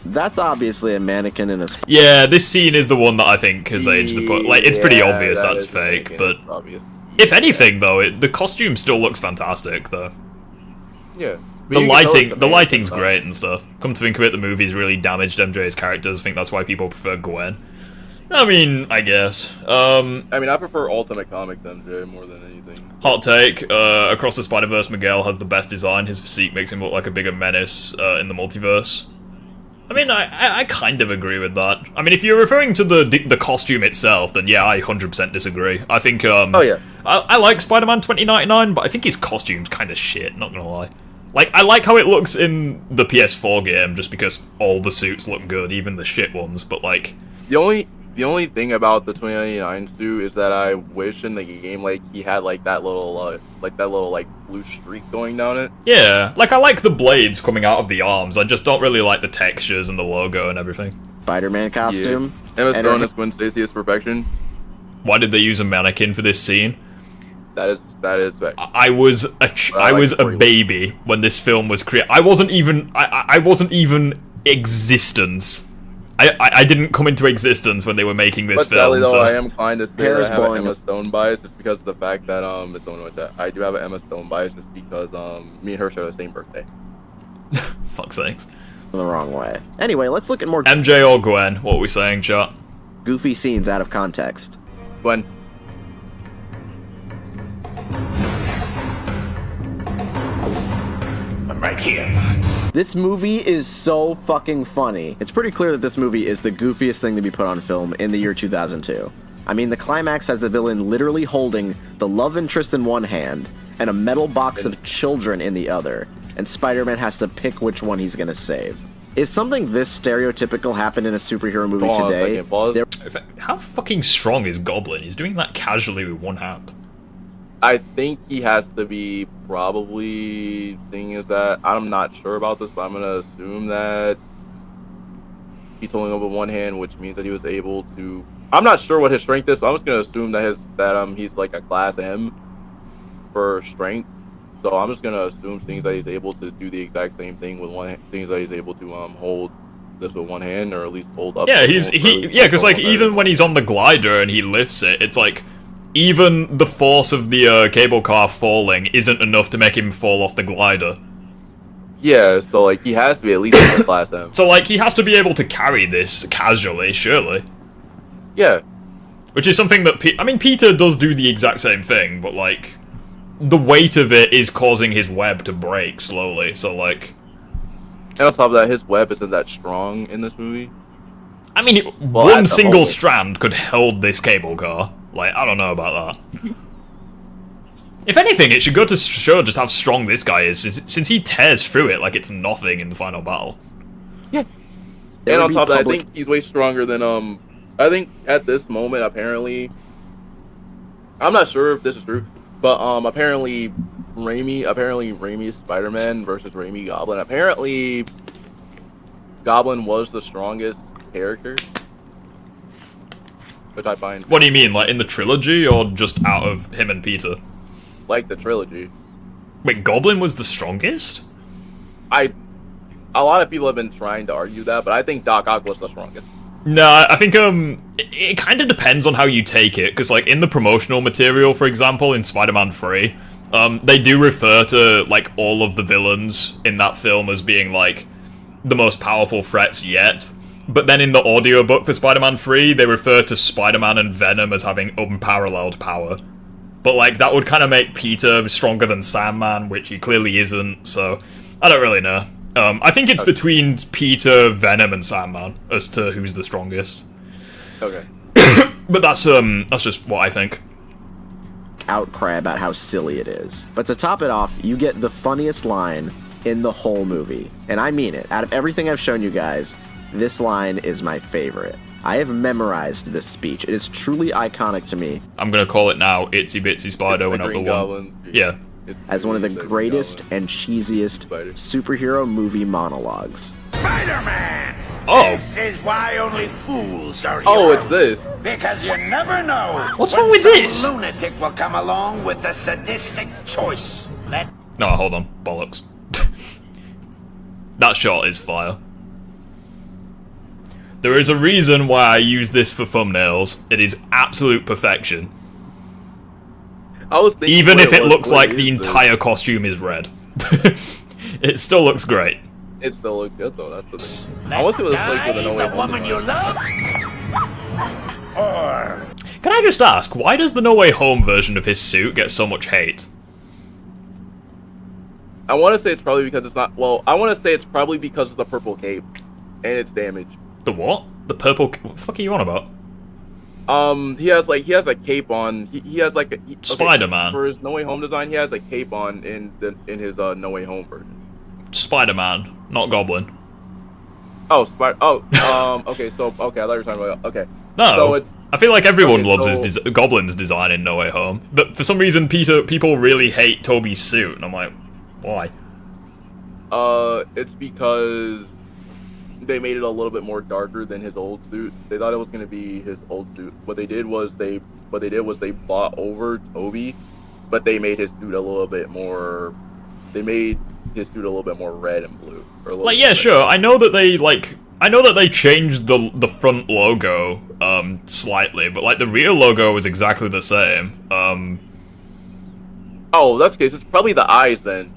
That's obviously a mannequin in a... Yeah, this scene is the one that I think has aged the book. Like, it's pretty obvious that's fake, but... Obvious. If anything, though, the costume still looks fantastic, though. Yeah. The lighting's great and stuff. Come to think of it, the movie's really damaged MJ's characters. I think that's why people prefer Gwen. I mean, I guess. I mean, I prefer Ultimate Comic to MJ more than anything. Hot take, Across the Spider-Verse, Miguel has the best design. His physique makes him look like a bigger menace in the multiverse. I mean, I kind of agree with that. I mean, if you're referring to the costume itself, then yeah, I 100% disagree. I think, oh yeah. I like Spider-Man 2099, but I think his costume's kind of shit, not gonna lie. Like, I like how it looks in the PS4 game, just because all the suits look good, even the shit ones, but like... The only thing about the 2099 suit is that I wish in the game, like, he had, like, that little blue streak going down it. Yeah, like, I like the blades coming out of the arms, I just don't really like the textures and the logo and everything. Spider-Man costume. Yeah. Emma Stone as Gwen Stacy is perfection. Why did they use a mannequin for this scene? That is fact. I was a baby when this film was created. I wasn't even existence. I didn't come into existence when they were making this film. But so. I am inclined to say that I have an Emma Stone bias just because of the fact that it's something like that. I do have an Emma Stone bias just because me and her share the same birthday. Fuck's sakes. The wrong way. Anyway, let's look at more MJ or Gwen. What are we saying, chat? Goofy scenes out of context. Gwen. I'm right here. This movie is so fucking funny. It's pretty clear that this movie is the goofiest thing to be put on film in the year 2002. I mean, the climax has the villain literally holding the love interest in one hand and a metal box of children in the other, and Spider-Man has to pick which one he's gonna save. If something this stereotypical happened in a superhero movie today... How fucking strong is Goblin? He's doing that casually with one hand. I think he has to be probably, seeing as that, I'm not sure about this, but I'm going to assume that he's holding up with one hand, which means that he was able to. I'm not sure what his strength is, so I'm just gonna assume that he's like a class M for strength. So I'm just gonna assume things that he's able to do the exact same thing with one hand, things that he's able to hold this with one hand, or at least hold up. Yeah, because like even when he's on the glider and he lifts it, it's like even the force of the cable car falling isn't enough to make him fall off the glider. Yeah, so like he has to be at least in the class M. So like he has to be able to carry this casually, surely. Yeah. Which is something that Peter does do the exact same thing, but like the weight of it is causing his web to break slowly. So like, and on top of that, his web isn't that strong in this movie. I mean, one single strand could hold this cable car. Like, I don't know about that. If anything, it should go to show just how strong this guy is, since he tears through it like it's nothing in the final battle. Yeah. And on top of that, I think he's way stronger than I think at this moment, apparently, I'm not sure if this is true, but apparently Raimi Spider-Man versus Raimi Goblin. Apparently, Goblin was the strongest character, which I find. What do you mean, like in the trilogy, or just out of him and Peter? Like the trilogy. Wait, Goblin was the strongest? A lot of people have been trying to argue that, but I think Doc Ock was the strongest. No, I think it kind of depends on how you take it, because like in the promotional material, for example, in Spider-Man 3, they do refer to like all of the villains in that film as being like the most powerful threats yet. But then in the audiobook for Spider-Man 3, they refer to Spider-Man and Venom as having unparalleled power. But like that would kind of make Peter stronger than Sandman, which he clearly isn't, so I don't really know. I think it's between Peter, Venom, and Sandman as to who's the strongest. Okay. But that's just what I think. Outcry about how silly it is. But to top it off, you get the funniest line in the whole movie. And I mean it. Out of everything I've shown you guys, this line is my favorite. I have memorized this speech. It is truly iconic to me. I'm gonna call it now, Itsy Bitsy Spider went up the one. Yeah. As one of the greatest and cheesiest superhero movie monologues. Spider-Man! Oh! This is why only fools are heroes. Oh, it's this. Because you never know. What's wrong with this? Some lunatic will come along with a sadistic choice. No, hold on. Bollocks. That shot is fire. There is a reason why I use this for thumbnails. It is absolute perfection. I was thinking, even if it looks like the entire costume is red. It still looks great. It still looks good though, that's the thing. I want to see what it's like with a No Way Home design. Can I just ask, why does the No Way Home version of his suit get so much hate? I want to say it's probably because it's not, well, I want to say it's probably because of the purple cape and its damage. The what? The purple, what the fuck are you on about? He has a cape on. He has like a Spider-Man. For his No Way Home design, he has a cape on in his No Way Home version. Spider-Man, not Goblin. Oh, okay, so I thought you were talking about, okay. No, so it's, I feel like everyone loves his Goblin's design in No Way Home, but for some reason people really hate Tobey's suit, and I'm like, why? It's because they made it a little bit more darker than his old suit. They thought it was going to be his old suit. What they did was they bought over Tobey, but they made his suit a little bit more. They made his suit a little bit more red and blue. Like, yeah, sure. I know that they changed the front logo slightly, but like the rear logo was exactly the same. Oh, that's the case. It's probably the eyes then.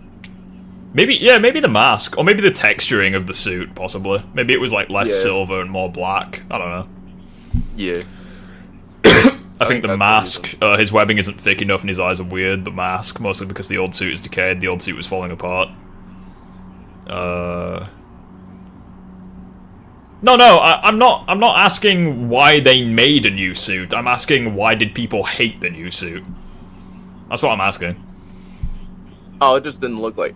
Maybe the mask, or maybe the texturing of the suit, possibly. Maybe it was like less silver and more black. I don't know. Yeah. I think the mask, his webbing isn't thick enough and his eyes are weird. The mask, mostly because the old suit is decayed. The old suit was falling apart. No, I'm not asking why they made a new suit. I'm asking why did people hate the new suit. That's what I'm asking. Oh, it just didn't look like.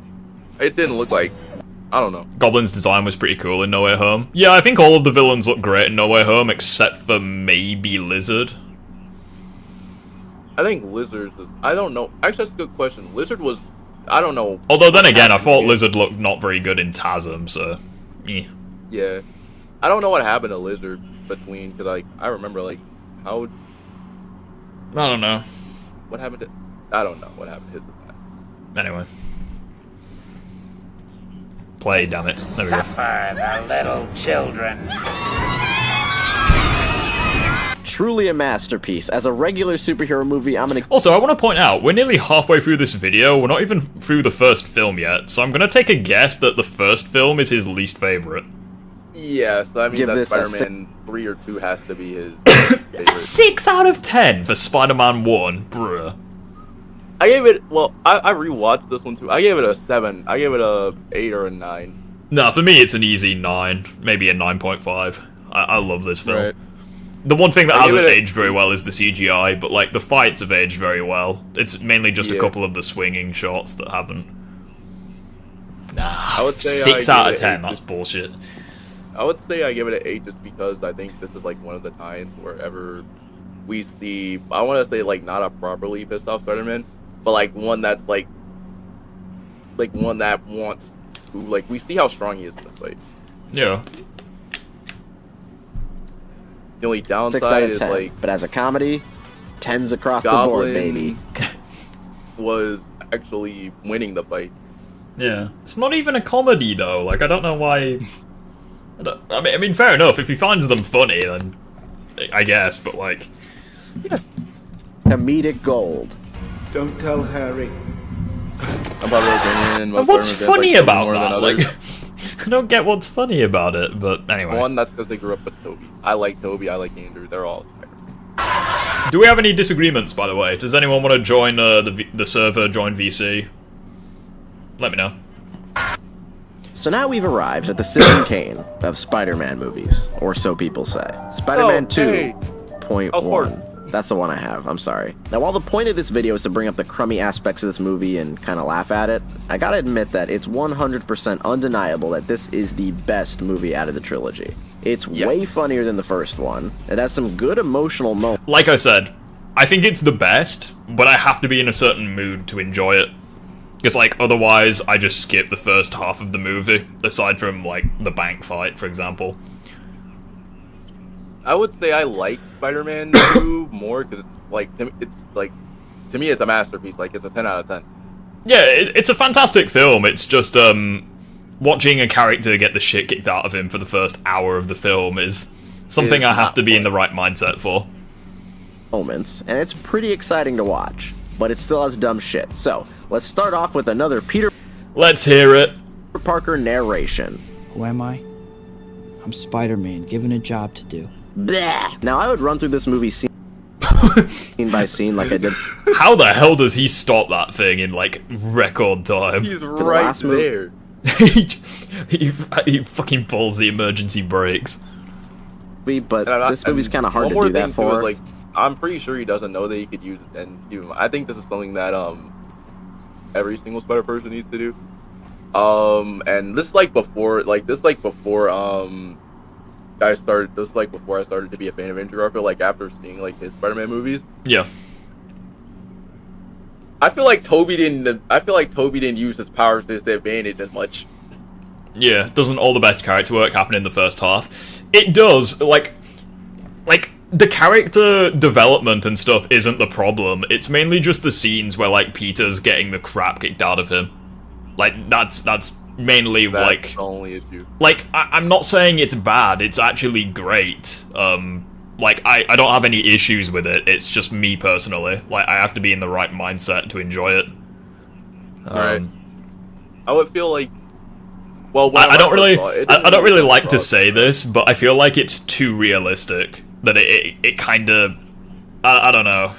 It didn't look like. I don't know. Goblin's design was pretty cool in No Way Home. Yeah, I think all of the villains look great in No Way Home, except for maybe Lizard. I think Lizard was. I don't know. Actually, that's a good question. Lizard was. I don't know. Although then again, I thought Lizard looked not very good in TASM, so. Yeah. I don't know what happened to Lizard between, because like I remember like how. I don't know. What happened to? I don't know what happened to his design. Anyway. Play, damn it. There we go. Suffer the little children. Truly a masterpiece. As a regular superhero movie, I'm gonna... Also, I want to point out, we're nearly halfway through this video, we're not even through the first film yet, so I'm gonna take a guess that the first film is his least favorite. Yes, I mean Give that this a Spider-Man 3 or 2 has to be his favorite. 6 out of 10 for Spider-Man 1, bruh. I gave it, well, I rewatched this one too. I gave it a 7. I gave it a 8 or a 9. Nah, for me it's an easy 9, maybe a 9.5. I love this film. Right. The one thing that I give hasn't it a- aged very well is the CGI, but like the fights have aged very well. It's mainly just a Yeah. couple of the swinging shots that haven't. Nah, I would say 6 I out give of it 10, eight that's just- bullshit. I would say I give it an 8 just because I think this is like one of the times wherever we see, I want to say like not a properly pissed off Spider-Man, but like one that's like one that wants to, like, we see how strong he is in this fight. Yeah. The only 6 out downside of is 10. like But as a comedy, 10s across the board, baby. was actually winning the fight. Yeah. It's not even a comedy though, like I don't know why... I mean, fair enough, if he finds them funny, then I guess, but like... Comedic gold. Don't tell Harry. I'm probably opinion, most What's Spider-Man funny fans like about Tobey more than that? others. Like, I don't get what's funny about it, but anyway. One, that's because they grew up with Tobey. I like Tobey, I like Andrew, they're all Spider-Man. Do we have any disagreements, by the way? Does anyone want to join the server, join VC? Let me know. So now we've arrived at the Citizen Kane of Spider-Man movies, or so people say. Spider-Man Oh, hey. 2.1. That's the one I have, I'm sorry. Now while the point of this video is to bring up the crummy aspects of this movie and kind of laugh at it, I gotta admit that it's 100% undeniable that this is the best movie out of the trilogy. It's way funnier than the first one. It has some good emotional moments. Like I said, I think it's the best, but I have to be in a certain mood to enjoy it. Because, like, otherwise I just skip the first half of the movie, aside from, like, the bank fight, for example. I would say I like Spider-Man 2 more because to me it's a masterpiece. Like, it's a 10 out of 10. Yeah, it's a fantastic film. It's just, watching a character get the shit kicked out of him for the first hour of the film is something I have to be in the right mindset for. Moments, and it's pretty exciting to watch, but it still has dumb shit. So, let's start off with another Peter Let's hear it. Parker narration. Who am I? I'm Spider-Man, given a job to do. Blech. Now, I would run through this movie scene by scene like I did. How the hell does he stop that thing in, like, record time? He's the right last movie. there. he fucking pulls the emergency brakes. But this movie's kind of hard to do that for. Like, I'm pretty sure he doesn't know that he could use it, and I think this is something that every single Spider person needs to do. And this before I started to be a fan of Andrew Garfield, like after seeing like his Spider-Man movies. Yeah. I feel like Tobey didn't use his powers to his advantage as much. Yeah, doesn't all the best character work happen in the first half? It does, like the character development and stuff isn't the problem. It's mainly just the scenes where like Peter's getting the crap kicked out of him. Like that's mainly That's the only issue. Like I'm not saying it's bad. It's actually great. Like I don't have any issues with it. It's just me personally. Like I have to be in the right mindset to enjoy it. Right. I would feel like. Well, I don't really like to say this, but I feel like it's too realistic. That it kind of, I don't know,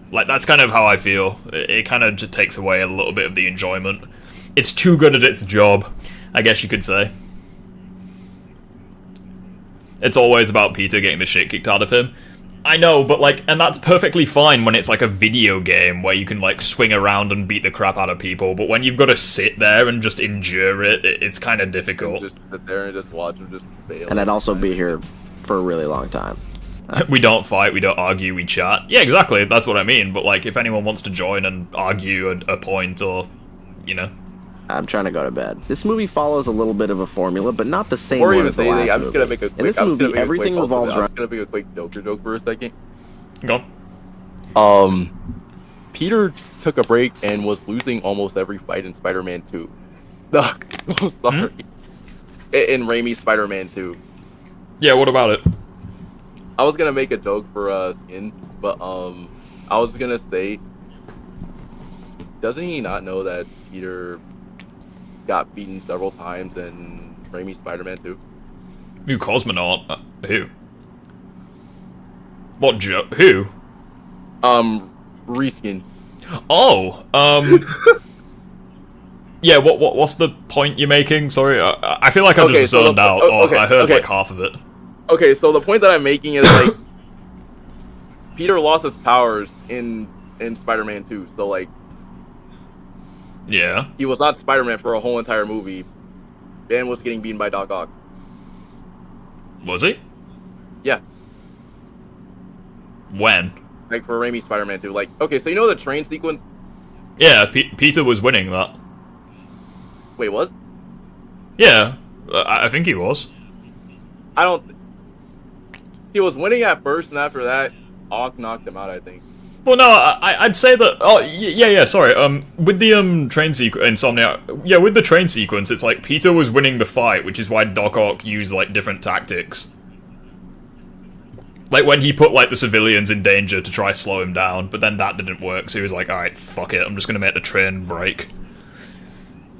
like that's kind of how I feel. It kind of just takes away a little bit of the enjoyment. It's too good at its job, I guess you could say. It's always about Peter getting the shit kicked out of him. I know, but like, and that's perfectly fine when it's like a video game where you can like swing around and beat the crap out of people, but when you've got to sit there and just endure it, it's kind of difficult. Just sit there and just watch them just fail. And I'd also be here for a really long time. We don't fight, we don't argue, we chat. Yeah, exactly, that's what I mean, but like, if anyone wants to join and argue a point or, you know. I'm trying to go to bed. This movie follows a little bit of a formula, but not the same Before you one even as the say anything, last I'm just gonna movie. make a quick. In this I'm just gonna movie, make a everything quick, revolves I'm around. just gonna make a quick Joker joke for a second. Go. Peter took a break and was losing almost every fight in Spider-Man 2. No, I'm sorry. In Raimi Spider-Man 2. Yeah, what about it? I was gonna make a joke for Skin, but I was gonna say, doesn't he not know that Peter got beaten several times in Raimi Spider-Man 2? Who, Cosmonaut? Who? What joke? Who? Reskin. Oh, yeah, what's the point you're making? Sorry, I feel like I'm just zoned out, or I heard like half of it. Okay, so the point that I'm making is like Peter lost his powers in Spider-Man 2, so like yeah, he was not Spider-Man for a whole entire movie. Ben was getting beaten by Doc Ock. Was he? Yeah. When? Like for Raimi Spider-Man 2. Like, okay, so you know the train sequence? Yeah, Peter was winning that. Wait, was? Yeah, I think he was. I don't. He was winning at first, and after that, Ock knocked him out, I think. Well, no, I'd say that. Oh, yeah. Sorry. With the train sequence, Insomniac. Yeah, with the train sequence, it's like Peter was winning the fight, which is why Doc Ock used like different tactics. Like when he put like the civilians in danger to try slow him down, but then that didn't work, so he was like, "All right, fuck it, I'm just gonna make the train break.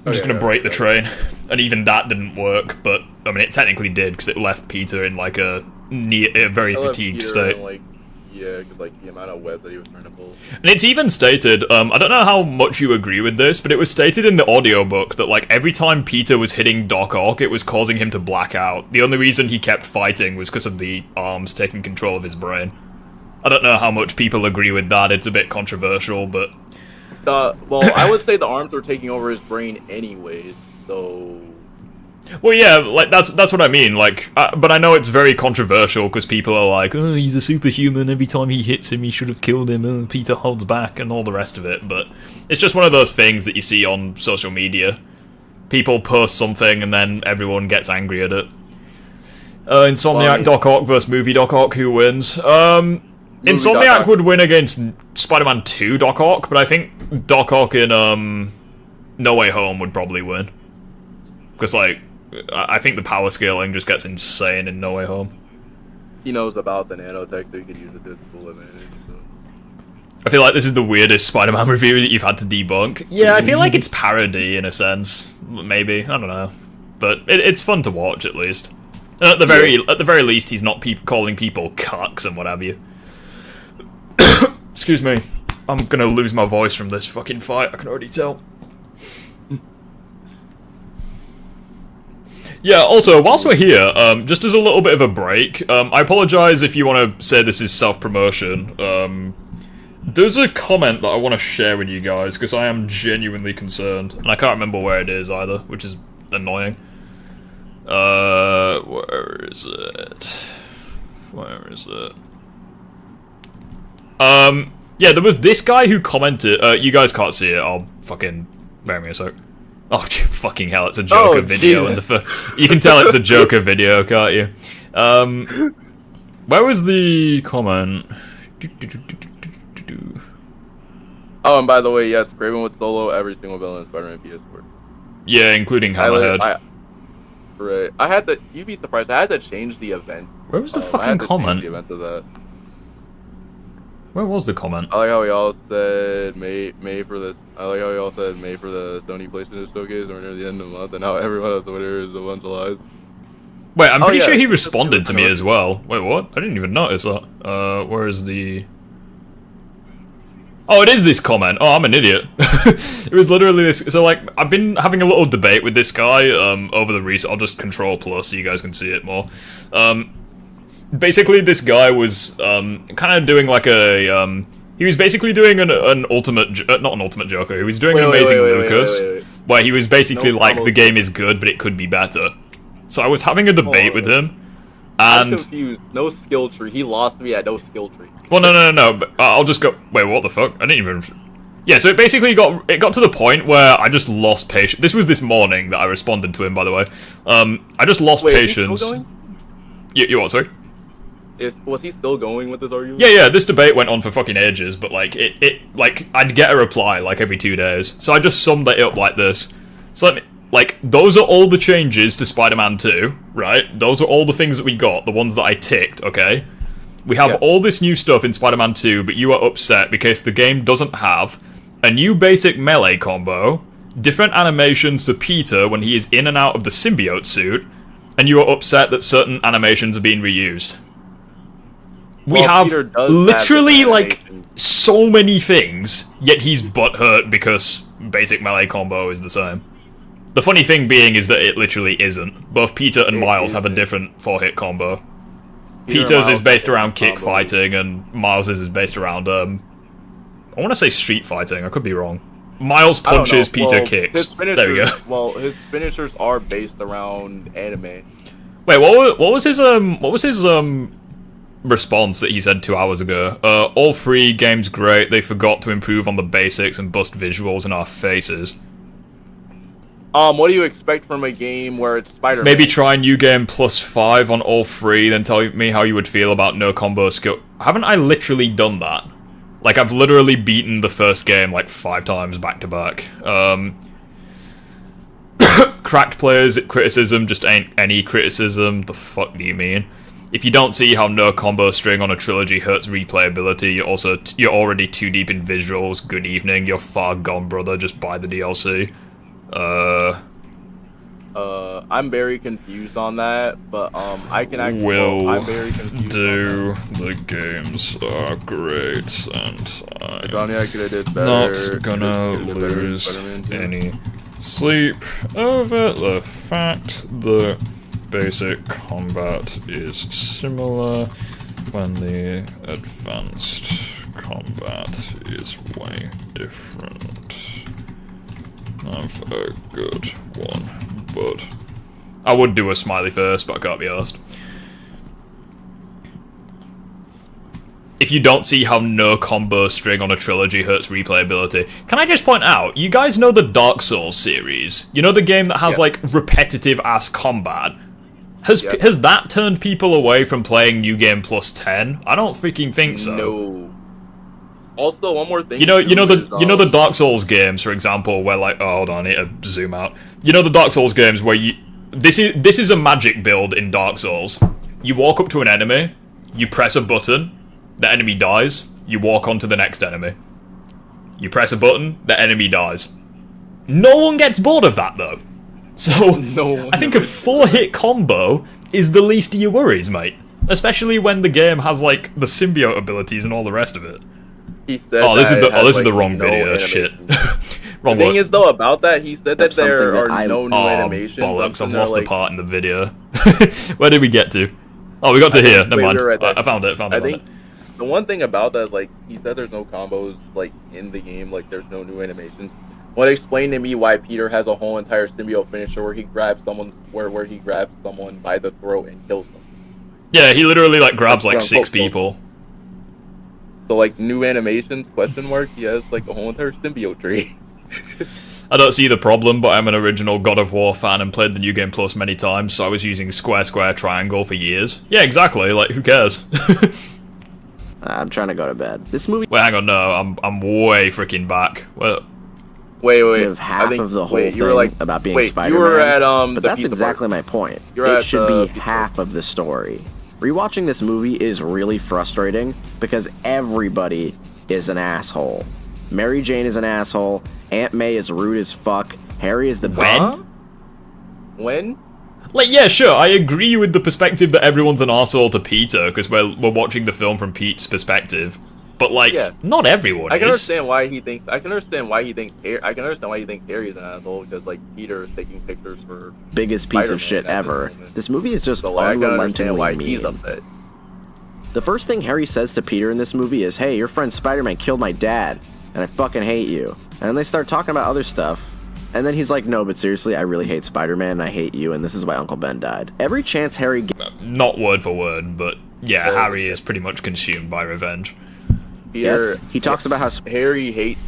I'm just gonna break the train," and even that didn't work. But I mean, it technically did because it left Peter in like a very fatigued state. Yeah, because like the amount of web that he was trying to pull. And it's even stated, I don't know how much you agree with this, but it was stated in the audiobook that like every time Peter was hitting Doc Ock, it was causing him to black out. The only reason he kept fighting was because of the arms taking control of his brain. I don't know how much people agree with that, it's a bit controversial, but... Well, I would say the arms were taking over his brain anyways, so... Well, yeah, like, that's what I mean, like, but I know it's very controversial, because people are like, oh, he's a superhuman, every time he hits him, he should have killed him, oh, Peter holds back, and all the rest of it, but it's just one of those things that you see on social media. People post something, and then everyone gets angry at it. Insomniac Doc Ock versus movie Doc Ock, who wins? Insomniac would win against Spider-Man 2 Doc Ock, but I think Doc Ock in, No Way Home would probably win. Because, like, I think the power scaling just gets insane in No Way Home. He knows about the nanotech, so he can use it to his full advantage. So. I feel like this is the weirdest Spider-Man review that you've had to debunk. Yeah, I feel like it's parody in a sense. Maybe, I don't know, but it's fun to watch at least. And at the very least, he's not calling people cucks and what have you. Excuse me, I'm gonna lose my voice from this fucking fight. I can already tell. Yeah, also, whilst we're here, just as a little bit of a break, I apologise if you want to say this is self-promotion. There's a comment that I want to share with you guys, because I am genuinely concerned. And I can't remember where it is either, which is annoying. Where is it? Where is it? Yeah, there was this guy who commented, you guys can't see it, I'll fucking... bear me a sec. Oh, fucking hell, it's a Joker video. You can tell it's a Joker video, can't you? Where was the comment? Oh, and by the way, yes, Kraven would solo every single villain in Spider-Man PS4. Yeah, including Hammerhead. Right. I had to... You'd be surprised, I had to change the event. Where was the fucking comment? The event of that. Where was the comment? I like how y'all said May for this. I like how y'all said May for the Sony PlayStation Showcase or near the end of the month, and now everyone else over there is a bunch of lies. Wait, I'm pretty sure he responded to me as well. Wait, what? I didn't even notice that. Where is the... Oh, it is this comment. Oh, I'm an idiot. It was literally this. So, like, I've been having a little debate with this guy over the recent... I'll just control plus so you guys can see it more. Basically, this guy was kind of doing like a... he was basically doing an ultimate... not an ultimate Joker. He was doing an Amazing Lucas, where he was basically like, the game is good, but it could be better. So I was having a debate with him, and... I'm confused. No skill tree. He lost me at no skill tree. Well, no. But I'll just go... Wait, what the fuck? I didn't even... Yeah, so it basically got to the point where I just lost patience. This was this morning that I responded to him, by the way. I just lost patience. Is he still going? You what, sorry? Was he still going with this argument? Yeah, this debate went on for fucking ages, but like like I'd get a reply like every 2 days. So I just summed it up like this. So like those are all the changes to Spider-Man 2, right? Those are all the things that we got, the ones that I ticked, okay? We have all this new stuff in Spider-Man 2, but you are upset because the game doesn't have a new basic melee combo, different animations for Peter when he is in and out of the symbiote suit, and you are upset that certain animations are being reused. We have literally, like, so many things, yet he's butthurt because basic melee combo is the same. The funny thing being is that it literally isn't. Both Peter and Miles have a different 4-hit combo. Peter's is based around kick fighting, and Miles's is based around, I want to say street fighting, I could be wrong. Miles punches, Peter kicks. There we go. Well, his finishers are based around anime. Wait, what was his response that he said 2 hours ago? All 3 games great, they forgot to improve on the basics and bust visuals in our faces. What do you expect from a game where it's Spider-Man? Maybe try New Game +5 on all 3, then tell me how you would feel about no combo skill. Haven't I literally done that? Like, I've literally beaten the first game like 5 times back to back. Cracked players criticism just ain't any criticism. The fuck do you mean? If you don't see how no combo string on a trilogy hurts replayability, you're already too deep in visuals. Good evening, you're far gone, brother. Just buy the DLC. I'm very confused on that, but I can actually. I'm very confused. The games are great, and I'm not gonna lose any sleep over the fact the basic combat is similar when the advanced combat is way different. Have a good one, but I would do a smiley first, but I can't be arsed. If you don't see how no combo string on a trilogy hurts replayability, can I just point out, you guys know the Dark Souls series? You know the game that has like repetitive ass combat? Has that turned people away from playing New Game +10? I don't freaking think so. No. Also, one more thing. You know the Dark Souls games, for example, where like, oh, hold on, I need to zoom out. You know the Dark Souls games where this is a magic build in Dark Souls. You walk up to an enemy, you press a button, the enemy dies. You walk on to the next enemy. You press a button, the enemy dies. No one gets bored of that though. So I think a 4-hit combo is the least of your worries, mate. Especially when the game has like the symbiote abilities and all the rest of it. He said this is the wrong video. Shit. Wrong the thing is though about that, he said that there are no new animations. Bollocks! I've lost the part in the video. Where did we get to? Oh, we got to here. Never mind. I found it. I think the one thing about that is like he said there's no combos like in the game. Like there's no new animations. Well, explain to me why Peter has a whole entire symbiote finisher where he grabs someone where he grabs someone by the throat and kills them. Yeah, he literally like grabs like 6 people. So like new animations ? He has like a whole entire symbiote tree. I don't see the problem, but I'm an original God of War fan and played the New Game Plus many times, so I was using square, triangle for years. Yeah, exactly. Like, who cares? I'm trying to go to bed. This movie. Wait, hang on. No, I'm way freaking back. Well, wait. Have half of the whole thing you were like, about being Spider-Man. You were at but that's exactly my point. It should be half of the story. Rewatching this movie is really frustrating because everybody is an asshole. Mary Jane is an asshole. Aunt May is rude as fuck. Harry is the best. When? Like, yeah, sure, I agree with the perspective that everyone's an arsehole to Peter, because we're watching the film from Pete's perspective. But, like, not everyone I can is. understand why he thinks Harry is an asshole, because, like, Peter is taking pictures for biggest piece of shit ever. This movie is just unrelentingly mean. He's upset. The first thing Harry says to Peter in this movie is, hey, your friend Spider-Man killed my dad, and I fucking hate you. And then they start talking about other stuff. And then he's like, no, but seriously, I really hate Spider-Man, and I hate you, and this is why Uncle Ben died. Every chance Harry not word for word, but yeah, Harry is pretty much consumed by revenge. Peter, he talks about how Harry hates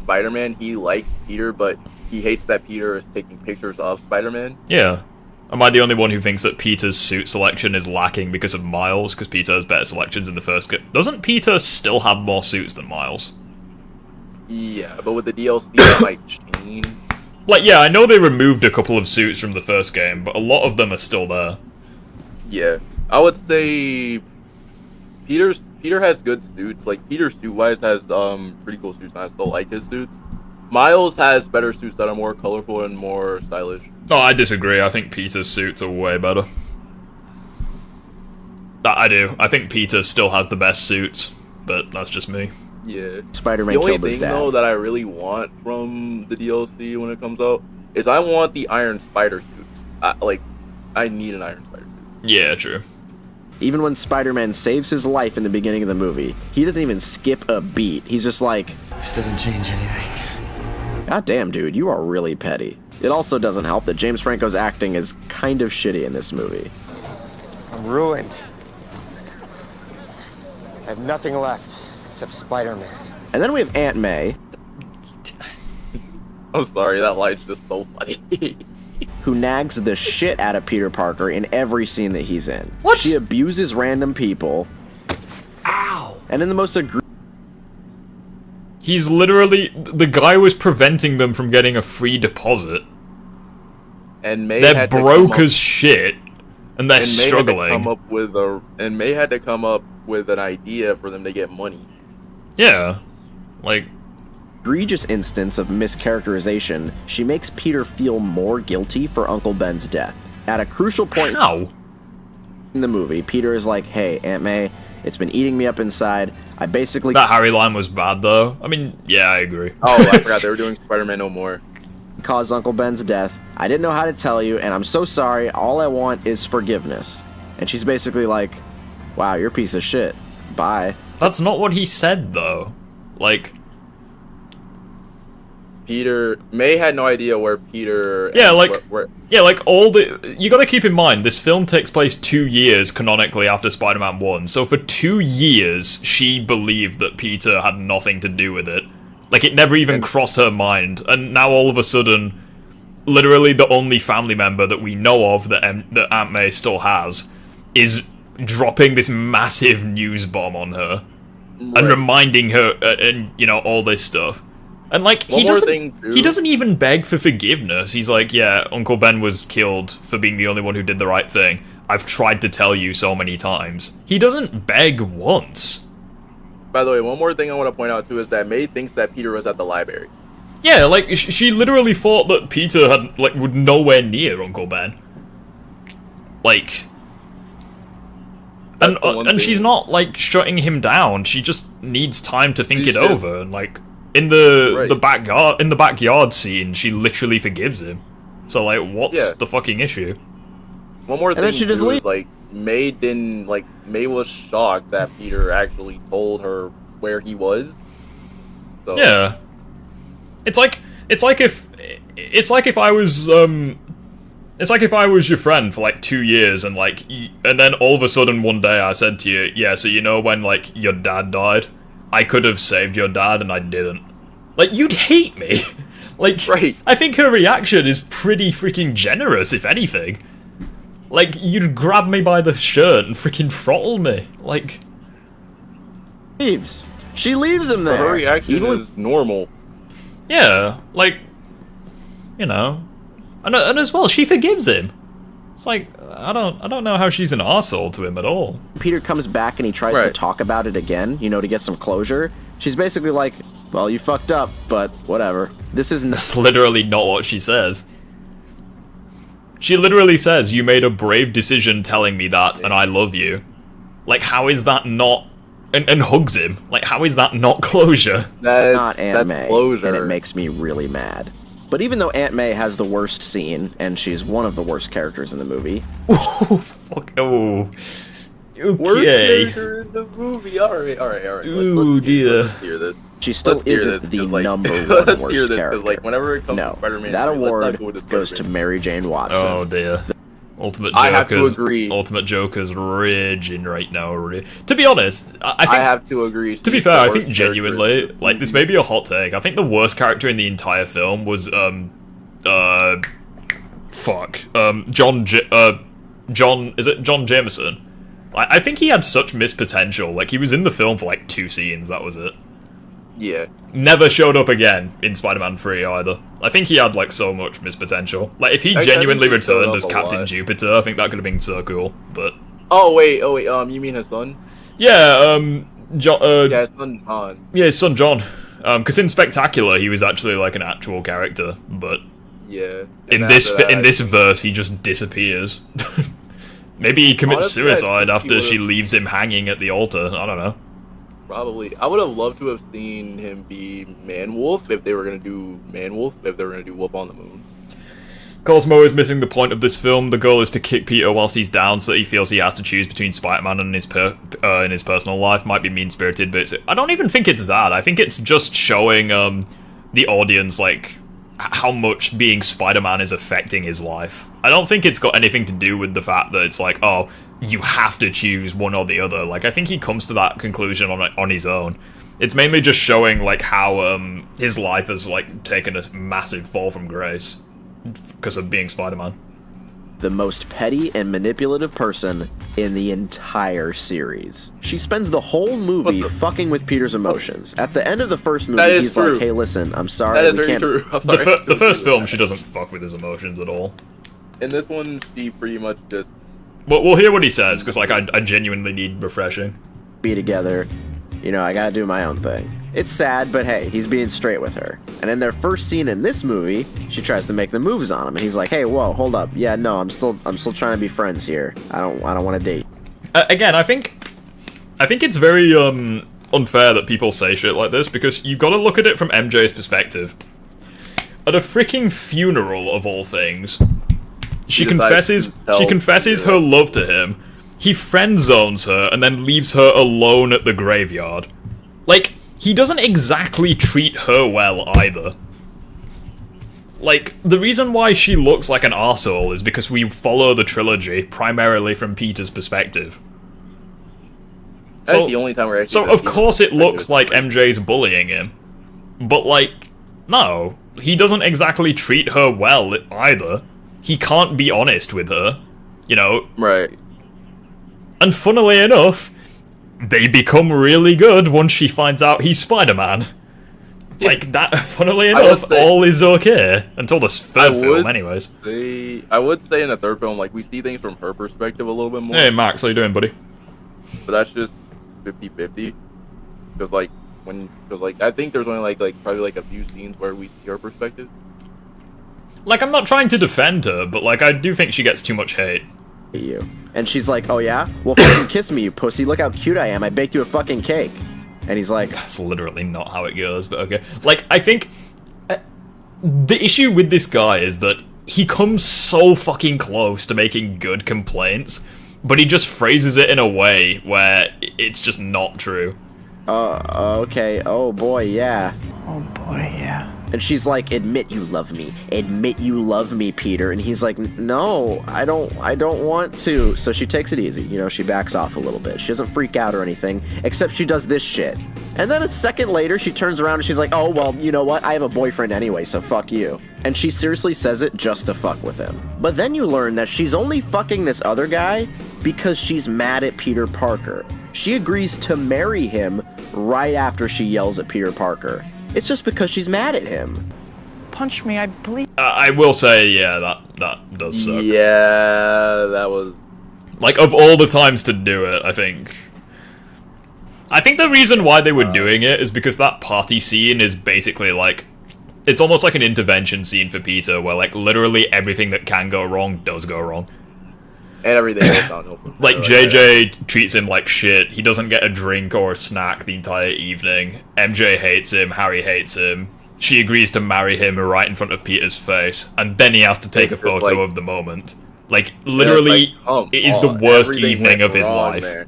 Spider-Man, he likes Peter, but he hates that Peter is taking pictures of Spider-Man. Yeah. Am I the only one who thinks that Peter's suit selection is lacking because of Miles? Because Peter has better selections in the first game. Doesn't Peter still have more suits than Miles? Yeah, but with the DLC, that might change. Like, yeah, I know they removed a couple of suits from the first game, but a lot of them are still there. Yeah, I would say Peter has good suits. Like, Peter suit-wise has pretty cool suits, and I still like his suits. Miles has better suits that are more colorful and more stylish. Oh, I disagree. I think Peter's suits are way better. I do. I think Peter still has the best suits, but that's just me. Yeah. Spider-Man the only killed his thing, dad. though, that I really want from the DLC when it comes out is I want the Iron Spider suits. I need an Iron Spider suit. Yeah, true. Even when Spider-Man saves his life in the beginning of the movie, he doesn't even skip a beat. He's just like, This doesn't change anything. God damn, dude, you are really petty. It also doesn't help that James Franco's acting is kind of shitty in this movie. I'm ruined. I have nothing left except Spider-Man. And then we have Aunt May, I'm sorry, that line's just so funny. who nags the shit out of Peter Parker in every scene that he's in. What? She abuses random people. Ow! And in the most He's literally... The guy was preventing them from getting a free deposit. And May They're had to broke come up- as shit, and they're and May struggling. May had to come up with an idea for them to get money. Yeah. Like... egregious instance of mischaracterization, she makes Peter feel more guilty for Uncle Ben's death. At a crucial point How? in the movie, Peter is like, hey, Aunt May, it's been eating me up inside. I basically That Harry line was bad, though. I mean, yeah, I agree. Oh, I forgot they were doing Spider-Man No More. caused Uncle Ben's death. I didn't know how to tell you, and I'm so sorry. All I want is forgiveness. And she's basically like, wow, you're a piece of shit. Bye. That's not what he said, though. Like... May had no idea where Peter... Yeah, like... Yeah, like, all the... You gotta keep in mind, this film takes place 2 years, canonically, after Spider-Man 1. So for 2 years, she believed that Peter had nothing to do with it. Like, it never even crossed her mind. And now, all of a sudden, literally the only family member that we know of that Aunt May still has is dropping this massive news bomb on her. Right. And reminding her, and, you know, all this stuff. And, like, he doesn't even beg for forgiveness. He's like, yeah, Uncle Ben was killed for being the only one who did the right thing. I've tried to tell you so many times. He doesn't beg once. By the way, one more thing I want to point out, too, is that May thinks that Peter was at the library. Yeah, like, she literally thought that Peter had, like, was nowhere near Uncle Ben. Like... And she's not, like, shutting him down. She just needs time to think it over, and, like... In the backyard scene, she literally forgives him. So, like, what's the fucking issue? One more thing, she just is, like, May was shocked that Peter actually told her where he was. So. Yeah. It's like if I was your friend for like 2 years and then all of a sudden one day I said to you, yeah, so you know when like your dad died? I could have saved your dad and I didn't. Like, you'd hate me. Like, right. I think her reaction is pretty freaking generous, if anything. Like, you'd grab me by the shirt and freaking throttle me. Like... She leaves him there. Her reaction is normal. Yeah, like... You know... And as well, she forgives him. It's like, I don't know how she's an arsehole to him at all. Peter comes back and he tries to talk about it again, you know, to get some closure. She's basically like, well, you fucked up, but whatever. That's literally not what she says. She literally says, you made a brave decision telling me that, and I love you. Like, how is that not... And hugs him. Like, how is that not closure? That's not Aunt May, closure. And it makes me really mad. But even though Aunt May has the worst scene, and she's one of the worst characters in the movie... Oh, fuck. Oh. Okay. Worst character in the movie. Alright. Ooh, dear. Let's hear this. She still isn't the number one worst character. Like, whenever it comes to Spider-Man, that award goes to Mary Jane Watson. Oh, dear. Ultimate I have to Joker's, agree. Ultimate Joker's raging right now. To be honest, I think... I have to agree. To be fair, I think genuinely, like, this may be a hot take. I think the worst character in the entire film was, John, is it John Jameson? I think he had such missed potential. Like, he was in the film for, like, 2 scenes, that was it. Yeah. Never showed up again in Spider-Man 3 either. I think he had, like, so much missed potential. Like, if he genuinely returned as Captain Jupiter, I think that could have been so cool, but... Oh, wait, you mean his son? Yeah, John, yeah, his son John. Yeah, his son John. Because in Spectacular, he was actually, like, an actual character, but... Yeah. In this verse, he just disappears. Maybe he commits suicide after she leaves him hanging at the altar. I don't know. Probably. I would have loved to have seen him be Man-Wolf if they were going to do Man-Wolf, if they were going to do Wolf on the Moon. Cosmo is missing the point of this film. The goal is to kick Peter whilst he's down, so he feels he has to choose between Spider-Man and his personal life. Might be mean-spirited, but I don't even think it's that. I think it's just showing the audience, like, how much being Spider-Man is affecting his life. I don't think it's got anything to do with the fact that it's like, oh, you have to choose one or the other. Like, I think he comes to that conclusion on his own. It's mainly just showing, like, how his life has, like, taken a massive fall from grace because of being Spider-Man. The most petty and manipulative person in the entire series. She spends the whole movie fucking with Peter's emotions. At the end of the first movie, he's like, hey, listen, I'm sorry. That is very true. I'm sorry. The first film, she doesn't fuck with his emotions at all. In this one, she pretty much just... Well, we'll hear what he says, because, like, I genuinely need refreshing. Be together. You know, I gotta do my own thing. It's sad, but hey, he's being straight with her. And in their first scene in this movie, she tries to make the moves on him, and he's like, "Hey, whoa, hold up. Yeah, no, I'm still trying to be friends here. I don't want to date." Again, I think it's very unfair that people say shit like this, because you got to look at it from MJ's perspective. At a freaking funeral of all things, she confesses her love to him. He friend zones her and then leaves her alone at the graveyard. Like, he doesn't exactly treat her well either. Like, the reason why she looks like an arsehole is because we follow the trilogy primarily from Peter's perspective. That's the only time we're actually... So, of course it looks like MJ's bullying him. But, like, no. He doesn't exactly treat her well either. He can't be honest with her. You know? Right. And funnily enough, they become really good once she finds out he's Spider-Man. Like, that, funnily enough, all is okay. Until the third film, anyways. I would say in the third film, like, we see things from her perspective a little bit more. Hey, Max, how you doing, buddy? But that's just 50-50. Because, like, I think there's only, like, probably, like, a few scenes where we see her perspective. Like, I'm not trying to defend her, but, like, I do think she gets too much hate. You. And she's like, oh yeah? Well, fucking kiss me, you pussy. Look how cute I am. I baked you a fucking cake. And he's like... That's literally not how it goes, but okay. Like, I think... the issue with this guy is that he comes so fucking close to making good complaints, but he just phrases it in a way where it's just not true. Okay. Oh boy, yeah. Oh boy, yeah. And she's like, admit you love me. Admit you love me, Peter. And he's like, no, I don't want to. So she takes it easy. You know, she backs off a little bit. She doesn't freak out or anything, except she does this shit. And then a second later, she turns around and she's like, oh, well, you know what? I have a boyfriend anyway, so fuck you. And she seriously says it just to fuck with him. But then you learn that she's only fucking this other guy because she's mad at Peter Parker. She agrees to marry him right after she yells at Peter Parker. It's just because she's mad at him. Punch me, I bleed. I will say, yeah, that does suck. Yeah, that was... Like, of all the times to do it, I think the reason why they were doing it is because that party scene is basically like... It's almost like an intervention scene for Peter, where, like, literally everything that can go wrong does go wrong. And everything else downhill. Like, JJ treats him like shit. He doesn't get a drink or a snack the entire evening. MJ hates him. Harry hates him. She agrees to marry him right in front of Peter's face. And then he has to take a photo of the moment. Like, literally, it is the worst evening of his life. There.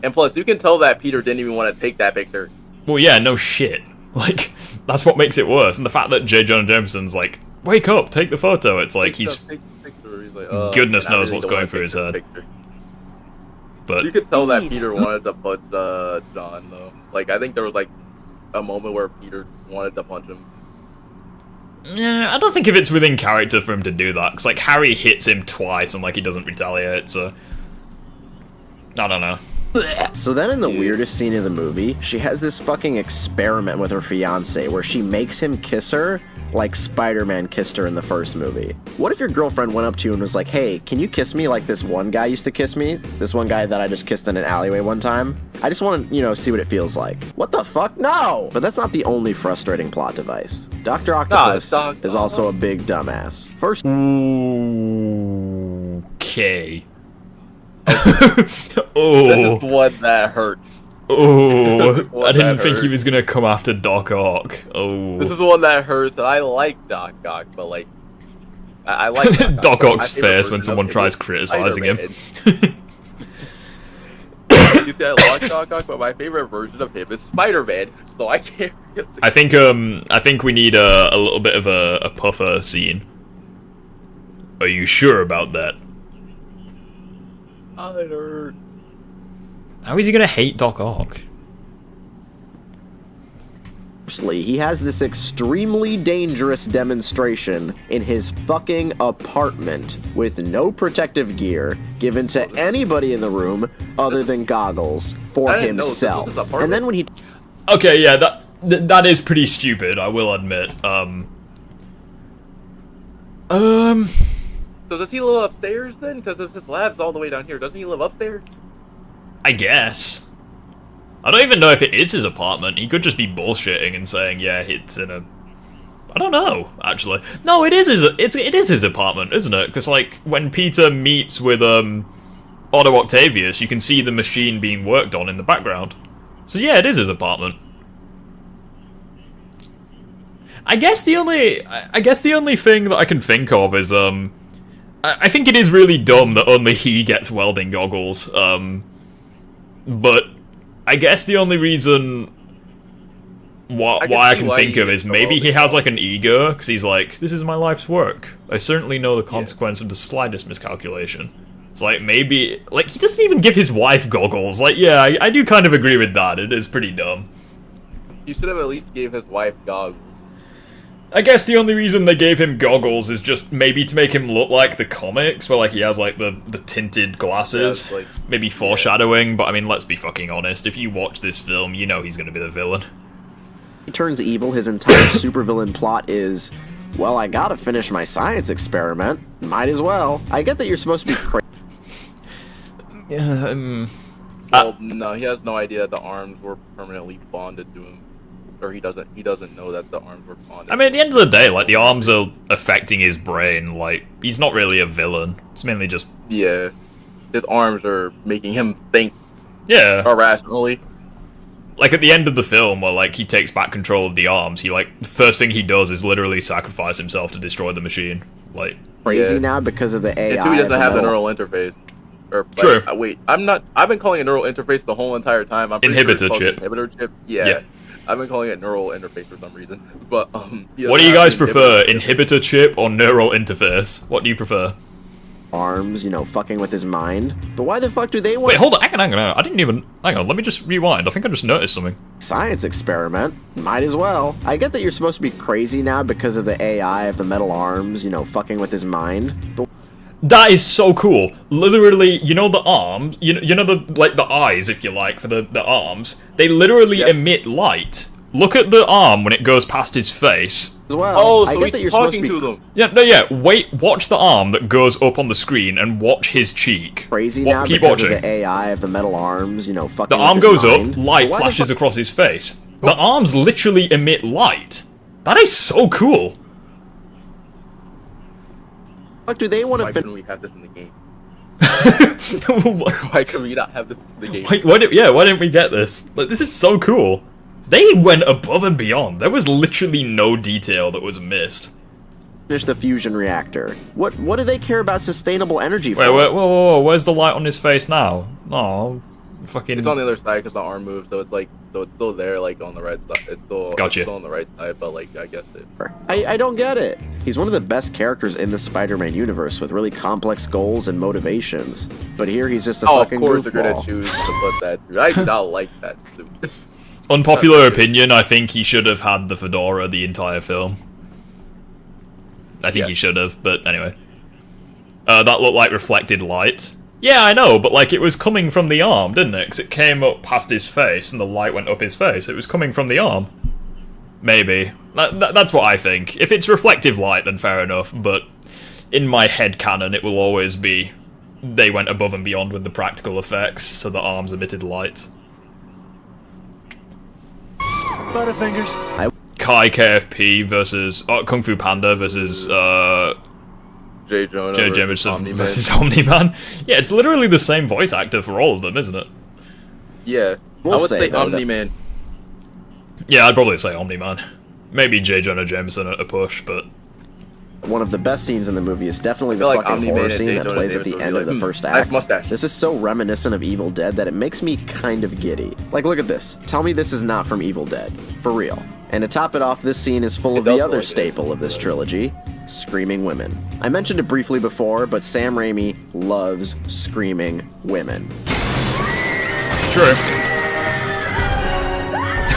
And plus, you can tell that Peter didn't even want to take that picture. Well, yeah, no shit. Like, that's what makes it worse. And the fact that J. Jonah Jameson's like, wake up, take the photo. It's like, he's like, goodness man, I knows really what's don't going wanna through his take head. this picture. But You could tell that Peter wanted to punch John though. Like I think there was like a moment where Peter wanted to punch him. yeah, I don't think if it's within character for him to do that, because like Harry hits him twice and like he doesn't retaliate, so I don't know. So then in the weirdest scene of the movie, she has this fucking experiment with her fiance where she makes him kiss her like Spider-Man kissed her in the first movie. What if your girlfriend went up to you and was like, hey, can you kiss me like this one guy used to kiss me? This one guy that I just kissed in an alleyway one time? I just want to, see what it feels like. What the fuck? No! But that's not the only frustrating plot device. Dr. Octopus is also a big dumbass. First... Okay. Oh. This is one that hurts. Oh, I didn't think he was gonna come after Doc Ock. Oh. This is one that hurts, and I like Doc Ock, but like... I like Doc Ock's face when someone tries criticizing him. You say I like Doc Ock, but my favorite version of him is Spider-Man, so I can't really... I think we need a little bit of a puffer scene. Are you sure about that? It hurts. How is he gonna hate Doc Ock? Firstly, he has this extremely dangerous demonstration in his fucking apartment with no protective gear given to anybody in the room other than goggles for himself. And then when he... Okay, yeah, that is pretty stupid, I will admit. So does he live upstairs then? Because if his lab's all the way down here, doesn't he live upstairs? I guess. I don't even know if it is his apartment. He could just be bullshitting and saying, yeah, it's in a... I don't know, actually. No, it is his apartment, isn't it? Because, like, when Peter meets with, Otto Octavius, you can see the machine being worked on in the background. So yeah, it is his apartment. I guess the only thing that I can think of is, I think it is really dumb that only he gets welding goggles, but I guess the only reason why I can think of is maybe he has like an ego, because he's like, this is my life's work. I certainly know the consequence of the slightest miscalculation. It's like, maybe, like, he doesn't even give his wife goggles. Like, yeah, I do kind of agree with that. It is pretty dumb. You should have at least gave his wife goggles. I guess the only reason they gave him goggles is just maybe to make him look like the comics, where like he has like the tinted glasses, like, maybe foreshadowing, but I mean, let's be fucking honest, if you watch this film, you know he's gonna be the villain. He turns evil, his entire supervillain plot is, well, I gotta finish my science experiment, might as well. I get that you're supposed to be crazy. Well, no, he has no idea that the arms were permanently bonded to him. Or he doesn't know that the arms were bonded. I mean, at the end of the day, like, the arms are affecting his brain, like, he's not really a villain. It's mainly just... Yeah. His arms are making him think... Yeah. Irrationally. Like, at the end of the film, where, like, he takes back control of the arms, he, like, the first thing he does is literally sacrifice himself to destroy the machine. Like... Crazy now because of the AI. And two, he doesn't have the neural interface. Or, like, True. Wait, I've been calling it neural interface the whole entire time. I'm pretty sure it's called inhibitor chip. Yeah. I've been calling it neural interface for some reason. But, what do you guys prefer, inhibitor chip or neural interface? What do you prefer? Arms, fucking with his mind. But why the fuck do they want... Wait, hold on, hang on. I didn't even... Hang on, let me just rewind. I think I just noticed something. Science experiment? Might as well. I get that you're supposed to be crazy now because of the AI of the metal arms, fucking with his mind. But... That is so cool. Literally, the arms, the eyes, if you like, for the arms, they literally emit light. Look at the arm when it goes past his face. As well. Oh, so he's talking to them. Watch the arm that goes up on the screen and watch his cheek. Crazy now keep because watching. of the AI of the metal arms, fucking the arm goes up, light flashes across his face. The arms literally emit light. That is so cool. What do they want to... Why couldn't we have this in the game? Why could we not have this in the game? Why didn't we get this? Like, this is so cool. They went above and beyond. There was literally no detail that was missed. Finish the fusion reactor. What do they care about sustainable energy for? Wait, whoa, where's the light on his face now? Oh, Fucking. It's on the other side because the arm moved, so it's like, so it's still there, like on the right side. It's still, Gotcha. It's still on the right side, but like I guess it. I don't get it. He's one of the best characters in the Spider-Man universe with really complex goals and motivations. But here he's just a fucking of course they're gonna goofball. choose to put that through. I do not like that suit. Unpopular opinion, I think he should have had the fedora the entire film. I think he should have, but anyway. That looked like reflected light. Yeah, I know, but like it was coming from the arm, didn't it? Because it came up past his face and the light went up his face. It was coming from the arm. Maybe. That's what I think. If it's reflective light, then fair enough, but in my head canon, it will always be they went above and beyond with the practical effects, so the arms emitted light. Butterfingers. Kai KFP versus Kung Fu Panda versus J. Jonah J. versus Jameson Omni-Man. versus Omni-Man. Yeah, it's literally the same voice actor for all of them, isn't it? Yeah, We'll I would say, say though, that- Omni-Man. Yeah, I'd probably say Omni-Man. Maybe J. Jonah Jameson at a push, but... One of the best scenes in the movie is definitely the I feel like fucking Omni-Man horror and scene J. that Jonah plays at the Jameson end would of be the like, first nice act. mustache. This is so reminiscent of Evil Dead that it makes me kind of giddy. Like, look at this. Tell me this is not from Evil Dead. For real. And to top it off, this scene is full of the other staple of this trilogy, screaming women. I mentioned it briefly before, but Sam Raimi loves screaming women. True.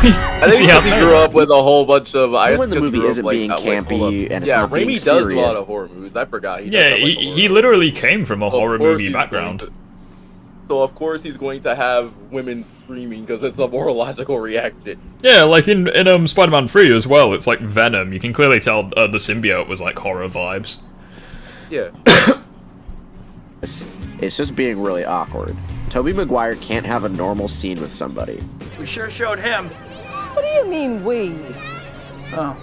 I think because he grew up with a whole bunch of. When the movie isn't being campy and it's yeah, not being Raimi does serious. a lot of horror movies. I forgot. He does Yeah, have, like, a horror he literally came from a horror course movie he's background. going So of course he's going to have women screaming because it's a more logical reaction. Yeah, like in Spider-Man 3 as well, it's like Venom. You can clearly tell the symbiote was like horror vibes. Yeah. It's just being really awkward. Tobey Maguire can't have a normal scene with somebody. We sure showed him. What do you mean, we? Oh.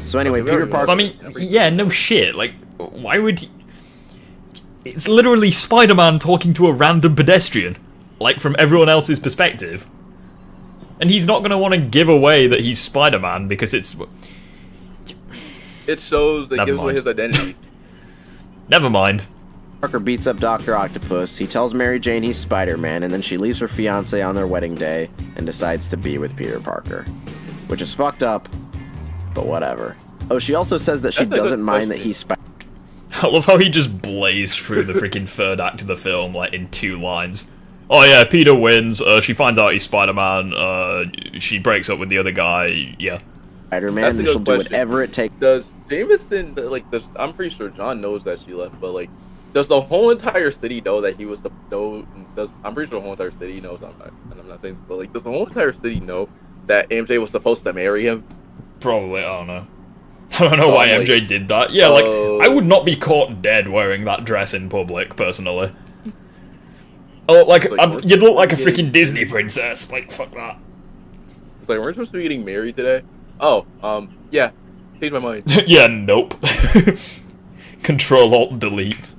So anyway, Peter Parker... I mean, yeah, no shit. Like, why would he... It's literally Spider-Man talking to a random pedestrian. Like, from everyone else's perspective. And he's not going to want to give away that he's Spider-Man because it's... It shows that Never gives away mind. his identity. Never mind. Parker beats up Dr. Octopus, he tells Mary Jane he's Spider-Man, and then she leaves her fiancé on their wedding day and decides to be with Peter Parker. Which is fucked up, but whatever. Oh, she also says that she That's a good doesn't mind that question. he's Spider-Man. I love how he just blazed through the freaking third act of the film, like, in 2 lines. Oh yeah, Peter wins, she finds out he's Spider-Man, she breaks up with the other guy, yeah. Spider-Man, That's a and good she'll do question. whatever it takes. Does Jameson, like, I'm pretty sure John knows that she left, but, like, does the whole entire city know that he was the, I'm pretty sure the whole entire city knows, and I'm not saying this, but, like, does the whole entire city know that MJ was supposed to marry him? Probably, I don't know. I don't know why like, MJ did that. Yeah, like, I would not be caught dead wearing that dress in public, personally. Oh, like, you'd look like a freaking Disney princess. Like, fuck that. It's like, we're we supposed to be getting married today? Oh, yeah. Changed my mind. Yeah, nope. Control-Alt-Delete.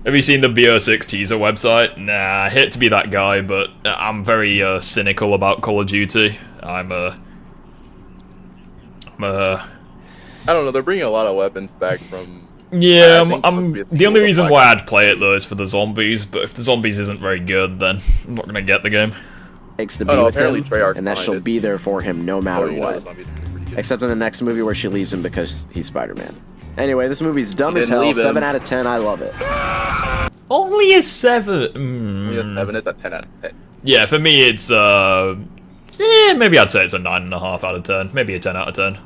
Have you seen the BO6 teaser website? Nah, I hate to be that guy, but I'm very cynical about Call of Duty. I don't know, they're bringing a lot of weapons back from... Yeah, the only reason why I'd play it, though, is for the zombies, but if the zombies isn't very good, then I'm not gonna get the game. Takes to be with him, and that she'll be there for him no matter what. Except in the next movie where she leaves him because he's Spider-Man. Anyway, this movie's dumb as hell. 7 out of 10. I love it. Only a 7. Only a 7 is a 10 out of 10. Yeah, for me it's maybe I'd say it's a 9.5 out of 10. Maybe a 10 out of 10.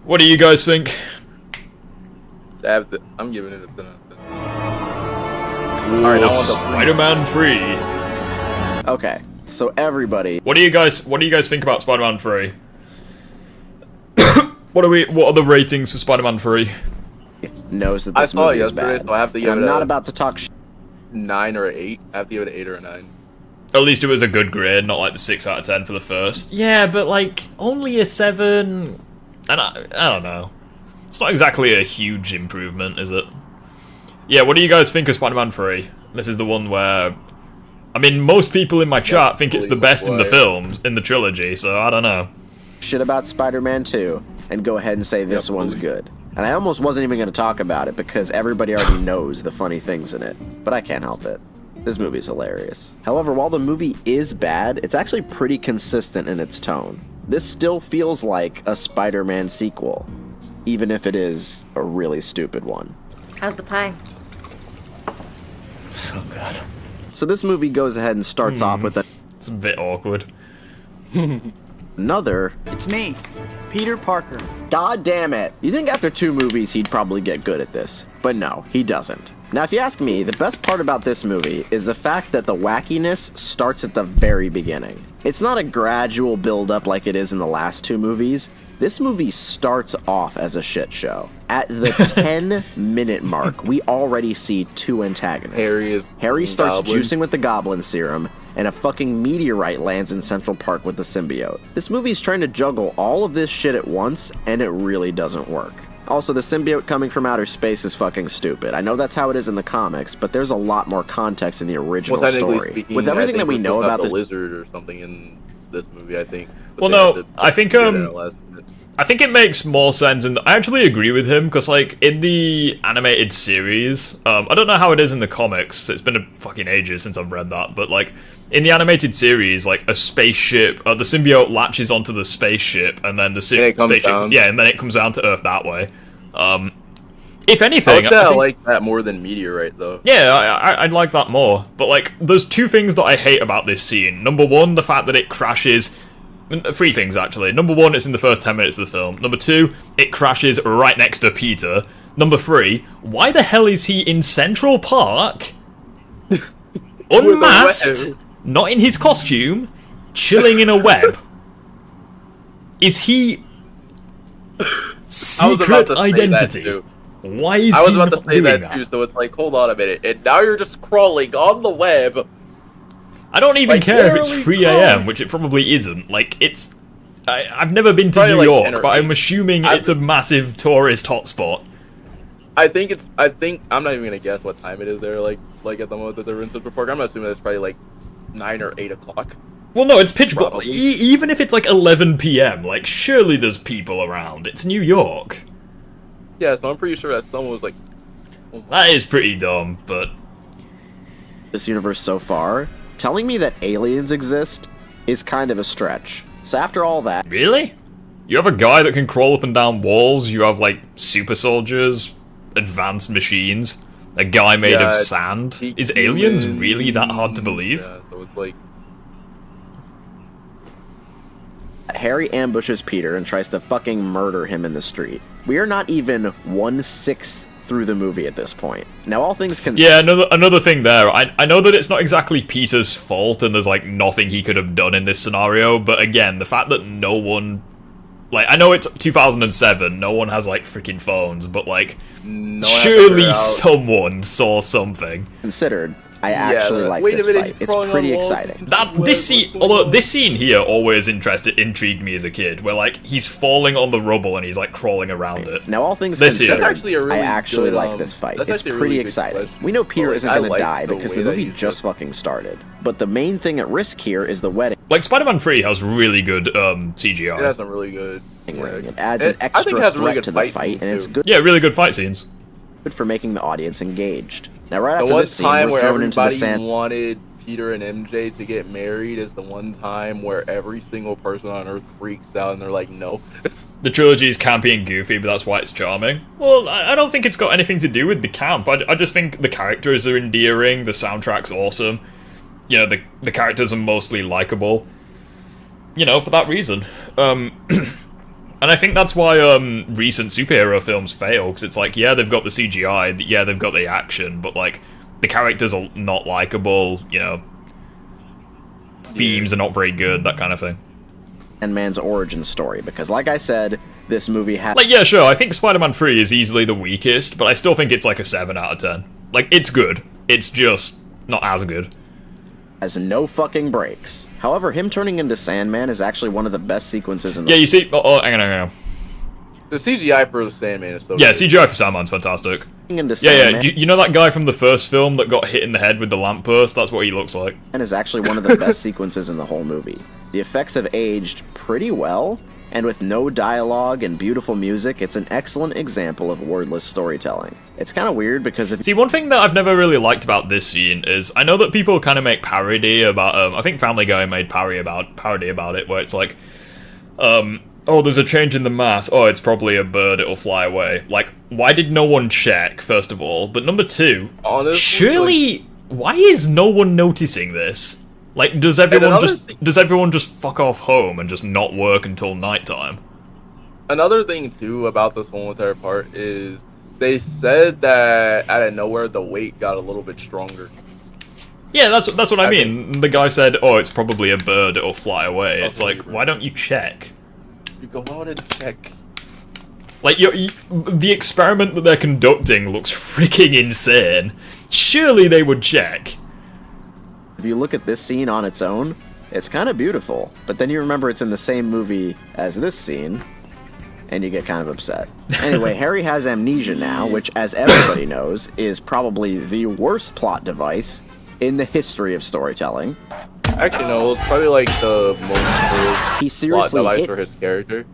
What do you guys think? I'm giving it a 10 out of 10. Alright, I want the Spider-Man 3. Okay, so everybody. What do you guys think about Spider-Man 3? What are the ratings for Spider-Man 3? Knows that this movie is bad. So I have to give I'm it not about to talk 9 or 8. I have to give it an 8 or a 9. At least it was a good grade, not like the 6 out of 10 for the first. Yeah, but like only a 7, and I don't know. It's not exactly a huge improvement, is it? Yeah, what do you guys think of Spider-Man 3? This is the one where, I mean, most people in my chat think it's the best in the films, in the trilogy, so I don't know. Shit about Spider-Man 2, and go ahead and say this one's good. And I almost wasn't even going to talk about it because everybody already knows the funny things in it. But I can't help it. This movie's hilarious. However, while the movie is bad, it's actually pretty consistent in its tone. This still feels like a Spider-Man sequel, even if it is a really stupid one. How's the pie? So good. So this movie goes ahead and starts off with It's a bit awkward. another... It's me, Peter Parker. God damn it. You think after 2 movies he'd probably get good at this, but no, he doesn't. Now if you ask me, the best part about this movie is the fact that the wackiness starts at the very beginning. It's not a gradual build-up like it is in the last 2 movies. This movie starts off as a shit show. At the 10-minute mark, we already see 2 antagonists. Harry starts juicing with the Goblin serum, and a fucking meteorite lands in Central Park with the symbiote. This movie's trying to juggle all of this shit at once, and it really doesn't work. Also, the symbiote coming from outer space is fucking stupid. I know that's how it is in the comics, but there's a lot more context in the original story. Speaking, with everything that we know about this lizard or something in this movie, I think. Well, no, I think it makes more sense, and I actually agree with him, because, like, in the animated series, I don't know how it is in the comics, it's been a fucking ages since I've read that, but, like, in the animated series, like, a spaceship, the symbiote latches onto the spaceship, and then the spaceship, yeah, and then it comes down to Earth that way. If anything, I like that more than meteorite, though. Yeah, I'd like that more, but, like, there's 2 things that I hate about this scene. Number 1, the fact that it crashes... 3 things, actually. Number 1, it's in the first 10 minutes of the film. Number 2, it crashes right next to Peter. Number 3, why the hell is he in Central Park? Unmasked, not in his costume, chilling in a web. Is he... secret identity? Why is he I was about to not say doing that too, so it's like, hold on a minute. And now you're just crawling on the web. I don't even care if it's 3 AM, which it probably isn't. Like, it's... I've never been to New York, but I'm assuming it's a massive tourist hotspot. I think I'm not even gonna guess what time it is there, like at the moment that they're in Central Park. I'm assuming it's probably like 9 or 8 o'clock. Well, no, it's pitch black. Even if it's like 11 PM, like, surely there's people around. It's New York. Yeah, so I'm pretty sure that someone was like... Oh, that is pretty dumb, but... This universe so far, telling me that aliens exist is kind of a stretch. So after all that... Really? You have a guy that can crawl up and down walls, you have, like, super soldiers, advanced machines, a guy made of sand. Is aliens really that hard to believe? Yeah, so it's like... Harry ambushes Peter and tries to fucking murder him in the street. We are not even 1/6 through the movie at this point. Now, all things considered... Yeah, another thing there. I know that it's not exactly Peter's fault and there's, like, nothing he could have done in this scenario, but again, the fact that no one... Like, I know it's 2007, no one has, like, freaking phones, but, like, surely someone saw something. Considered, I actually like this fight. It's pretty exciting. Although this scene here always intrigued me as a kid, where, like, he's falling on the rubble and he's, like, crawling around it. Now, all things considered, I actually like this fight. It's pretty exciting. We know Peter isn't going to die because the movie just fucking started. But the main thing at risk here is the wedding. Like, Spider-Man 3 has really good CGI. It has some really good... It adds an extra threat to the fight, and it's good. Yeah, really good fight scenes. Good for making the audience engaged. Now, right after one this scene, time we're where thrown into the everybody sand. wanted Peter and MJ to get married is the one time where every single person on Earth freaks out and they're like, no. The trilogy is campy and goofy, but that's why it's charming. Well, I don't think it's got anything to do with the camp. I just think the characters are endearing, the soundtrack's awesome. You know, the characters are mostly likable. You know, for that reason. And I think that's why recent superhero films fail, because it's like, yeah, they've got the CGI, yeah, they've got the action, but, like, the characters are not likable, you know, themes are not very good, that kind of thing. And man's origin story, because, like I said, this movie has... Like, yeah, sure, I think Spider-Man 3 is easily the weakest, but I still think it's like a 7 out of 10. Like, it's good. It's just not as good. Has no fucking breaks. However, him turning into Sandman is actually one of the best sequences in the... Yeah, you see... Oh, hang on. The CGI for Sandman is so Yeah, good. CGI for Sandman's fantastic. Into Sandman, You know that guy from the first film that got hit in the head with the lamppost? That's what he looks like. and is actually one of the best sequences in the whole movie. The effects have aged pretty well, And with no dialogue and beautiful music, it's an excellent example of wordless storytelling. It's kind of weird because See, one thing that I've never really liked about this scene is I know that people kind of make parody about. I think Family Guy made parody about it, where it's like, oh, there's a change in the mass. Oh, it's probably a bird. It'll fly away. Like, why did no one check? First of all, but number two, honestly, surely, why is no one noticing this? Like, does everyone just fuck off home and just not work until nighttime? Another thing too about this whole entire part is they said that out of nowhere the weight got a little bit stronger. Yeah, that's what I mean. The guy said, "Oh, it's probably a bird. It'll fly away." It's like, why don't you check? You go out and check. Like, the experiment that they're conducting looks freaking insane. Surely they would check. if you look at this scene on its own, it's kind of beautiful. But then you remember it's in the same movie as this scene, and you get kind of upset. Anyway, Harry has amnesia now, which, as everybody knows, is probably the worst plot device in the history of storytelling. Actually, no, it was probably like the most plot device for his character.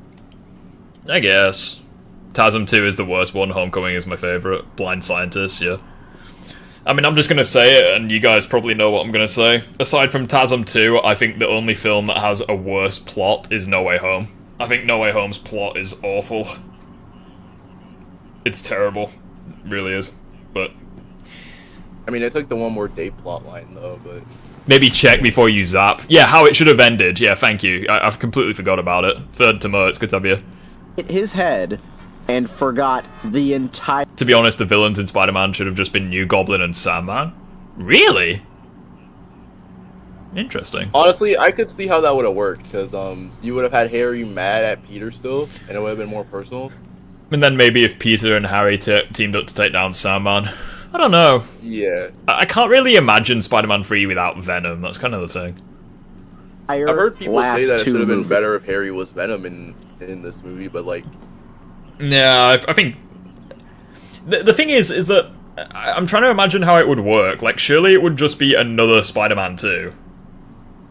I guess. TASM 2 is the worst one, Homecoming is my favourite. Blind Scientist, yeah. I mean, I'm just gonna say it, and you guys probably know what I'm gonna say. Aside from TASM 2, I think the only film that has a worse plot is No Way Home. I think No Way Home's plot is awful. It's terrible. It really is. But I mean, it took the one more day plot line, though, but... Maybe check before you zap. Yeah, how it should have ended. Yeah, thank you. I've completely forgot about it. Third Tomo, it's good to have you. Hit his head and forgot the entire... To be honest, the villains in Spider-Man should have just been New Goblin and Sandman. Really? Interesting. Honestly, I could see how that would have worked, because you would have had Harry mad at Peter still, and it would have been more personal. And then maybe if Peter and Harry teamed up to take down Sandman. I don't know. Yeah. I can't really imagine Spider-Man 3 without Venom. That's kind of the thing. I've heard people say that it should have been better if Harry was Venom in this movie, but like... Yeah, I think... The thing is that I'm trying to imagine how it would work. Like, surely it would just be another Spider-Man 2.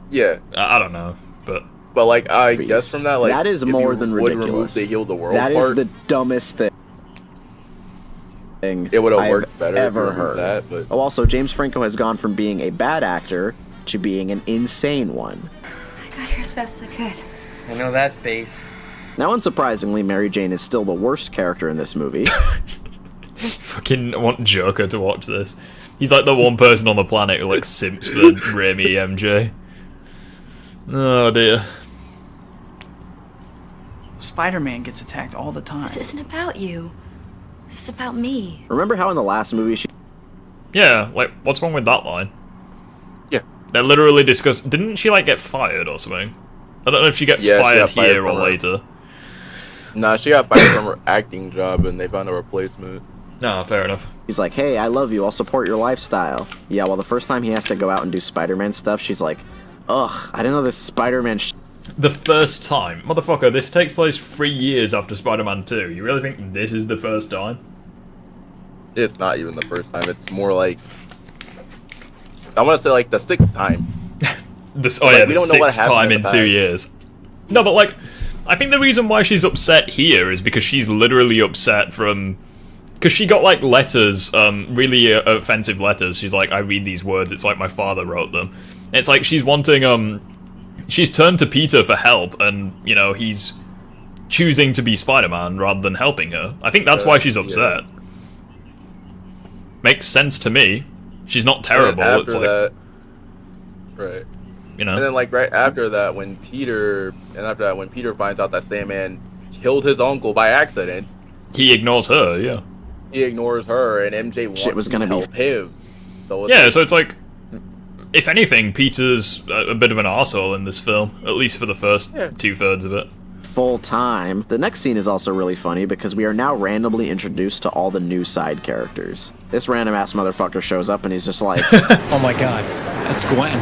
Yeah. I don't know, but... But, like, I guess from that, like... That is more than ridiculous. Remove the heal the world that part, is the dumbest thing it would have I've worked better ever heard. That, but... Oh, also, James Franco has gone from being a bad actor to being an insane one. I got here as fast as I could. I know that face. Now, unsurprisingly, Mary Jane is still the worst character in this movie. Fucking want Joker to watch this. He's like the one person on the planet who like simps for Raimi MJ. Oh dear. Spider-Man gets attacked all the time. This isn't about you. This is about me. Remember how in the last movie she... Yeah, like, what's wrong with that line? Yeah. They literally discussed... Didn't she, like, get fired or something? I don't know if she gets fired here or later. Nah, she got fired from her acting job and they found a replacement. Nah, fair enough. He's like, hey, I love you, I'll support your lifestyle. Yeah, well, the first time he has to go out and do Spider-Man stuff, she's like, ugh, I didn't know this Spider-Man The first time? Motherfucker, this takes place 3 years after Spider-Man 2. You really think this is the first time? It's not even the first time, it's more like... I want to say, like, the 6th time. The 6th time in 2 years. No, but, like, I think the reason why she's upset here is because she's literally upset from... Because she got, like, letters, really offensive letters. She's like, I read these words, it's like my father wrote them. And it's like she's wanting, she's turned to Peter for help, and, you know, he's choosing to be Spider-Man rather than helping her. I think that's why she's upset. Yeah. Makes sense to me. She's not terrible. It's like... That, right. You know? And then, like, right after that, when Peter finds out that Sandman killed his uncle by accident... He ignores her, yeah. He ignores her, and MJ wants to help him. So it's so it's like... If anything, Peter's a bit of an arsehole in this film, at least for the first 2/3 of it. Full time. The next scene is also really funny because we are now randomly introduced to all the new side characters. This random ass motherfucker shows up and he's just like, oh my god, that's Gwen.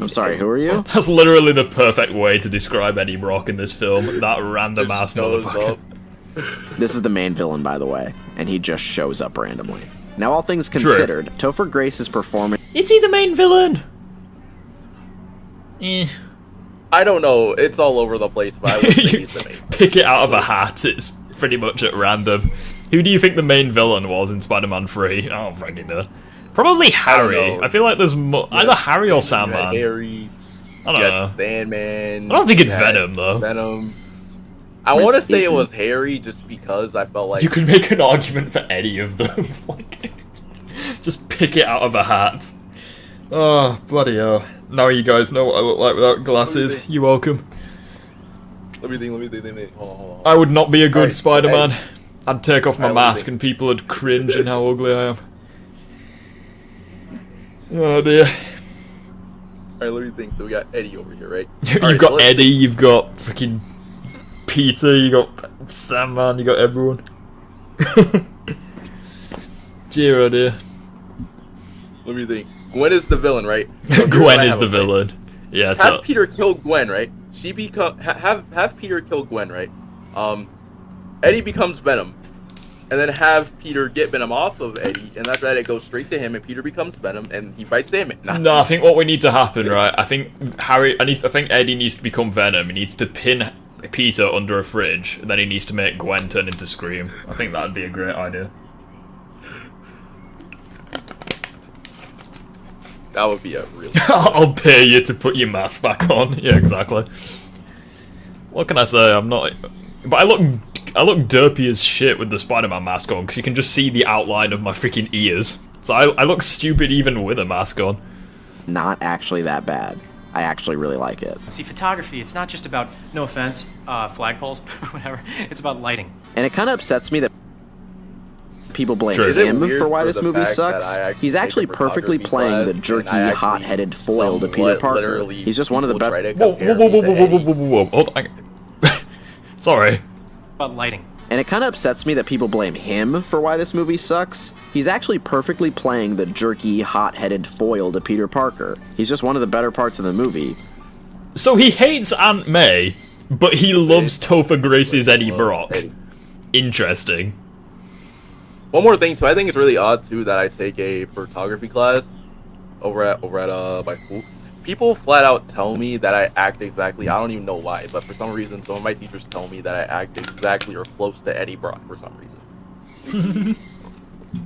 I'm sorry, who are you? That's literally the perfect way to describe Eddie Brock in this film. That random ass motherfucker. This is the main villain, by the way, and he just shows up randomly. Now, all things considered, Topher Grace's performance... Is he the main villain? Eh. I don't know. It's all over the place, but I would say he's the main. Pick it out of a hat. It's pretty much at random. Who do you think the main villain was in Spider-Man 3? Oh, fucking know. Probably Harry. I feel like there's either Harry or Sandman. Harry. I don't know. Sandman. I don't think it's Venom though. Venom. I want to say it was Harry just because I felt like you could make an argument for any of them. Like, just pick it out of a hat. Oh, bloody hell. Now you guys know what I look like without glasses. You're welcome. Let me think. Hold on. I would not be a good Spider-Man. hey. I'd take off my mask and people would cringe in how ugly I am. Oh dear. Alright, let me think. So we got Eddie over here, right? You've got Eddie, you've got freaking Peter, you got Sandman, you got everyone. Dear oh dear. Let me think. Gwen is the villain, right? So Gwen is the villain. Yeah, it's have Peter kill Gwen, right? She become have Peter kill Gwen, right? Eddie becomes Venom, and then have Peter get Venom off of Eddie, and after that it goes straight to him, and Peter becomes Venom, and he fights Sandman. No, I think what we need to happen, right? I think Eddie needs to become Venom. He needs to pin Peter under a fridge, and then he needs to make Gwen turn into Scream. I think that'd be a great idea. That would be a really. I'll pay you to put your mask back on. Yeah, exactly. What can I say? I'm not. But I look derpy as shit with the Spider-Man mask on because you can just see the outline of my freaking ears. So I look stupid even with a mask on. Not actually that bad. I actually really like it. See, photography, it's not just about, no offense, flagpoles, whatever. It's about lighting. And it kind of upsets me that people blame Sure. him for why this movie sucks. He's actually perfectly playing the jerky, hot-headed foil to Peter Parker. He's just one of the better. Whoa. Hold on. Sorry. About lighting. And it kind of upsets me that people blame him for why this movie sucks. He's actually perfectly playing the jerky, hot-headed foil to Peter Parker. He's just one of the better parts of the movie. So he hates Aunt May, but he loves Topher Grace's Eddie Brock. Interesting. One more thing too, I think it's really odd too that I take a photography class over at my school. People flat out tell me that I act exactly. I don't even know why, but for some reason, some of my teachers tell me that I act exactly or close to Eddie Brock for some reason.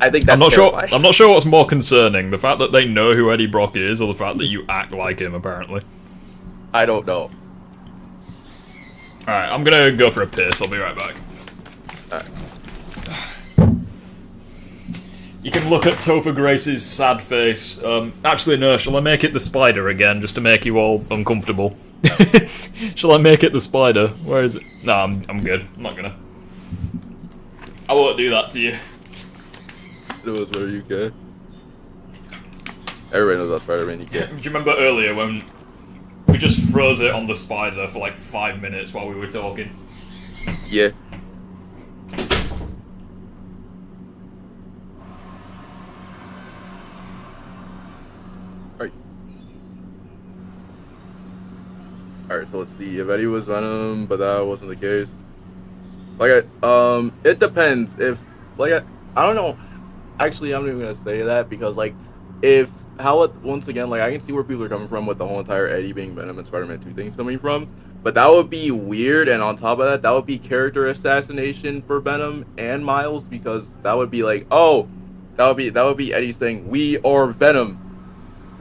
I think that's terrifying. I'm not sure what's more concerning: the fact that they know who Eddie Brock is, or the fact that you act like him. Apparently, I don't know. All right, I'm gonna go for a piss. I'll be right back. All right. You can look at Topher Grace's sad face. Actually, no, shall I make it the spider again, just to make you all uncomfortable? Shall I make it the spider? Where is it? No, I'm good. I'm not gonna. I won't do that to you. What are you good? Everybody knows about Spider-Man, you get. Do you remember earlier when we just froze it on the spider for like 5 minutes while we were talking? Yeah. Alright, so let's see. If Eddie was Venom, but that wasn't the case. Like, it depends. If, like, I don't know. Actually, I'm not even gonna say that because, like, once again, like, I can see where people are coming from with the whole entire Eddie being Venom and Spider-Man 2 things coming from. But that would be weird, and on top of that, that would be character assassination for Venom and Miles because that would be like, oh, that would be Eddie saying, we are Venom.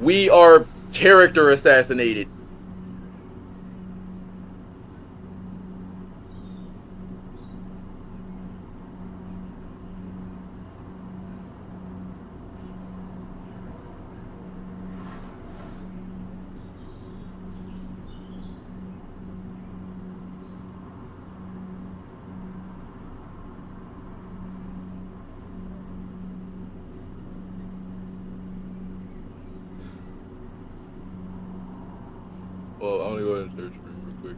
We are character assassinated. Well, I'm gonna go ahead and share screen real quick.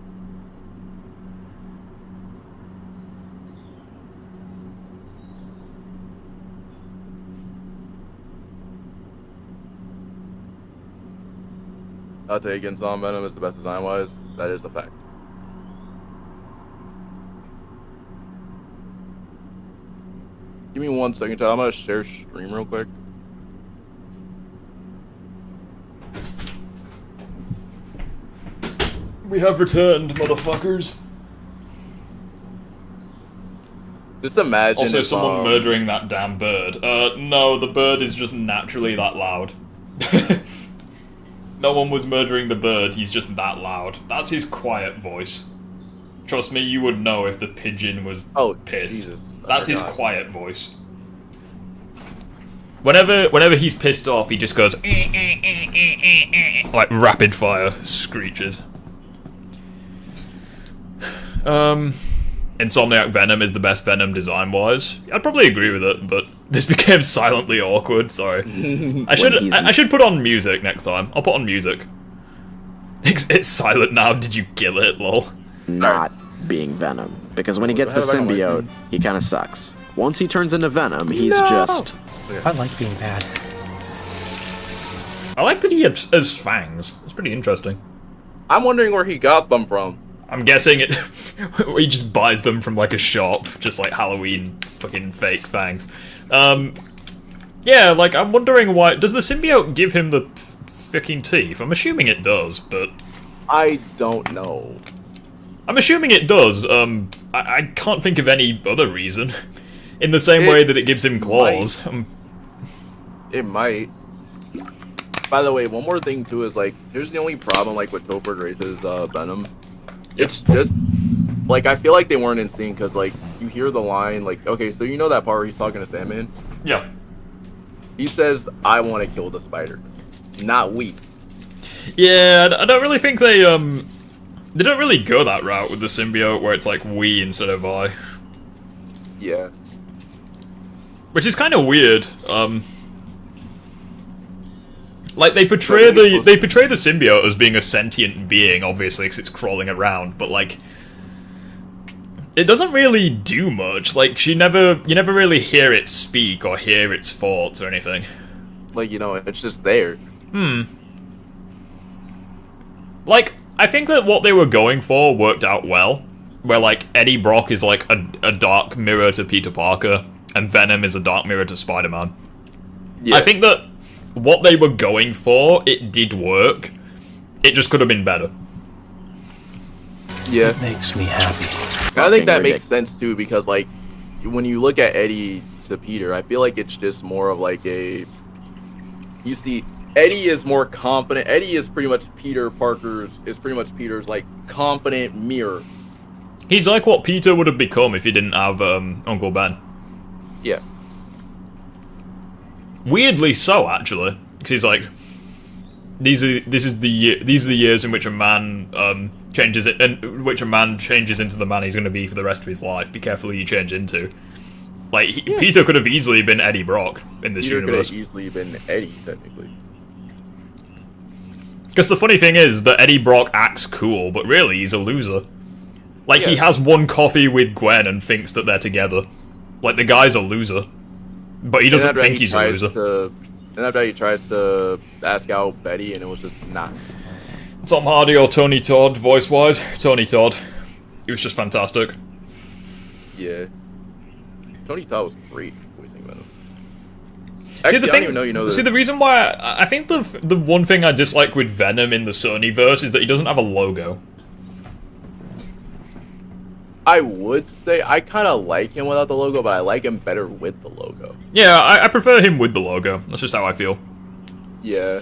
I'll take against Venom is the best design-wise. That is a fact. Give me 1 second, Chad. I'm gonna share stream real quick. We have returned, motherfuckers. Just imagine. Also, if, someone murdering that damn bird. No, the bird is just naturally that loud. No one was murdering the bird, he's just that loud. That's his quiet voice. Trust me, you would know if the pigeon was pissed. Jesus, That's his quiet voice. Whenever he's pissed off, he just goes like rapid fire screeches. Insomniac Venom is the best Venom design-wise. I'd probably agree with it, but this became silently awkward. Sorry. I should put on music next time. I'll put on music. It's silent now. Did you kill it, lol? Not being Venom, because when he gets the symbiote, he kind of sucks. Once he turns into Venom, he's just. I like being bad. I like that he has fangs. It's pretty interesting. I'm wondering where he got them from. I'm guessing it. He just buys them from like a shop, just like Halloween fucking fake fangs. Yeah, like I'm wondering why. Does the symbiote give him the fucking teeth? I'm assuming it does, but I don't know. I'm assuming it does. I can't think of any other reason. In the same way that it gives him claws. It might. By the way, one more thing too is like, here's the only problem like with Topher Grace's Venom. It's just like I feel like they weren't in sync because like you hear the line like, okay, so you know that part where he's talking to Sandman? Yeah. He says, "I want to kill the spider," not we. Yeah, I don't really think they don't really go that route with the symbiote where it's like we instead of I. Yeah. Which is kind of weird. Like they portray the symbiote as being a sentient being, obviously, because it's crawling around. But like, it doesn't really do much. Like you never really hear it speak or hear its thoughts or anything. Like it's just there. Like I think that what they were going for worked out well. Where like Eddie Brock is like a dark mirror to Peter Parker, and Venom is a dark mirror to Spider-Man. Yeah. I think that what they were going for, it did work. It just could have been better. Yeah. It makes me happy. I think that makes sense too, because like when you look at Eddie to Peter, I feel like it's just more of like you see Eddie is more confident. Eddie is pretty much Peter's like confident mirror. He's like what Peter would have become if he didn't have Uncle Ben. Yeah. Weirdly so, actually, because he's like, these are the years in which a man changes it, and which a man changes into the man he's going to be for the rest of his life. Be careful who you change into. Like Peter could have easily been Eddie Brock in this universe. Peter could have easily been Eddie, technically. Because the funny thing is that Eddie Brock acts cool, but really he's a loser. Like he has one coffee with Gwen and thinks that they're together. Like the guy's a loser. But he doesn't think he's a loser. And after he tries to ask out Betty, and it was just not. Tom Hardy or Tony Todd, voice-wise? Tony Todd. He was just fantastic. Yeah. Tony Todd was great voicing Venom. Actually, I don't even know this. See, the reason why I think the one thing I dislike with Venom in the Sonyverse is that he doesn't have a logo. I would say I kind of like him without the logo, but I like him better with the logo. Yeah, I prefer him with the logo. That's just how I feel. Yeah.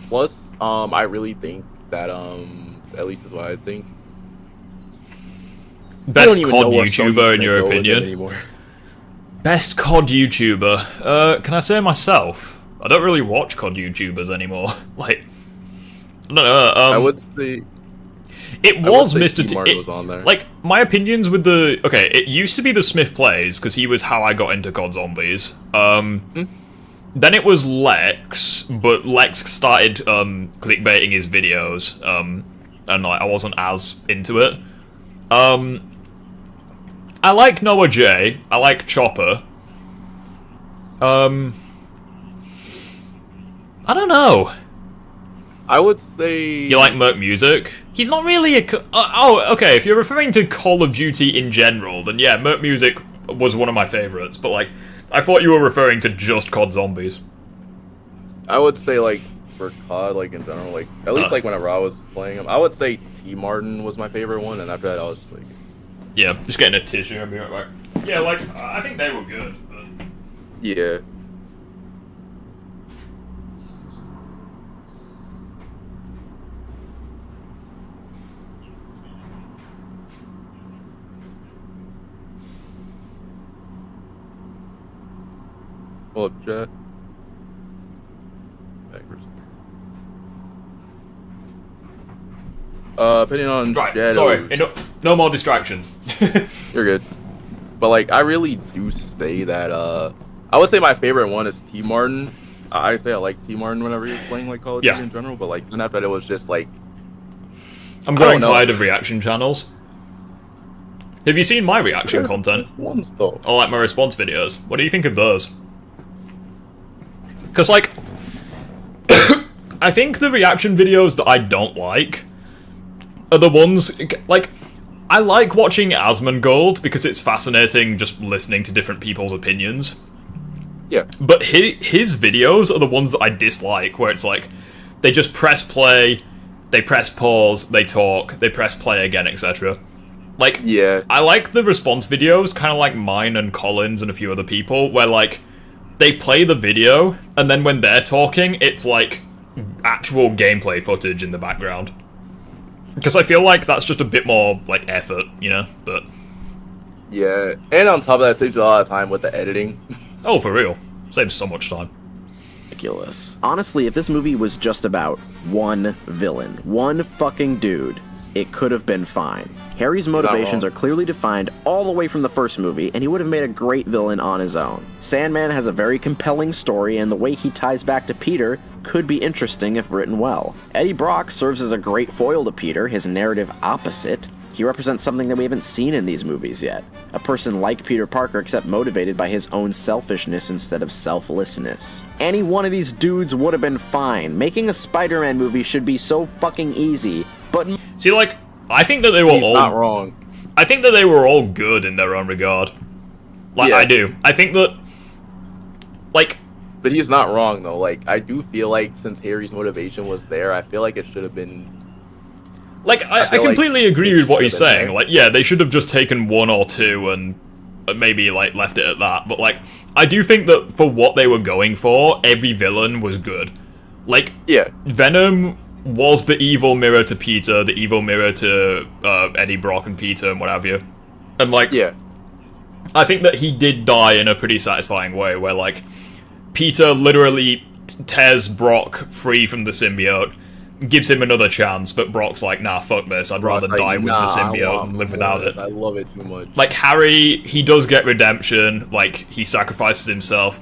Plus, I really think that, at least is what I think. Best COD YouTuber in your opinion? Best COD YouTuber? Can I say myself? I don't really watch COD YouTubers anymore. Like, I don't know. I would say... It was Mr. T. was on there. Like, my opinions with the... Okay, it used to be the Smith Plays, because he was how I got into COD Zombies. Then it was Lex, but Lex started clickbaiting his videos, and like, I wasn't as into it. I like Noah J. I like Chopper. I don't know. I would say... You like Merc Music? He's not really a... okay, if you're referring to Call of Duty in general, then yeah, Merc Music was one of my favourites, but like, I thought you were referring to just COD Zombies. I would say, like, for COD, like in general, like at least like whenever I was playing them, I would say T. Martin was my favorite one, and after that, I was just like, yeah, just getting a tissue and being like, yeah, like I think they were good, but yeah. Pull up chat. Opinion on right. Shadows. Sorry, no more distractions. You're good. But like, I really do say that. I would say my favorite one is T. Martin. I say I like T. Martin whenever he was playing like Call of Duty in general. But like, then after that, it was just like, I'm growing tired of reaction channels. Have you seen my reaction content? Ones, though. Or like my response videos? What do you think of those? Because like, I think the reaction videos that I don't like are the ones, like, I like watching Asmongold because it's fascinating just listening to different people's opinions. Yeah. But his videos are the ones that I dislike, where it's like, they just press play, they press pause, they talk, they press play again, etc. Like, yeah. I like the response videos, kind of like mine and Collins and a few other people, where like, they play the video, and then when they're talking, it's like actual gameplay footage in the background. Because I feel like that's just a bit more, like, effort, you know? But yeah, and on top of that, it saves you a lot of time with the editing. Oh, for real. Saves so much time. Ridiculous. Honestly, if this movie was just about one villain, one fucking dude, it could have been fine. Harry's motivations are clearly defined all the way from the first movie, and he would have made a great villain on his own. Sandman has a very compelling story, and the way he ties back to Peter could be interesting if written well. Eddie Brock serves as a great foil to Peter, his narrative opposite. He represents something that we haven't seen in these movies yet. A person like Peter Parker, except motivated by his own selfishness instead of selflessness. Any one of these dudes would have been fine. Making a Spider-Man movie should be so fucking easy, but... See, like, I think that they were all... not wrong. I think that they were all good in their own regard. Like, I do. I think that... Like... But he's not wrong, though. Like, I do feel like since Harry's motivation was there, I feel like it should have been... Like, I completely agree with what he's saying. There. Like, yeah, they should have just taken one or two and maybe, like, left it at that. But, like, I do think that for what they were going for, every villain was good. Like, yeah, Venom was the evil mirror to Peter, the evil mirror to Eddie Brock and Peter and what have you. And, like, yeah, I think that he did die in a pretty satisfying way, where, like, Peter literally tears Brock free from the symbiote, gives him another chance, but Brock's like, nah, fuck this, I'd rather die with the symbiote and live without it. I love it too much. Like, Harry, he does get redemption, like, he sacrifices himself.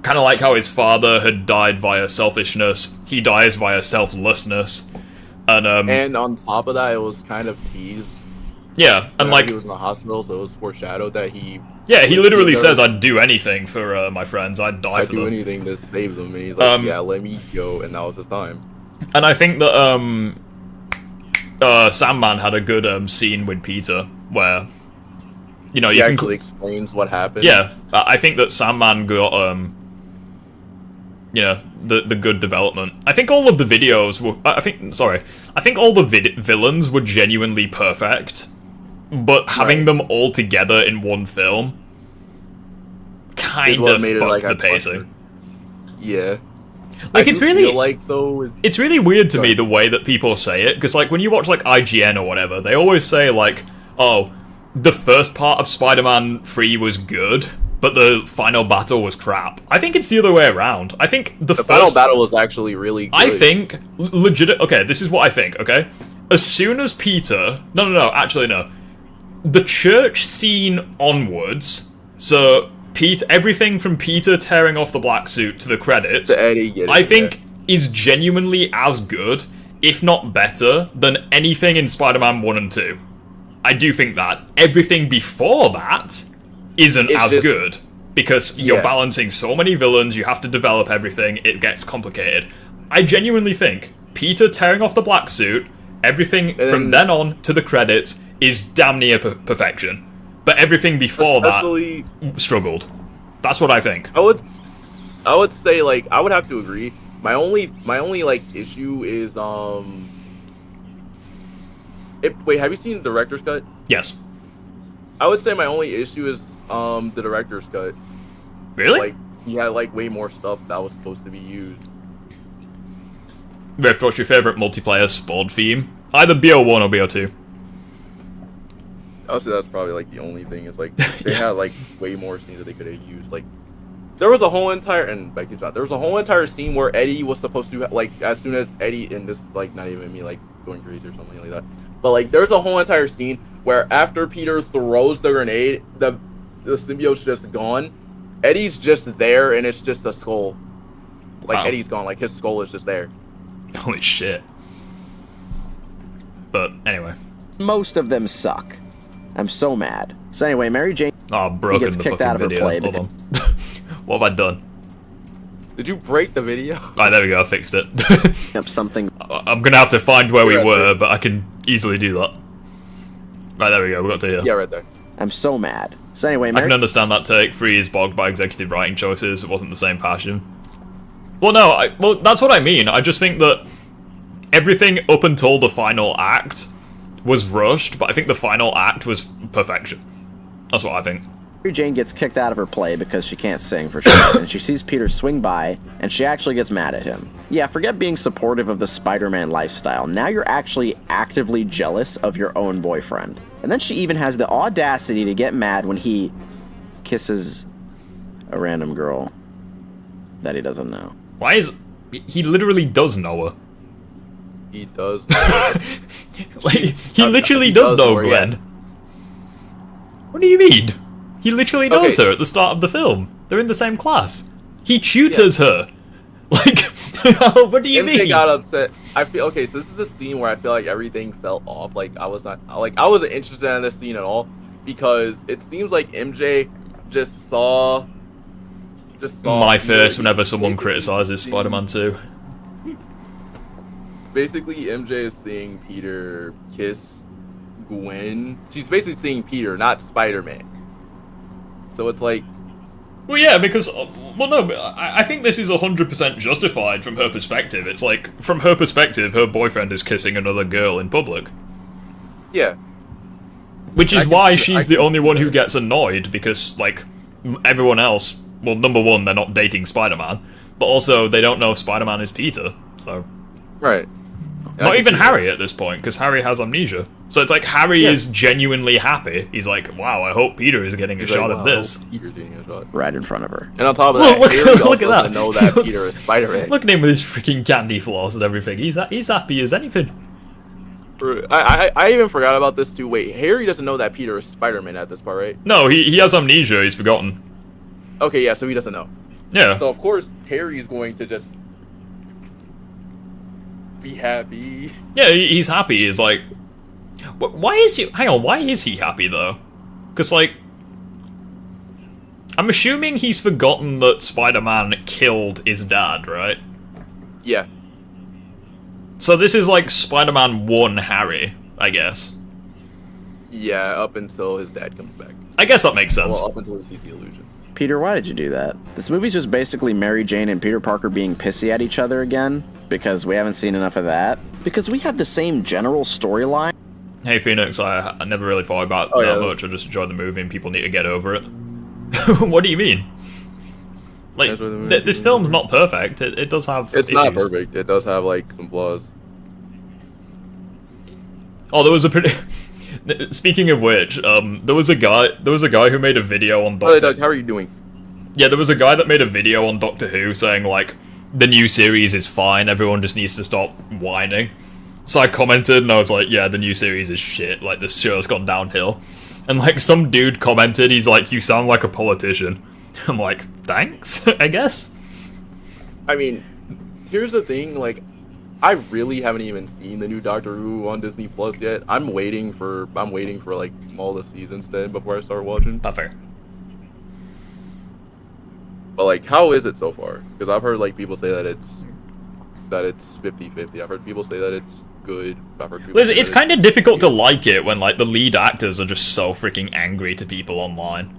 Kind of like how his father had died via selfishness, he dies via selflessness. And on top of that, it was kind of teased. Yeah, and like... he was in the hospital, so it was foreshadowed that he... Yeah, he literally says, I'd do anything for my friends, I'd die for them. I'd do anything to save them, and he's like, yeah, let me go, and that was his time. And I think that Sandman had a good scene with Peter where, you know, he actually explains what happened. Yeah, I think that Sandman got you know, the good development. I think all of the videos were. I think all the villains were genuinely perfect, but having them all together in one film kind of fucked the pacing. Yeah. Like, it's really it's really weird to me the way that people say it, because like when you watch like IGN or whatever, they always say like, oh, the first part of Spider-Man 3 was good, but the final battle was crap. I think it's the other way around. I think the final battle was actually really good. I think legit. Okay, this is what I think. Okay, as soon as Peter, actually no, the church scene onwards. So everything from Peter tearing off the black suit to the credits, to Eddie I think is genuinely as good, if not better, than anything in Spider-Man 1 and 2. I do think that. Everything before that isn't good, because you're balancing so many villains, you have to develop everything, it gets complicated. I genuinely think Peter tearing off the black suit, everything from then on to the credits is damn near perfection. But everything before that struggled. That's what I think. I would say, like, I would have to agree. My only like issue is wait, have you seen the director's cut? Yes. I would say my only issue is the director's cut. Really? Like he had like way more stuff that was supposed to be used. Rift, what's your favorite multiplayer spawn theme? Either BO1 or BO2. I would say that's probably like the only thing is like they had like way more scenes that they could have used. Like there was a whole entire there was a whole entire scene where Eddie was supposed to like as soon as Eddie, and this is like not even me like going crazy or something like that, but like there's a whole entire scene where after Peter throws the grenade, the symbiote's just gone. Eddie's just there and it's just a skull. Like Wow. Eddie's gone, like his skull is just there. Holy shit. But anyway. Most of them suck. I'm so mad. So anyway, Mary Jane Broken gets the kicked fucking out of her video. play. Hold on. What have I done? Did you break the video? Right, there we go, I fixed it. Up something. I'm gonna have to find where we Right were, there. but I can easily do that. Right, there we go, we got to here. Yeah, right there. I'm so mad. So anyway, I Mary can understand that take. 3 is bogged by executive writing choices. It wasn't the same passion. Well, no, well, that's what I mean. I just think that everything up until the final act was rushed, but I think the final act was perfection. That's what I think. Mary Jane gets kicked out of her play because she can't sing for sure, and she sees Peter swing by, and she actually gets mad at him. Yeah, forget being supportive of the Spider-Man lifestyle. Now you're actually actively jealous of your own boyfriend. And then she even has the audacity to get mad when he kisses a random girl that he doesn't know. Why is... He literally does know her. He does. Like, he literally does know Gwen. What do you mean? He literally knows her at the start of the film. They're in the same class. He tutors her. Like, what do you MJ mean? got upset. I feel okay. So this is a scene where I feel like everything fell off. Like I wasn't interested in this scene at all because it seems like MJ just saw. My face whenever someone criticizes Spider-Man 2. Basically, MJ is seeing Peter kiss Gwen. She's basically seeing Peter, not Spider-Man. So it's like. Well, yeah, because... Well, no, but I think this is 100% justified from her perspective. It's like, from her perspective, her boyfriend is kissing another girl in public. Yeah. Which is why she's the only one who gets annoyed, because, like, everyone else... Well, number one, they're not dating Spider-Man, but also, they don't know if Spider-Man is Peter, so... Right. Not even Harry at this point, because Harry has amnesia. So it's like, Harry is genuinely happy. He's like, wow, I hope Peter is getting a shot of this. Peter's getting a shot. Right in front of her. And on top of that, Harry look also at that. doesn't know that Peter is Spider-Man. Look at him with his freaking candy floss and everything. He's happy as anything. I even forgot about this too. Wait, Harry doesn't know that Peter is Spider-Man at this part, right? No, he has amnesia. He's forgotten. Okay, yeah, so he doesn't know. Yeah. So of course Harry's going to just be happy. Yeah, he's happy. He's like, why is he? Hang on, why is he happy though? Because like, I'm assuming he's forgotten that Spider-Man killed his dad, right? Yeah. So this is like Spider-Man 1 Harry, I guess. Yeah, up until his dad comes back. I guess that makes sense. Well, up until he sees the illusion. Peter, why did you do that? This movie's just basically Mary Jane and Peter Parker being pissy at each other again, because we haven't seen enough of that. Because we have the same general storyline. Hey Phoenix, I never really thought about that much. I just enjoyed the movie and people need to get over it. What do you mean? Like, this film's not perfect. It does have It's issues. not perfect. It does have, like, some flaws. Oh, there was a pretty... Speaking of which, there was a guy who made a video on Doctor... Oh, Doug, how are you doing? Yeah, there was a guy that made a video on Doctor Who saying, like, the new series is fine, everyone just needs to stop whining. So I commented, and I was like, yeah, the new series is shit, like, this show's gone downhill. And, like, some dude commented, he's like, you sound like a politician. I'm like, thanks, I guess? I mean, here's the thing, like, I really haven't even seen the new Doctor Who on Disney Plus yet. I'm waiting for like all the seasons then before I start watching. Not fair. But like, how is it so far? Because I've heard like people say that it's 50-50. I've heard people say that it's good. I've heard people Liz, say it's that kind of difficult to like it when like the lead actors are just so freaking angry to people online.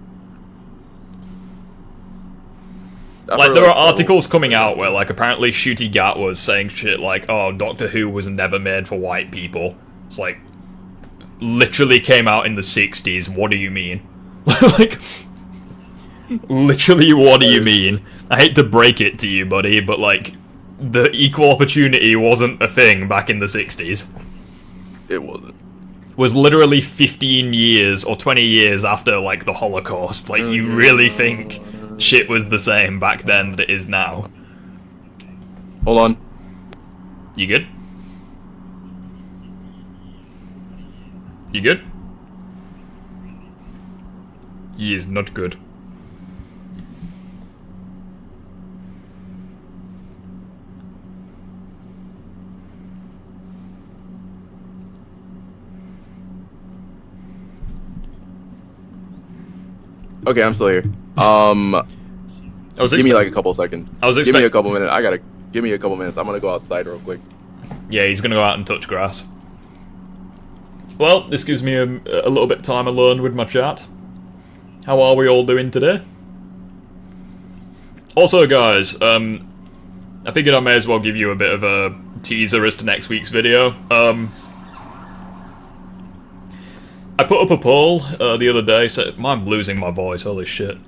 Like, there are articles coming out where, like, apparently Ncuti Gat was saying shit like, oh, Doctor Who was never made for white people. It's like, literally came out in the 60s, what do you mean? Like, literally, what do you mean? I hate to break it to you, buddy, but, like, the equal opportunity wasn't a thing back in the 60s. It wasn't. Was literally 15 years or 20 years after, like, the Holocaust. Like, you really think shit was the same back then that it is now? Hold on. You good? You good? He is not good. Okay, I'm still here. Give me like a couple seconds. Give me a couple minutes. Give me a couple minutes. I'm gonna go outside real quick. Yeah, he's gonna go out and touch grass. Well, this gives me a little bit of time alone with my chat. How are we all doing today? Also, guys, I figured I may as well give you a bit of a teaser as to next week's video. I put up a poll the other day, so I'm losing my voice, holy shit.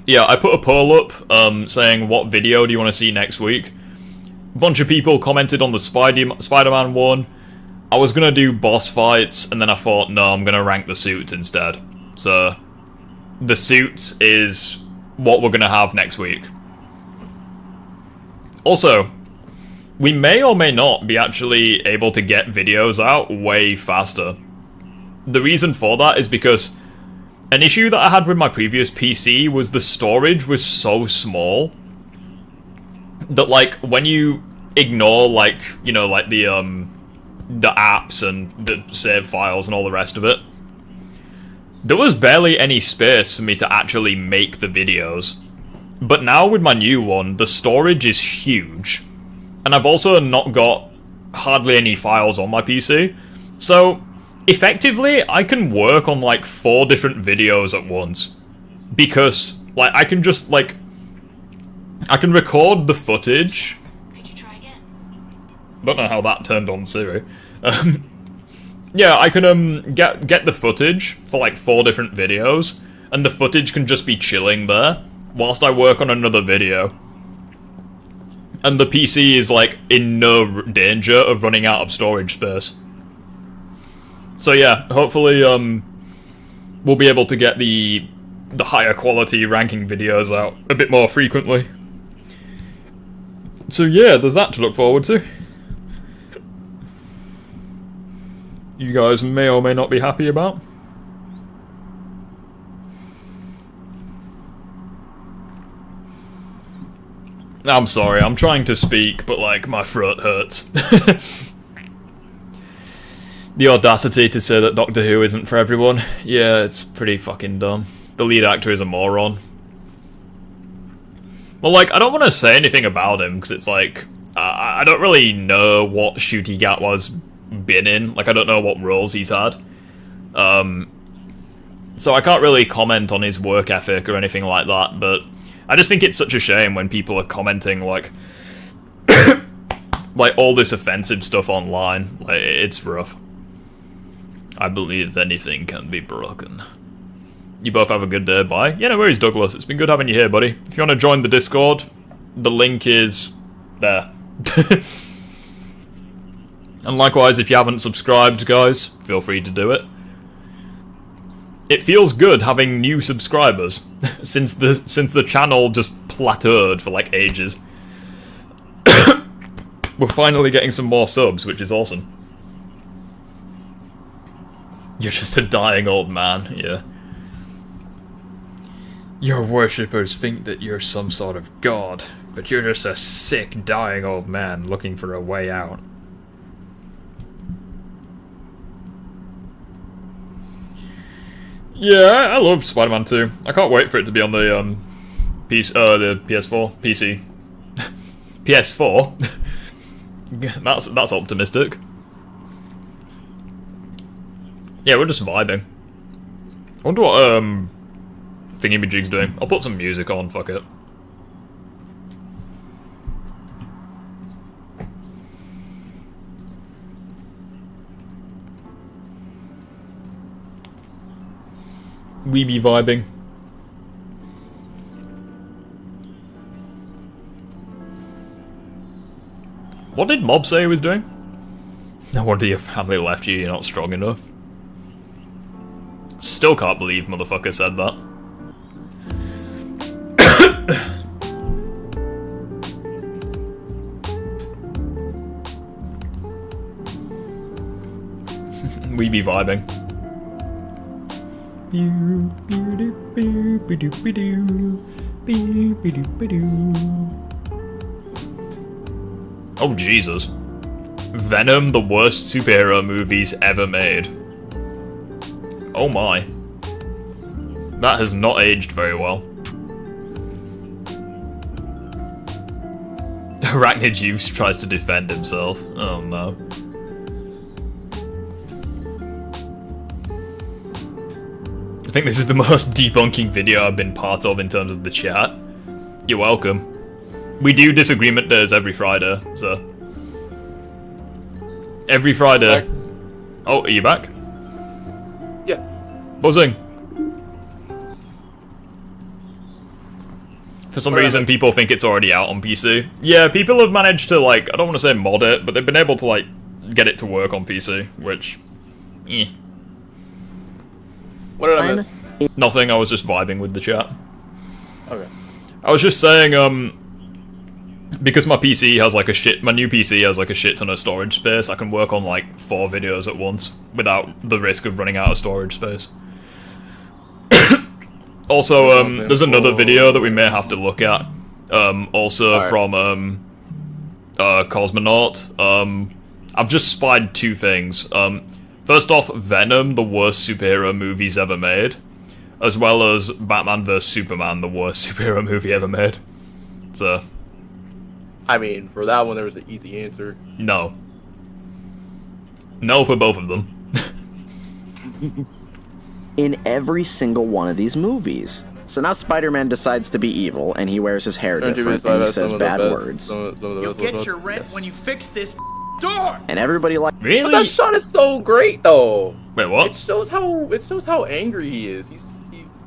Yeah, I put a poll up saying what video do you want to see next week. A bunch of people commented on the Spider-Man one. I was gonna do boss fights, and then I thought, no, I'm gonna rank the suits instead. So, the suits is what we're gonna have next week. Also, we may or may not be actually able to get videos out way faster. The reason for that is because an issue that I had with my previous PC was the storage was so small that, like, when you ignore, like, you know, like the apps and the save files and all the rest of it, there was barely any space for me to actually make the videos. But now with my new one, the storage is huge. And I've also not got hardly any files on my PC. So, effectively, I can work on, like, 4 different videos at once. Because, like, I can just, like, I can record the footage. Could you try again? Don't know how that turned on Siri. Yeah, I can, get the footage for, like, 4 different videos. And the footage can just be chilling there whilst I work on another video. And the PC is, like, in no danger of running out of storage space. So yeah, hopefully, we'll be able to get the higher quality ranking videos out a bit more frequently. So yeah, there's that to look forward to. You guys may or may not be happy about. I'm sorry, I'm trying to speak, but, like, my throat hurts. The audacity to say that Doctor Who isn't for everyone. Yeah, it's pretty fucking dumb. The lead actor is a moron. Well, like, I don't want to say anything about him, because it's like, I don't really know what Ncuti Gat was been in. Like, I don't know what roles he's had. So I can't really comment on his work ethic or anything like that, but I just think it's such a shame when people are commenting, like, like, all this offensive stuff online. Like, it's rough. I believe anything can be broken. You both have a good day, bye. Yeah, no worries, Douglas. It's been good having you here, buddy. If you want to join the Discord, the link is there. And likewise, if you haven't subscribed, guys, feel free to do it. It feels good having new subscribers, since the channel just plateaued for, like, ages. We're finally getting some more subs, which is awesome. You're just a dying old man, yeah. Your worshippers think that you're some sort of god, but you're just a sick, dying old man looking for a way out. Yeah, I love Spider-Man 2. I can't wait for it to be on the the PS4, PC. PS4? That's optimistic. Yeah, we're just vibing. wonder what, Thingamajig's doing. I'll put some music on, fuck it. We be vibing. What did Mob say he was doing? No wonder your family left you, you're not strong enough. Still can't believe motherfucker said that. We be vibing. Oh Jesus. Venom, the worst superhero movies ever made. Oh my. That has not aged very well. Arachnid Youth tries to defend himself. Oh no. I think this is the most debunking video I've been part of in terms of the chat. You're welcome. We do Disagreement Days every Friday, so... Every Friday... Back. Oh, are you back? Yeah. Buzzing. For some reason, people think it's already out on PC. Yeah, people have managed to, like, I don't want to say mod it, but they've been able to, like, get it to work on PC, which... Eh. What did I miss? Nothing, I was just vibing with the chat. Okay. I was just saying, because my PC has like my new PC has like a shit ton of storage space, I can work on like 4 videos at once without the risk of running out of storage space. Also, there's another video that we may have to look at, also right. From, Cosmonaut. I've just spied 2 things. First off, Venom, the worst superhero movies ever made, as well as Batman vs Superman, the worst superhero movie ever made. So... I mean, for that one, there was an easy answer. No. No for both of them. In every single one of these movies. So now Spider-Man decides to be evil, and he wears his hair different, and he says bad words. You'll get your rent when you fix this door. And everybody like... Really? But that shot is so great, though. Wait, what? It shows how angry he is.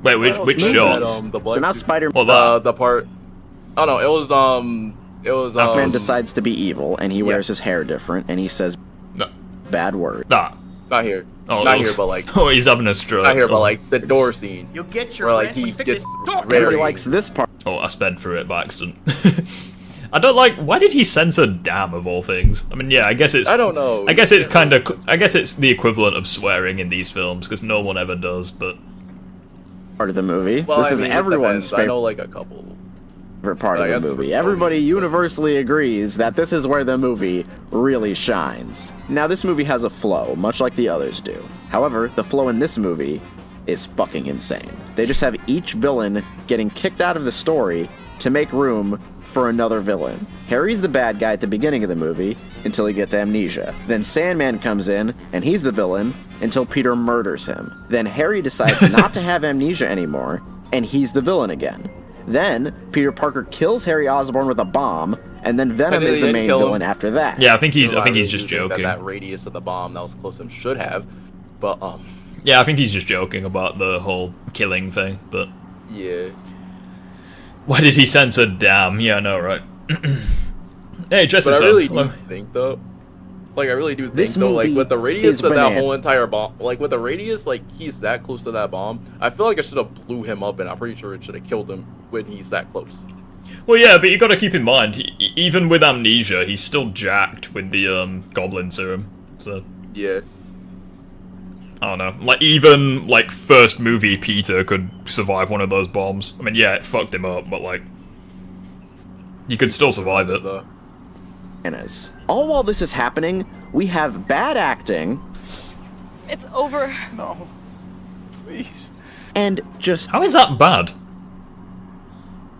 Wait, which shot? So now Spider-Man... Well, the part... Oh no, it was Spider-Man decides to be evil, and he wears his hair different, and he says bad words. Nah. Not here. Oh, not here, but like... Oh, he's having a stroke. Not here, but like the door scene. You'll get your where like rent he when you fix gets this door. Everybody likes this part. Oh, I sped through it by accident. I don't like... Why did he censor damn of all things? I mean, yeah, I guess it's... I don't know. I guess it's kind of... I guess it's the equivalent of swearing in these films, because no one ever does, but... Part of the movie. Well, this is everyone's I know favorite like a couple. Part of the movie. Everybody universally agrees that this is where the movie really shines. Now, this movie has a flow, much like the others do. However, the flow in this movie is fucking insane. They just have each villain getting kicked out of the story to make room for another villain. Harry's the bad guy at the beginning of the movie until he gets amnesia. Then Sandman comes in, and he's the villain until Peter murders him. Then Harry decides not to have amnesia anymore, and he's the villain again. Then, Peter Parker kills Harry Osborn with a bomb, and then Venom is the main villain after that. Yeah, I think he's just joking. That radius of the bomb that was close to him should have, but Yeah, I think he's just joking about the whole killing thing, but... Yeah. Why did he censor damn? Yeah, I know, right? Hey, Jesse, but I really do think, though... Like, I really do think, though, like, with the radius of that whole entire bomb... Like, with the radius, like, he's that close to that bomb, I feel like I should have blew him up, and I'm pretty sure it should have killed him when he's that close. Well, yeah, but you gotta keep in mind, even with amnesia, he's still jacked with the, Goblin serum, so... Yeah. I don't know. Like, even, like, first movie Peter could survive one of those bombs. I mean, yeah, it fucked him up, but, like... You could still survive it. All while this is happening, we have bad acting. It's over. No. Please. And just... How is that bad?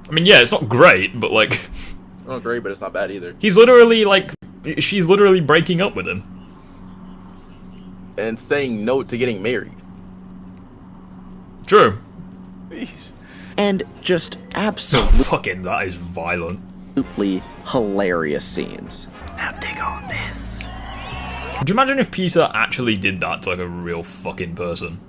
I mean, yeah, it's not great, but, like... Not great, but it's not bad either. He's literally, like... She's literally breaking up with him. And saying no to getting married. True. Please. And just absolutely Fucking, that is violent. hilarious scenes. Now dig on this. Could you imagine if Peter actually did that to like a real fucking person?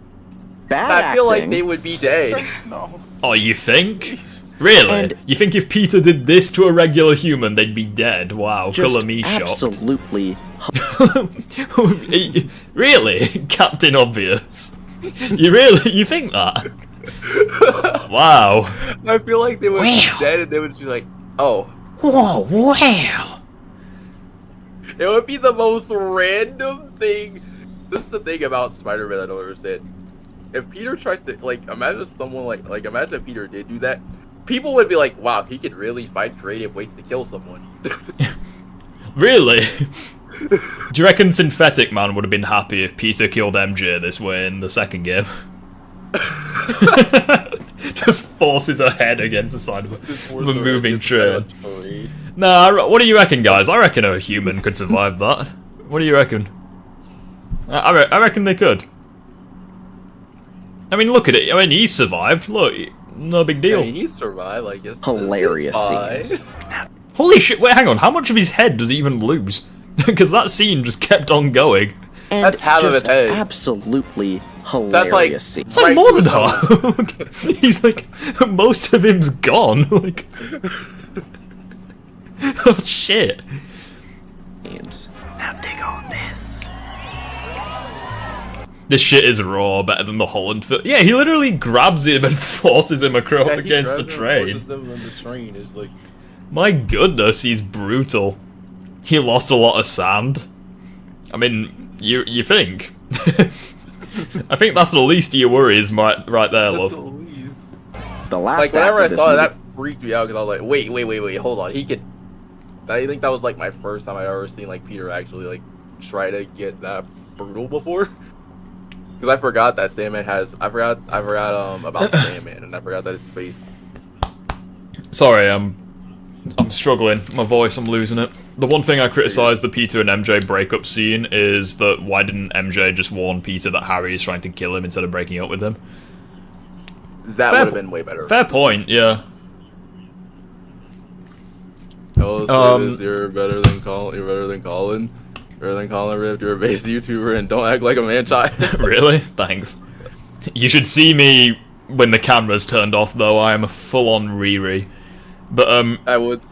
Bad I feel like acting. they would be dead. No. Oh, you think? Please. Really? And- You think if Peter did this to a regular human, they'd be dead? Wow, Just colour me shocked. absolutely Really? Captain Obvious? You think that? Wow. I feel like they would be dead and they would just be like, oh. Whoa, wow. It would be the most random thing. This is the thing about Spider-Man I don't understand. If Peter tries to, like, imagine if someone, like, imagine if Peter did do that, people would be like, wow, he could really find creative ways to kill someone. Really? Do you reckon Synthetic Man would have been happy if Peter killed MJ this way in the second game? Just forces her head against the side of a moving train. Nah, what do you reckon, guys? I reckon a human could survive that. What do you reckon? I reckon they could. I mean, look at it. I mean, he survived. Look, no big deal. I mean, he survived, I guess. hilarious scenes. Holy shit, wait, hang on. How much of his head does he even lose? Because that scene just kept on going. And That's half of his just head. absolutely hilarious That's like- scenes. It's like Right more than through half. He's like, most of him's gone. Like, oh shit. Now dig on this. This shit is raw, better than the Holland film. Yeah, he literally grabs him and forces him across Yeah, he against the grabs him and train. forces them on the train. It's like, My goodness, he's brutal. He lost a lot of sand. I mean, you think? I think that's the least of your worries, right there, love. The last like, whenever act I of this saw movie, that freaked me out because I was like, wait, hold on. He could. I think that was like my first time I ever seen like Peter actually like try to get that brutal before. Because I forgot that Sandman has. I forgot about Sandman, and I forgot that his face. Sorry, I'm struggling. My voice, I'm losing it. The one thing I criticised the Peter and MJ breakup scene is that why didn't MJ just warn Peter that Harry is trying to kill him instead of breaking up with him? That would have been way better. Fair point, yeah. You're better than Colin. You're better than Colin. Better than Colin Rift. You're a base YouTuber, and don't act like a man-child. Really? Thanks. You should see me when the camera's turned off, though. I am a full-on Riri. But I would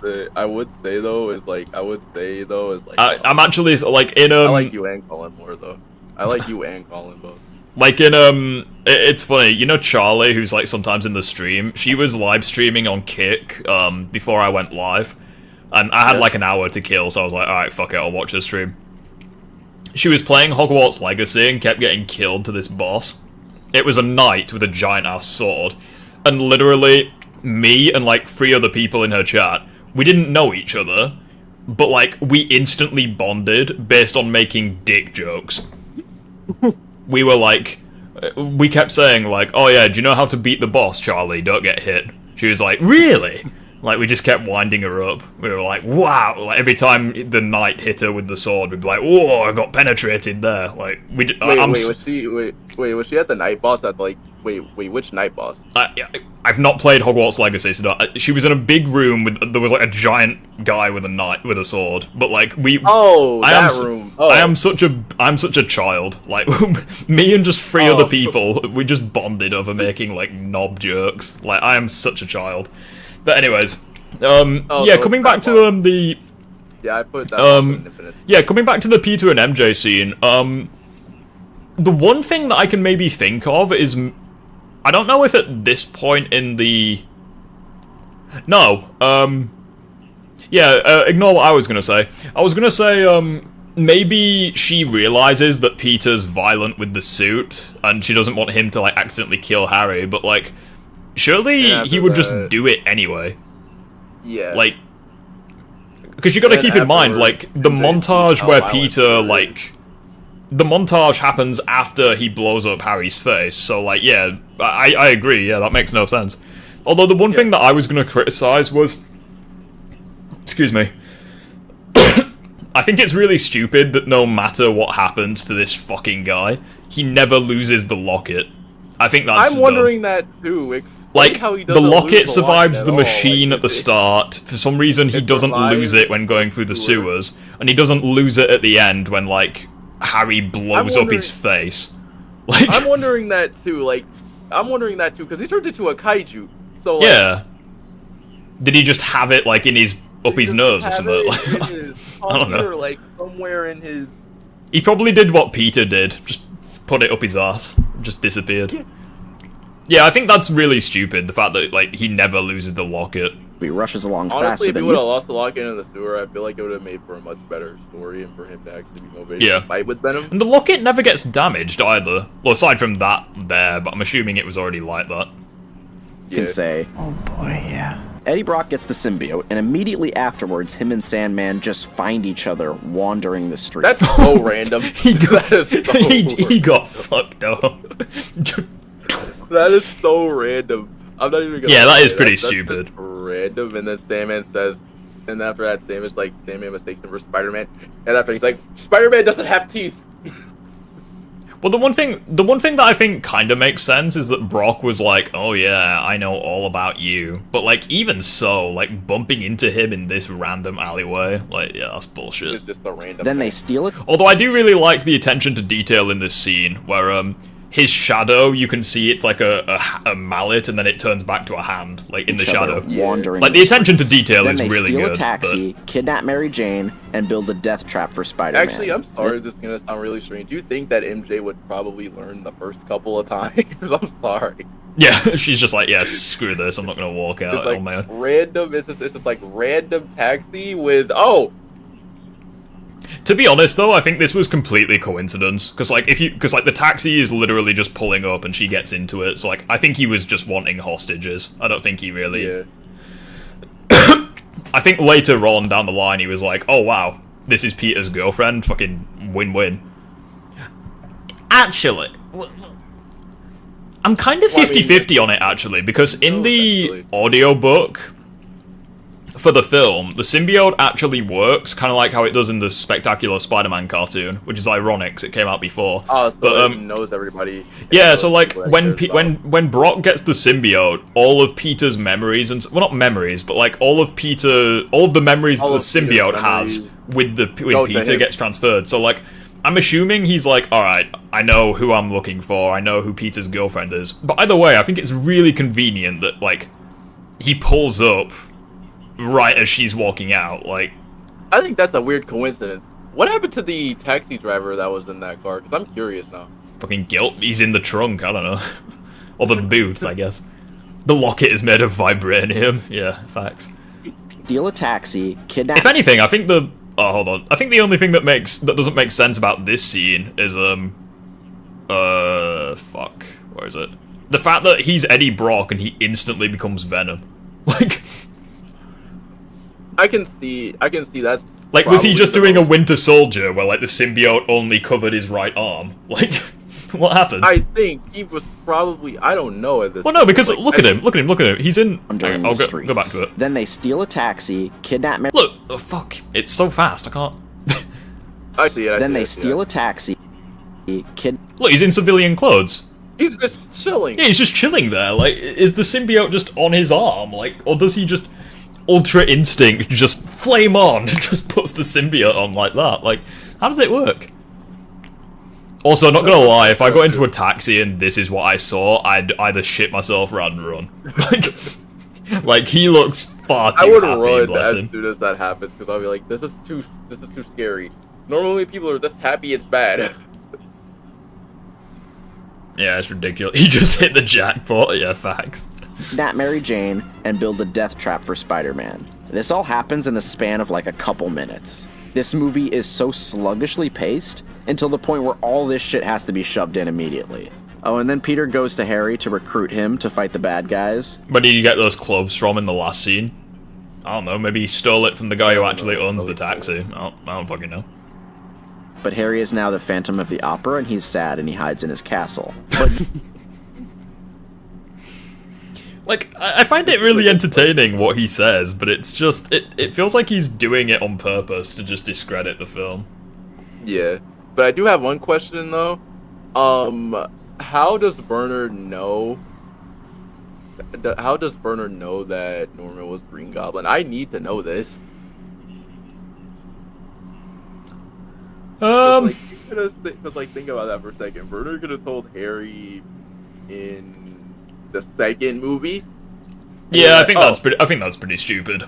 say though is like I'm actually like in I like you and Colin more though. I like you and Colin both. Like in it's funny, you know Charlie, who's like sometimes in the stream. She was live streaming on Kick before I went live, and I had like an hour to kill, so I was like, all right, fuck it, I'll watch the stream. She was playing Hogwarts Legacy and kept getting killed to this boss. It was a knight with a giant ass sword, and literally me and like 3 other people in her chat, we didn't know each other, but like we instantly bonded based on making dick jokes. We were like, we kept saying like, oh yeah, do you know how to beat the boss, Charlie? Don't get hit. She was like, really? Like, we just kept winding her up. We were like, wow. Like, every time the knight hit her with the sword, we'd be like, whoa, I got penetrated there. Like, was she at the night boss at like, which night boss? I've not played Hogwarts Legacy, so she was in a big room there was like a giant guy with a sword, but like I am such a child. Like me and just 3 other people, we just bonded over making like knob jokes. Like I am such a child. But anyways, yeah, coming back to the I put that yeah, coming back to the Peter and MJ scene, the one thing that I can maybe think of is, I don't know if at this point in the... No, yeah, ignore what I was gonna say. I was gonna say, maybe she realizes that Peter's violent with the suit, and she doesn't want him to, like, accidentally kill Harry, but, like, surely he would just do it anyway. Yeah. Like, because you gotta keep in mind, like, the montage where Peter, like... The montage happens after he blows up Harry's face, so, like, yeah, I agree, yeah, that makes no sense. Although the one thing that I was gonna criticize was... Excuse me. I think it's really stupid that no matter what happens to this fucking guy, he never loses the locket. I think that's I'm wondering that too. Explain like, how he the doesn't locket lose survives the at all. machine at the start. For some reason, he doesn't lose it when going through the sewers. And he doesn't lose it at the end when, like, Harry blows up his face. Like, I'm wondering that too. Because he turned into a kaiju. So, like, yeah. Did he just have it, like, in his nose or something? I don't know. Or, like, somewhere in his... He probably did what Peter did. Just put it up his ass. Just disappeared. Yeah, I think that's really stupid. The fact that, like, he never loses the locket. He rushes along Honestly, faster if than he would you. have lost the locket in the sewer, I feel like it would have made for a much better story and for him to actually be motivated to fight with Venom. And the locket never gets damaged either. Well, aside from that there, but I'm assuming it was already like that. Can say, oh boy, yeah. Eddie Brock gets the symbiote, and immediately afterwards, him and Sandman just find each other wandering the street. That's so random. He got fucked up. That is so random. I'm not even gonna. Yeah, that is say pretty that's stupid. just random, and then Sandman says, and after that, Sandman mistakes him for Spider-Man, and after he's like, Spider-Man doesn't have teeth. Well, the one thing that I think kind of makes sense is that Brock was like, "Oh yeah, I know all about you," but like even so, like bumping into him in this random alleyway, like yeah, that's bullshit. It's just a random. Then they steal it. Although I do really like the attention to detail in this scene, where his shadow, you can see it's like a mallet, and then it turns back to a hand, like in the shadow. Wandering like the attention to detail then is they really steal good. a taxi, kidnap Mary Jane, and build a death trap for Spider-Man. Actually, I'm sorry, this is gonna sound really strange. Do you think that MJ would probably learn the first couple of times? I'm sorry. Yeah, she's just like, yeah, screw this. I'm not gonna walk out It's like on my own. random. It's just like random taxi with oh. To be honest, though, I think this was completely coincidence. Because like the taxi is literally just pulling up and she gets into it. So like, I think he was just wanting hostages. I don't think he really. Yeah. I think later on down the line, he was like, "Oh wow, this is Peter's girlfriend. Fucking win-win." Actually, I'm kind of 50-50 on it, actually, because in the audiobook for the film, the symbiote actually works, kind of like how it does in the Spectacular Spider-Man cartoon, which is ironic, because it came out before. Oh, so but, it knows everybody. Yeah, so like, when Brock gets the symbiote, all of Peter's memories, and well, not memories, but like, all of the memories that the symbiote has with Peter gets transferred. So like, I'm assuming he's like, alright, I know who I'm looking for, I know who Peter's girlfriend is. But either way, I think it's really convenient that, like, he pulls up right as she's walking out, like... I think that's a weird coincidence. What happened to the taxi driver that was in that car? Because I'm curious now. Fucking guilt. He's in the trunk, I don't know. Or the boots, I guess. The locket is made of vibranium. Yeah, facts. Steal a taxi, kidnap... If anything, I think the... Oh, hold on. I think the only thing that doesn't make sense about this scene is, fuck. Where is it? The fact that he's Eddie Brock and he instantly becomes Venom. Like... I can see that's... Like, was he just doing a Winter Soldier where, like, the symbiote only covered his right arm? Like, what happened? I think he was probably... I don't know at this Well, no, because like, look at him. He's in... I'll go back to it. Then they steal a taxi, kidnap... Look! Oh, fuck. It's so fast, I can't... I see it, Then they steal a taxi, Look, he's in civilian clothes. He's just chilling. Yeah, he's just chilling there. Like, is the symbiote just on his arm? Like, or does he just... Ultra Instinct just flame on and just puts the symbiote on like that? Like, how does it work? Also, not gonna lie, if I got into a taxi and this is what I saw, I'd either shit myself or I'd run. Like he looks far too I would happy, run bless as him. soon as that happens because I'll be like, this is too scary. Normally people are this happy it's bad. Yeah, it's ridiculous. He just hit the jackpot. Yeah, facts. Kidnap Mary Jane and build a death trap for Spider-Man. This all happens in the span of like a couple minutes. This movie is so sluggishly paced until the point where all this shit has to be shoved in immediately. Oh, and then Peter goes to Harry to recruit him to fight the bad guys. Where did you get those clothes from in the last scene? I don't know, maybe he stole it from the guy who actually owns the taxi. I don't fucking know. But Harry is now the Phantom of the Opera and he's sad and he hides in his castle. But... Like, I find it really entertaining what he says, but it's just, it feels like he's doing it on purpose to just discredit the film. Yeah, but I do have one question though. how does Bernard know? How does Bernard know that Norman was Green Goblin? I need to know this. Because think about that for a second. Bernard could have told Harry in the second movie. Yeah, I think that's pretty stupid.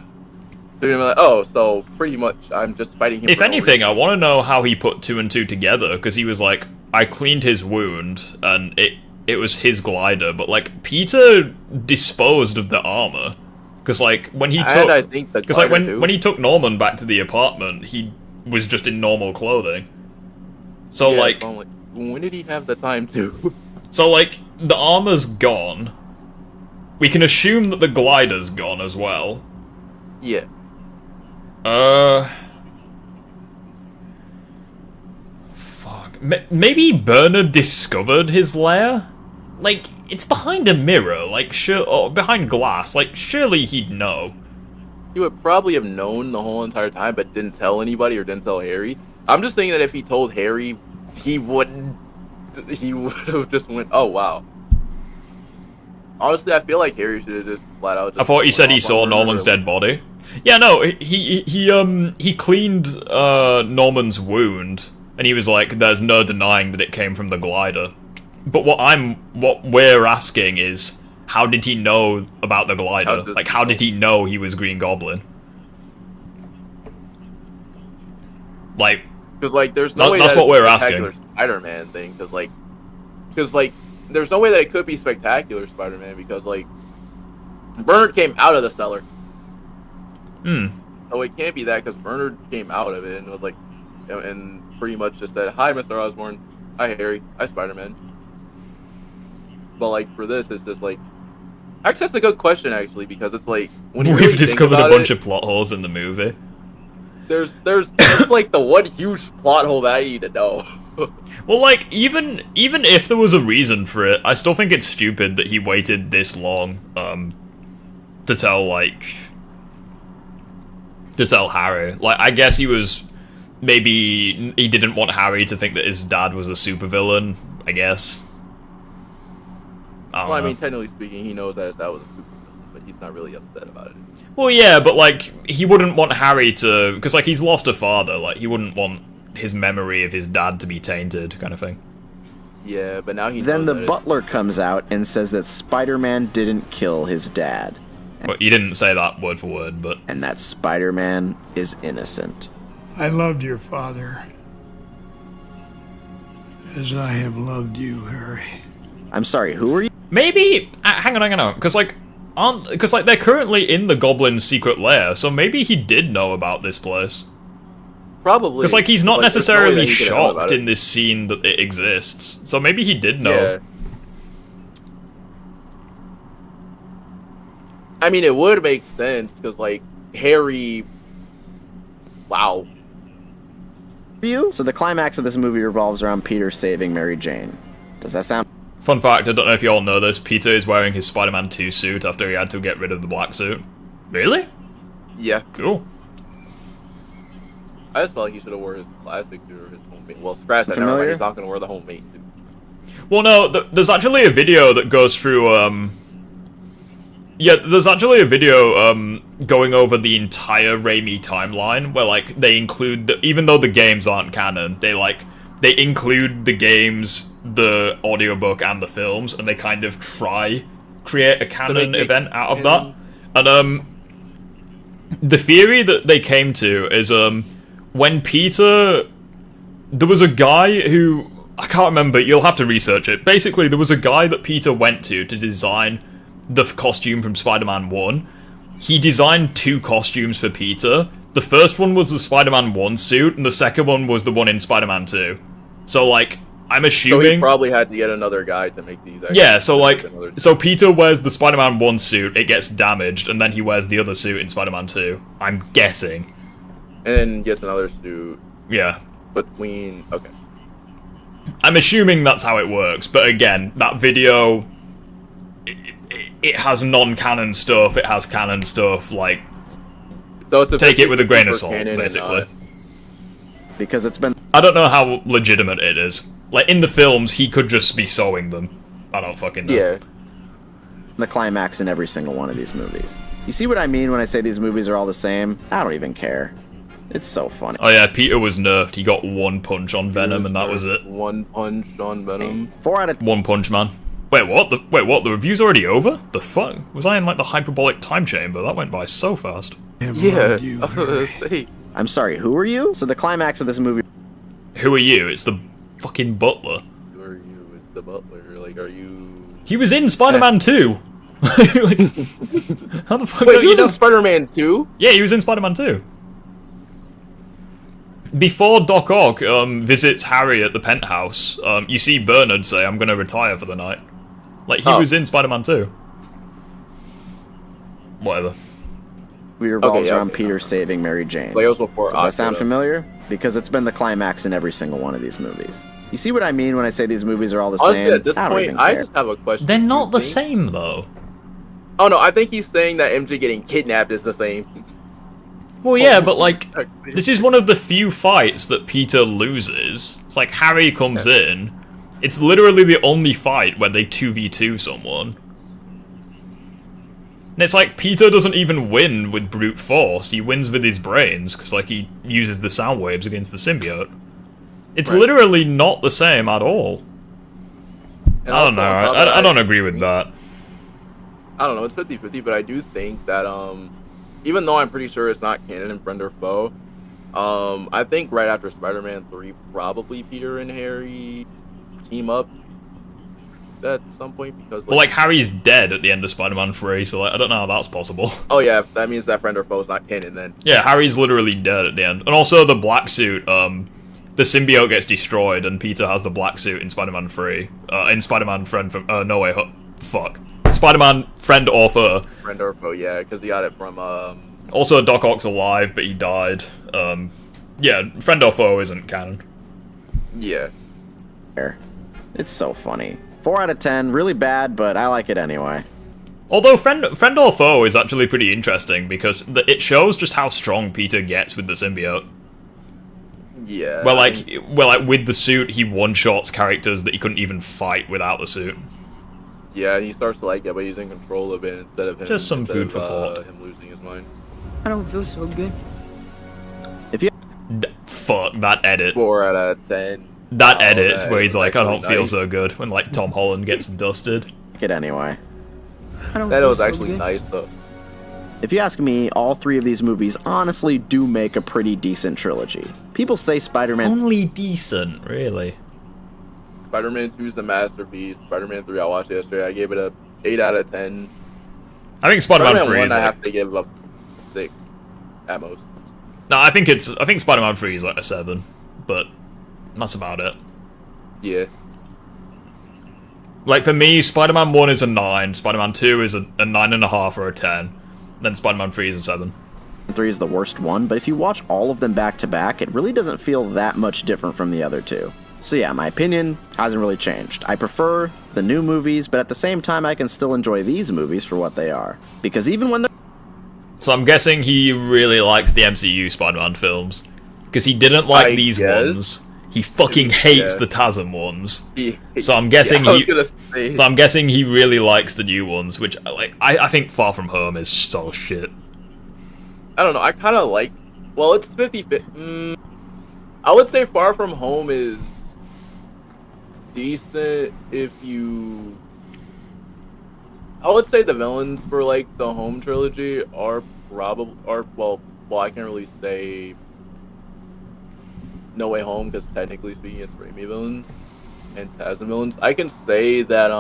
They're gonna be like, oh, so pretty much I'm just fighting him. If anything, I want to know how he put 2 and 2 together, because he was like, I cleaned his wound, and it was his glider, but like Peter disposed of the armor, because like when he took, because like when he took Norman back to the apartment, he was just in normal clothing. So yeah, like, when did he have the time to? So like the armor's gone. We can assume that the glider's gone as well. Yeah. Fuck. Maybe Bernard discovered his lair? Like, it's behind a mirror, like, or behind glass, like, surely he'd know. He would probably have known the whole entire time, but didn't tell anybody or didn't tell Harry. I'm just thinking that if he told Harry, he would have just went, oh, wow. Honestly, I feel like Harry should have just flat out. I thought he said he saw Norman's dead body. Yeah, no, he cleaned Norman's wound, and he was like, "There's no denying that it came from the glider." But what we're asking is, how did he know about the glider? Like, how did he know he was Green Goblin? Like, because like, there's no way that's what we're asking. Spider-Man thing, because like, there's no way that it could be Spectacular Spider-Man, because like, Bernard came out of the cellar. So it can't be that, because Bernard came out of it and was like, and pretty much just said, "Hi, Mr. Osborn. Hi, Harry. Hi, Spider-Man." But like for this, it's just like, actually, that's a good question actually, because it's like when you we've discovered a bunch of plot holes in the movie. There's like the one huge plot hole that I need to know. Well, like even if there was a reason for it, I still think it's stupid that he waited this long to tell Harry. Like, I guess maybe he didn't want Harry to think that his dad was a supervillain, I guess. I mean, technically speaking, he knows that his dad was a supervillain, but he's not really upset about it. Well, yeah, but like, he wouldn't want Harry to, because like, he's lost a father, like, he wouldn't want his memory of his dad to be tainted, kind of thing. Yeah, but now he Then knows the that butler comes out and says that Spider-Man didn't kill his dad. Well, you didn't say that word for word, but... And that Spider-Man is innocent. I loved your father as I have loved you, Harry. I'm sorry, who are you? Maybe... hang on, because like, they're currently in the Goblin's secret lair, so maybe he did know about this place. Probably. Because like, he's not necessarily shocked in this scene that it exists, so maybe he did know. Yeah. I mean, it would make sense, because, like, Harry... Wow. So the climax of this movie revolves around Peter saving Mary Jane. Does that sound... Fun fact, I don't know if you all know this, Peter is wearing his Spider-Man 2 suit after he had to get rid of the black suit. Really? Yeah. Cool. I just felt like he should have wore his classic suit or his homemade. Well, scratch that, never mind, he's not going to wear the homemade suit. Well, no, there's actually a video that goes through, yeah, there's actually a video, going over the entire Raimi timeline, where, like, they include, even though the games aren't canon, they include the games, the audiobook, and the films, and they kind of create a canon event out of that. And, the theory that they came to is, when Peter... There was a guy who... I can't remember, you'll have to research it. Basically, there was a guy that Peter went to design the costume from Spider-Man 1. He designed 2 costumes for Peter. The first one was the Spider-Man 1 suit, and the second one was the one in Spider-Man 2. So, like, I'm assuming... So he probably had to get another guy to make these... Yeah, so, like... So Peter wears the Spider-Man 1 suit, it gets damaged, and then he wears the other suit in Spider-Man 2. I'm guessing. And then gets another suit. Yeah. Between... Okay. I'm assuming that's how it works, but again, that video... It has non-canon stuff, it has canon stuff, like... So it's take it with a grain of salt, basically. Because it's been... I don't know how legitimate it is. Like, in the films, he could just be sewing them. I don't fucking know. Yeah. The climax in every single one of these movies. You see what I mean when I say these movies are all the same? I don't even care. It's so funny. Oh yeah, Peter was nerfed. He got one punch on Venom, and that was it. One punch on Venom. 4 out of One Punch Man. Wait, what? The review's already over? The fuck? Was I in like the hyperbolic time chamber? That went by so fast. Yeah, I was gonna say. I'm sorry, who are you? So the climax of this movie... Who are you? It's the fucking butler. Who are you? It's the butler. Like, are you... He was in Spider-Man 2. Like, how the fuck Wait, don't he you was know? in Spider-Man 2? Yeah, he was in Spider-Man 2. Before Doc Ock visits Harry at the penthouse, you see Bernard say, "I'm gonna retire for the night." Like, he was in Spider-Man 2. Whatever. revolves around Peter saving Mary Jane. Like it was before Does that sound Aquila. familiar? Because it's been the climax in every single one of these movies. You see what I mean when I say these movies are all the Honestly, same? at this I don't point, even I care. just have a question. They're Do you not the think- same, though. Oh no, I think he's saying that MJ getting kidnapped is the same. Well, yeah, but like, this is one of the few fights that Peter loses. It's like Harry comes in. It's literally the only fight where they 2v2 someone. And it's like Peter doesn't even win with brute force. He wins with his brains because like he uses the sound waves against the symbiote. It's literally not the same at all. And I don't know. also on top of that, I don't agree with that. I don't know, it's 50-50, but I do think that, even though I'm pretty sure it's not canon in Friend or Foe, I think right after Spider-Man 3, probably Peter and Harry team up at some point, because... But like Harry's dead at the end of Spider-Man 3, so like I don't know how that's possible. Oh yeah, that means that Friend or Foe is not canon then. Yeah, Harry's literally dead at the end. And also the black suit, the symbiote gets destroyed and Peter has the black suit in Spider-Man 3. In Spider-Man Friend from... No Way Fuck. Spider-Man Friend or Foe. Friend or Foe, yeah, because he got it from, Also, Doc Ock's alive, but he died. Yeah, Friend or Foe isn't canon. Yeah. It's so funny. 4 out of 10, really bad, but I like it anyway. Although Friend or Foe is actually pretty interesting because it shows just how strong Peter gets with the symbiote. Yeah. Well, like with the suit, he one-shots characters that he couldn't even fight without the suit. Yeah, he starts to like it, but he's in control of it instead of him. Just some instead food of, for thought. Him losing his mind. I don't feel so good. If you fuck that edit. 4 out of 10. That Oh, edit that where he's is like, I don't actually feel nice. so good when like Tom Holland gets dusted. It anyway. I don't That feel was so actually good. nice though. If you ask me, all 3 of these movies honestly do make a pretty decent trilogy. People say Spider-Man... Only decent, really. Spider-Man 2 is the masterpiece. Spider-Man 3 I watched yesterday. I gave it a 8 out of 10. I think Spider-Man 3 1 is I like... have to give a 6 at most. No, I think Spider-Man 3 is like a 7, but that's about it. Yeah. Like for me, Spider-Man 1 is a 9, Spider-Man 2 is a 9.5 or a 10, then Spider-Man 3 is a 7. 3 is the worst one, but if you watch all of them back to back, it really doesn't feel that much different from the other 2. So yeah, my opinion hasn't really changed. I prefer the new movies, but at the same time I can still enjoy these movies for what they are. Because even when they're... So I'm guessing he really likes the MCU Spider-Man films, because he didn't like I these guess. ones. He fucking hates Yeah. the TASM ones. He- So I'm guessing yeah, I was gonna say. So I'm guessing he really likes the new ones, which like I think Far From Home is so shit. I don't know. I kind of like... Well, it's 50-50. I would say Far From Home is decent if you... I would say the villains for like the Home trilogy are probably well I can't really say No Way Home because technically speaking it's Raimi villains and TASM villains. I can say that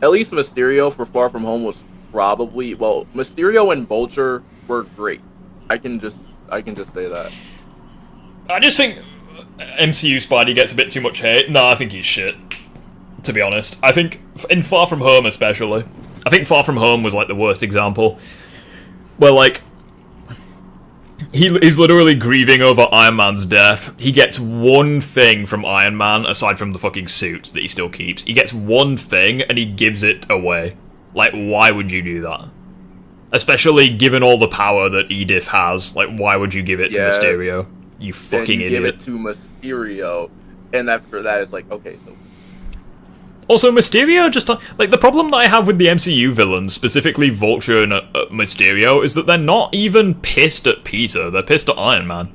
at least Mysterio for Far From Home was probably Mysterio and Vulture were great. I can just say that. I just think MCU Spidey gets a bit too much hate. No, I think he's shit. To be honest, I think in Far From Home especially, I think Far From Home was like the worst example, where like he's literally grieving over Iron Man's death. He gets one thing from Iron Man aside from the fucking suits that he still keeps. He gets one thing and he gives it away. Like, why would you do that? Especially given all the power that Edith has. Like, why would you give it to Mysterio? You fucking you idiot. Give it to Mysterio, and after that, it's like, okay, so... Also, Mysterio just... Like, the problem that I have with the MCU villains, specifically Vulture and Mysterio, is that they're not even pissed at Peter. They're pissed at Iron Man.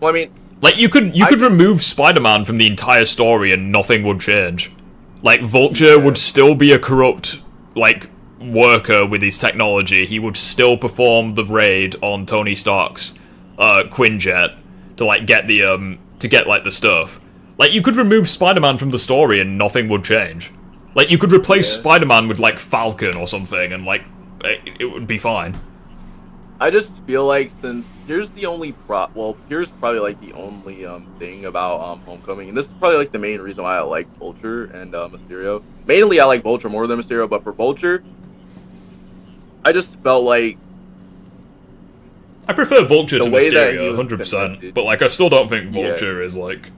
Well, I mean... Like, you could remove Spider-Man from the entire story and nothing would change. Like, Vulture would still be a corrupt, like, worker with his technology. He would still perform the raid on Tony Stark's Quinjet to, like, get the, the stuff. Like, you could remove Spider-Man from the story and nothing would change. Like, you could replace Spider-Man with, like, Falcon or something and, like, it would be fine. I just feel like since here's the only here's probably like the only thing about Homecoming, and this is probably like the main reason why I like Vulture and Mysterio. Mainly, I like Vulture more than Mysterio, but for Vulture, I just felt like I prefer Vulture to Mysterio, 100%. Connected. But like, I still don't think Vulture is like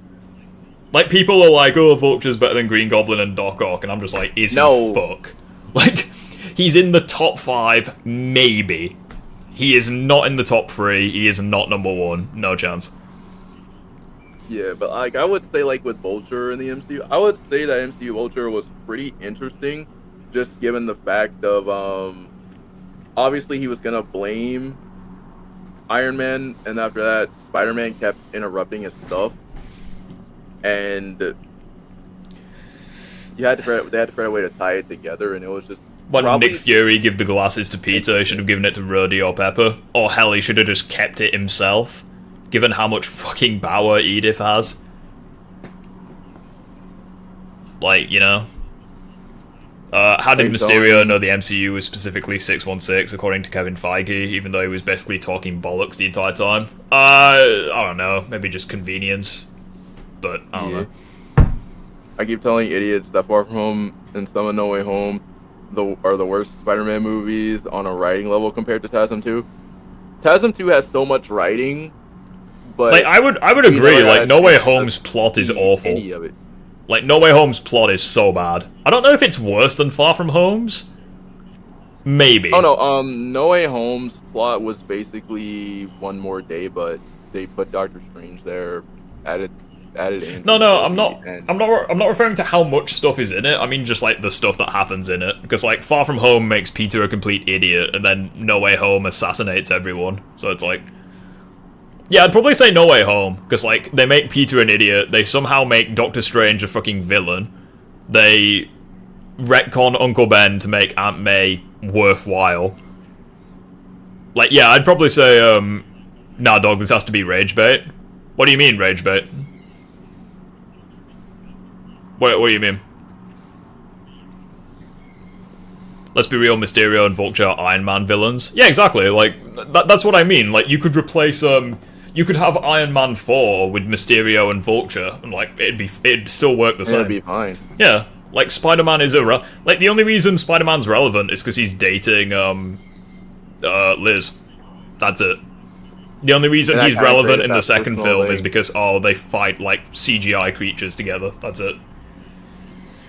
people are like, oh, Vulture's better than Green Goblin and Doc Ock, and I'm just like, is he fuck? Like, he's in the top 5, maybe. He is not in the top 3. He is not number 1. No chance. Yeah, but like I would say, like with Vulture in the MCU, I would say that MCU Vulture was pretty interesting, just given the fact of obviously he was gonna blame Iron Man, and after that, Spider-Man kept interrupting his stuff, and they had to figure a way to tie it together, and it was just. When Nick Fury give the glasses to Peter, he should have given it to Rhodey or Pepper. Or hell, he should have just kept it himself, given how much fucking power Edith has. Like, you know? How did Mysterio know the MCU was specifically 616, according to Kevin Feige, even though he was basically talking bollocks the entire time? I don't know, maybe just convenience. But, I don't know. I keep telling idiots that Far From Home and Some No Way Home are the worst Spider-Man movies on a writing level compared to TASM 2. TASM 2 has so much writing, but like I would agree. Like No Way Home's plot is awful. Any of it. Like No Way Home's plot is so bad. I don't know if it's worse than Far From Home's. Maybe. Oh no, No Way Home's plot was basically One More Day, but they put Doctor Strange there, added in. No, I'm not referring to how much stuff is in it. I mean just like the stuff that happens in it. Because like Far From Home makes Peter a complete idiot, and then No Way Home assassinates everyone. So it's like, yeah, I'd probably say No Way Home, because like they make Peter an idiot. They somehow make Doctor Strange a fucking villain. They retcon Uncle Ben to make Aunt May worthwhile. Like, yeah, I'd probably say, nah, dog, this has to be rage bait. What do you mean rage bait? What do you mean? Let's be real, Mysterio and Vulture are Iron Man villains. Yeah, exactly. Like, that's what I mean. Like, you could replace, you could have Iron Man 4 with Mysterio and Vulture, and, like, it'd still work the same. It'd be fine. Yeah. Like, Spider-Man is like, the only reason Spider-Man's relevant is because he's dating, Liz. That's it. The only reason he's relevant in the second film is because, they fight, like, CGI creatures together. That's it.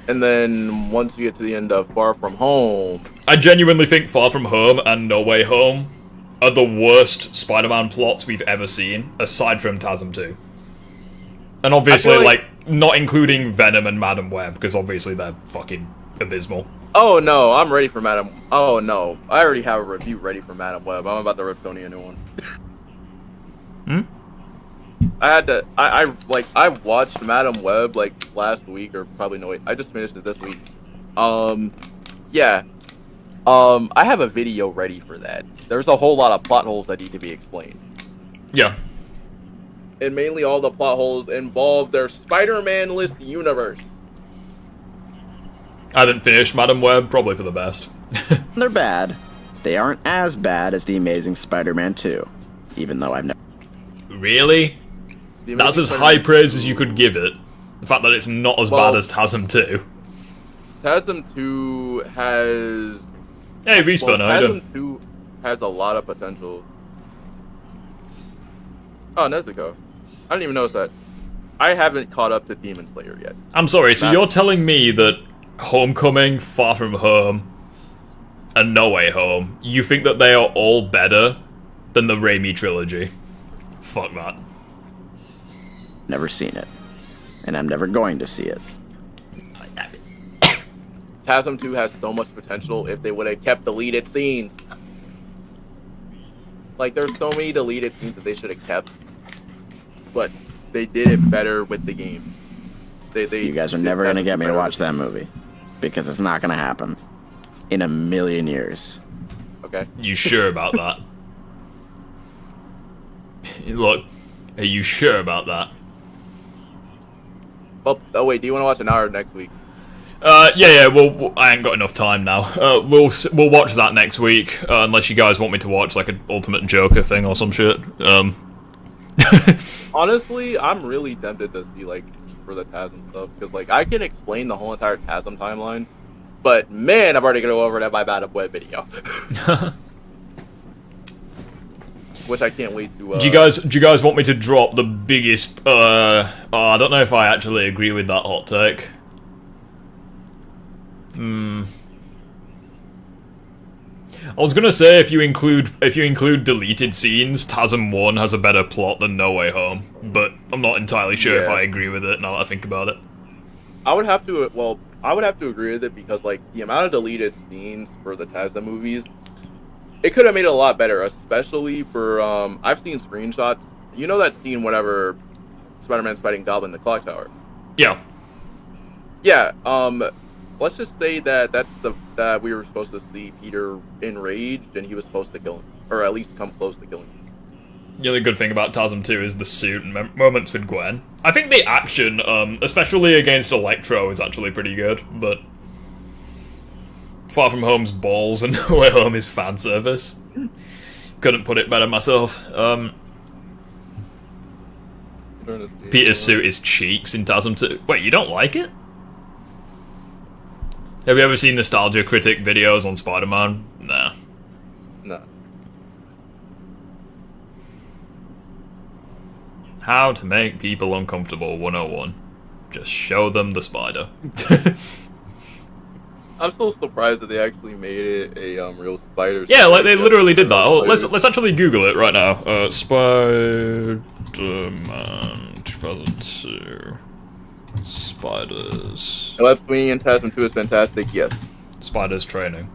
And then, once you get to the end of Far From Home... I genuinely think Far From Home and No Way Home are the worst Spider-Man plots we've ever seen, aside from TASM 2. And obviously, like, not including Venom and Madam Web, because obviously they're fucking abysmal. Oh no, I'm ready for Madam... Oh no, I already have a review ready for Madam Web. I'm about to rip Tony a new one. I had to... I watched Madam Web, like, last week, or probably no, wait, I just finished it this week. Yeah. I have a video ready for that. There's a whole lot of plot holes that need to be explained. Yeah. And mainly all the plot holes involve their Spider-Man-less universe. I didn't finish Madam Web, probably for the best. They're bad. They aren't as bad as The Amazing Spider-Man 2, even though I've never... Really? That's as high praise as you could give it. The fact that it's not as bad as TASM 2. TASM 2 has... Hey, Respawn, how you doing? TASM 2 has a lot of potential. Oh, Nezuko. I didn't even notice that. I haven't caught up to Demon Slayer yet. I'm sorry, so you're telling me that Homecoming, Far From Home, and No Way Home, you think that they are all better than the Raimi trilogy. Fuck that. Never seen it. And I'm never going to see it. TASM 2 has so much potential if they would have kept deleted scenes. Like, there's so many deleted scenes that they should have kept. But they did it better with the game. You guys are never going to get me to watch that movie. Because it's not going to happen. In a million years. Okay. You sure about that? Look, are you sure about that? Well, oh wait, do you want to watch an hour next week? Yeah, well, I ain't got enough time now. We'll watch that next week, unless you guys want me to watch, like, an Ultimate Joker thing or some shit. Honestly, I'm really tempted to see, like, for the TASM stuff, because, like, I can explain the whole entire TASM timeline, but, man, I'm already going to go over that by Bad Up Web video. Which I can't wait to, Do you guys want me to drop the biggest, I don't know if I actually agree with that hot take. I was gonna say if you include deleted scenes, TASM 1 has a better plot than No Way Home, but I'm not entirely sure if I agree with it now that I think about it. I would have to agree with it because, like, the amount of deleted scenes for the TASM movies, it could have made it a lot better, especially for, I've seen screenshots. You know that scene whenever Spider-Man's fighting Goblin in the clock tower? Yeah. Yeah, let's just say that that we were supposed to see Peter enraged and he was supposed to kill him. Or at least come close to killing him. The only good thing about TASM 2 is the suit and moments with Gwen. I think the action, especially against Electro, is actually pretty good, but Far From Home's balls and No Way Home is fan service. Couldn't put it better myself. Peter's suit is cheeks in TASM 2. Wait, you don't like it? Have you ever seen Nostalgia Critic videos on Spider-Man? Nah. No. How to make people uncomfortable 101. Just show them the spider. I'm so surprised that they actually made it a real spider. Yeah, like they literally did that. Oh, let's actually Google it right now. Spider-Man 2002. Spiders. Web swinging in TASM 2 is fantastic. Yes. Spiders training.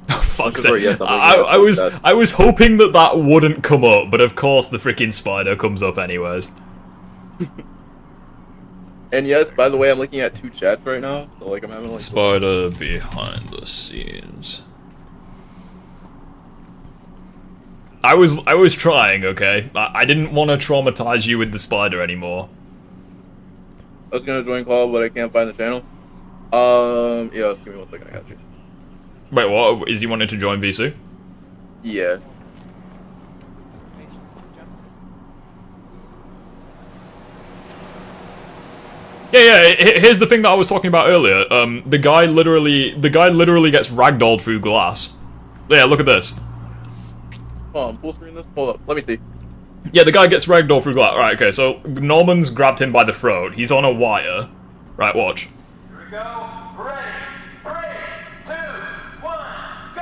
Oh, fuck's sake. Yes, I was hoping that wouldn't come up, but of course the freaking spider comes up anyways. And yes, by the way, I'm looking at 2 chats right now, so like I'm having like spider behind the scenes. I was trying, okay? I didn't want to traumatize you with the spider anymore. I was gonna join call, but I can't find the channel. Yeah, just give me 1 second, I got you. Wait, what? Is he wanting to join VC? Yeah. Yeah, here's the thing that I was talking about earlier. The guy literally gets ragdolled through glass. Yeah, look at this. Hold on, full screen this? Hold up, let me see. Yeah, the guy gets ragdolled through glass. Right, okay, so Norman's grabbed him by the throat. He's on a wire. Right, watch. Here we go. Ready. 3, 2, 1, go!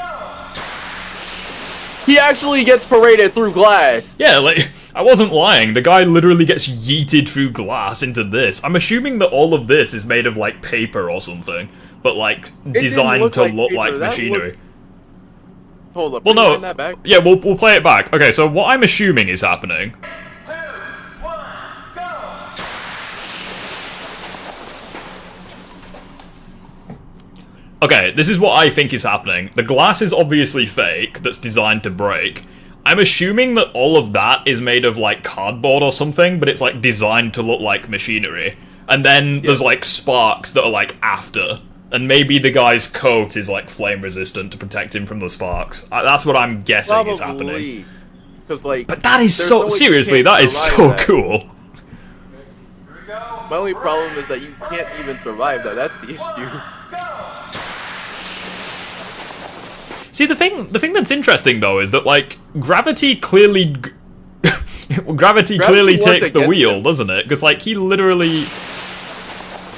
He actually gets paraded through glass! Yeah, like, I wasn't lying. The guy literally gets yeeted through glass into this. I'm assuming that all of this is made of, like, paper or something. But, like, designed to look like machinery. Hold up. Well, no. That back? Yeah, we'll play it back. Okay, so what I'm assuming is happening. 2, 1, go! Okay, this is what I think is happening. The glass is obviously fake, that's designed to break. I'm assuming that all of that is made of, like, cardboard or something, but it's, like, designed to look like machinery. And then there's, like, sparks that are, like, after. And maybe the guy's coat is, like, flame resistant to protect him from the sparks. That's what I'm guessing is happening. Like, but that is so... Seriously, that is so cool. My only problem is that you can't even survive that. That's the issue. See, the thing that's interesting, though, is that, like, gravity clearly... gravity clearly takes the wheel, doesn't it? Because, like, he literally...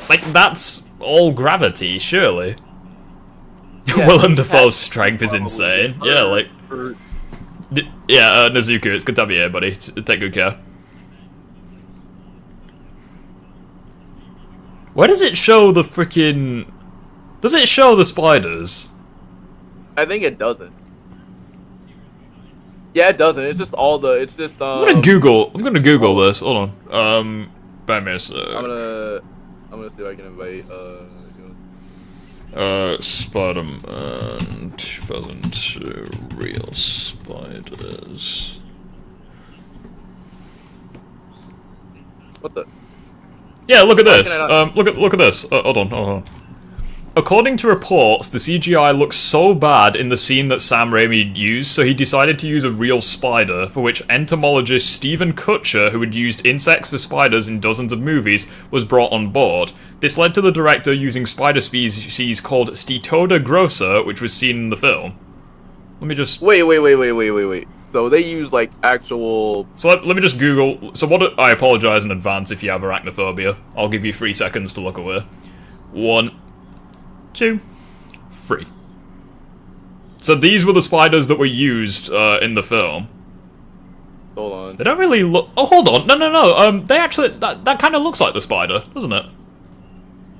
Like, that's all gravity, surely. Yeah, Willem Dafoe's strength is insane. Yeah, like... Yeah, Nezuko, it's good to have you here, buddy. Take good care. Where does it show the freaking... Does it show the spiders? I think it doesn't. Yeah, it doesn't. It's just all the. It's just. I'm gonna Google this. Hold on. Bear me a sec. I'm gonna see if I can invite. Spider-Man 2002 real spiders. What the? Yeah, look at this. Look at this. Hold on. According to reports, the CGI looks so bad in the scene that Sam Raimi used, so he decided to use a real spider, for which entomologist Stephen Kutcher, who had used insects for spiders in dozens of movies, was brought on board. This led to the director using spider species called Steatoda grossa, which was seen in the film. Let me just... Wait. So they use, like, actual... So let me just Google... So what... I apologize in advance if you have arachnophobia. I'll give you 3 seconds to look away. 1, 2, 3. So these were the spiders that were used in the film. Hold on. They don't really look... Oh, hold on. No. They actually... That kind of looks like the spider, doesn't it?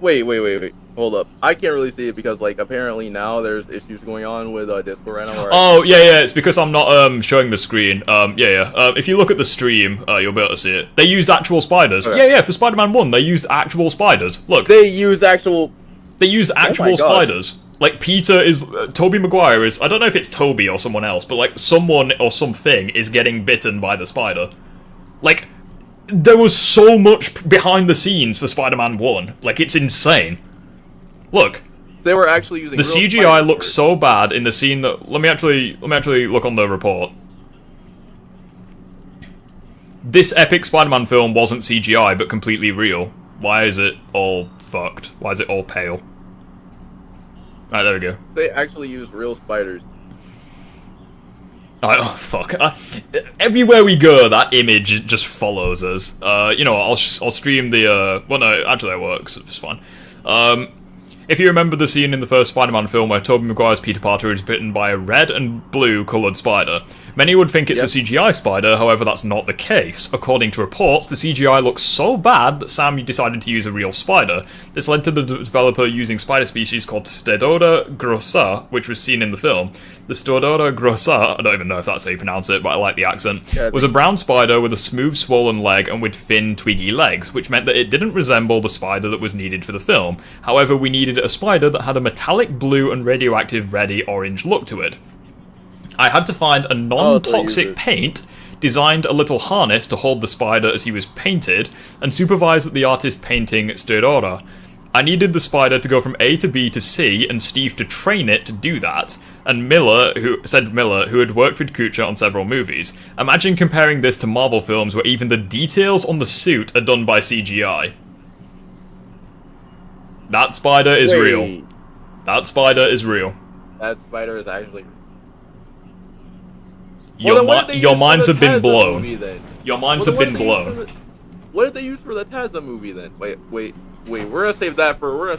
Wait. Hold up. I can't really see it because, like, apparently now there's issues going on with Discord right now. Oh, yeah. It's because I'm not showing the screen. If you look at the stream, you'll be able to see it. They used actual spiders. Okay. Yeah. For Spider-Man 1, they used actual spiders. Look. They used actual spiders. Like, Peter is... Tobey Maguire is... I don't know if it's Tobey or someone else, but, like, someone or something is getting bitten by the spider. Like, there was so much behind the scenes for Spider-Man 1. Like, it's insane. Look. They were actually using the CGI looks so bad in the scene that... Let me actually look on the report. This epic Spider-Man film wasn't CGI, but completely real. Why is it all fucked? Why is it all pale? Right, there we go. They actually use real spiders. Oh, fuck. Everywhere we go, that image just follows us. You know, I'll stream the... Well, no, actually it works. It's fine. If you remember the scene in the first Spider-Man film where Tobey Maguire's Peter Parker is bitten by a red and blue coloured spider, many would think it's a CGI spider, however that's not the case. According to reports, the CGI looks so bad that Sam decided to use a real spider. This led to the developer using spider species called Steatoda grossa, which was seen in the film. The Steatoda grossa, I don't even know if that's how you pronounce it, but I like the accent, was a brown spider with a smooth swollen leg and with thin twiggy legs, which meant that it didn't resemble the spider that was needed for the film. However, we needed a spider that had a metallic blue and radioactive reddy orange look to it. I had to find a non-toxic paint, designed a little harness to hold the spider as he was painted, and supervised the artist painting Steatoda. I needed the spider to go from A to B to C, and Steve to train it to do that. And Miller, who had worked with Kutcher on several movies. Imagine comparing this to Marvel films where even the details on the suit are done by CGI. That spider is real. That spider is real. That spider is actually... Your minds have been blown. Your minds have been blown. What did they use for the TASM movie then? Wait. We're gonna save that for.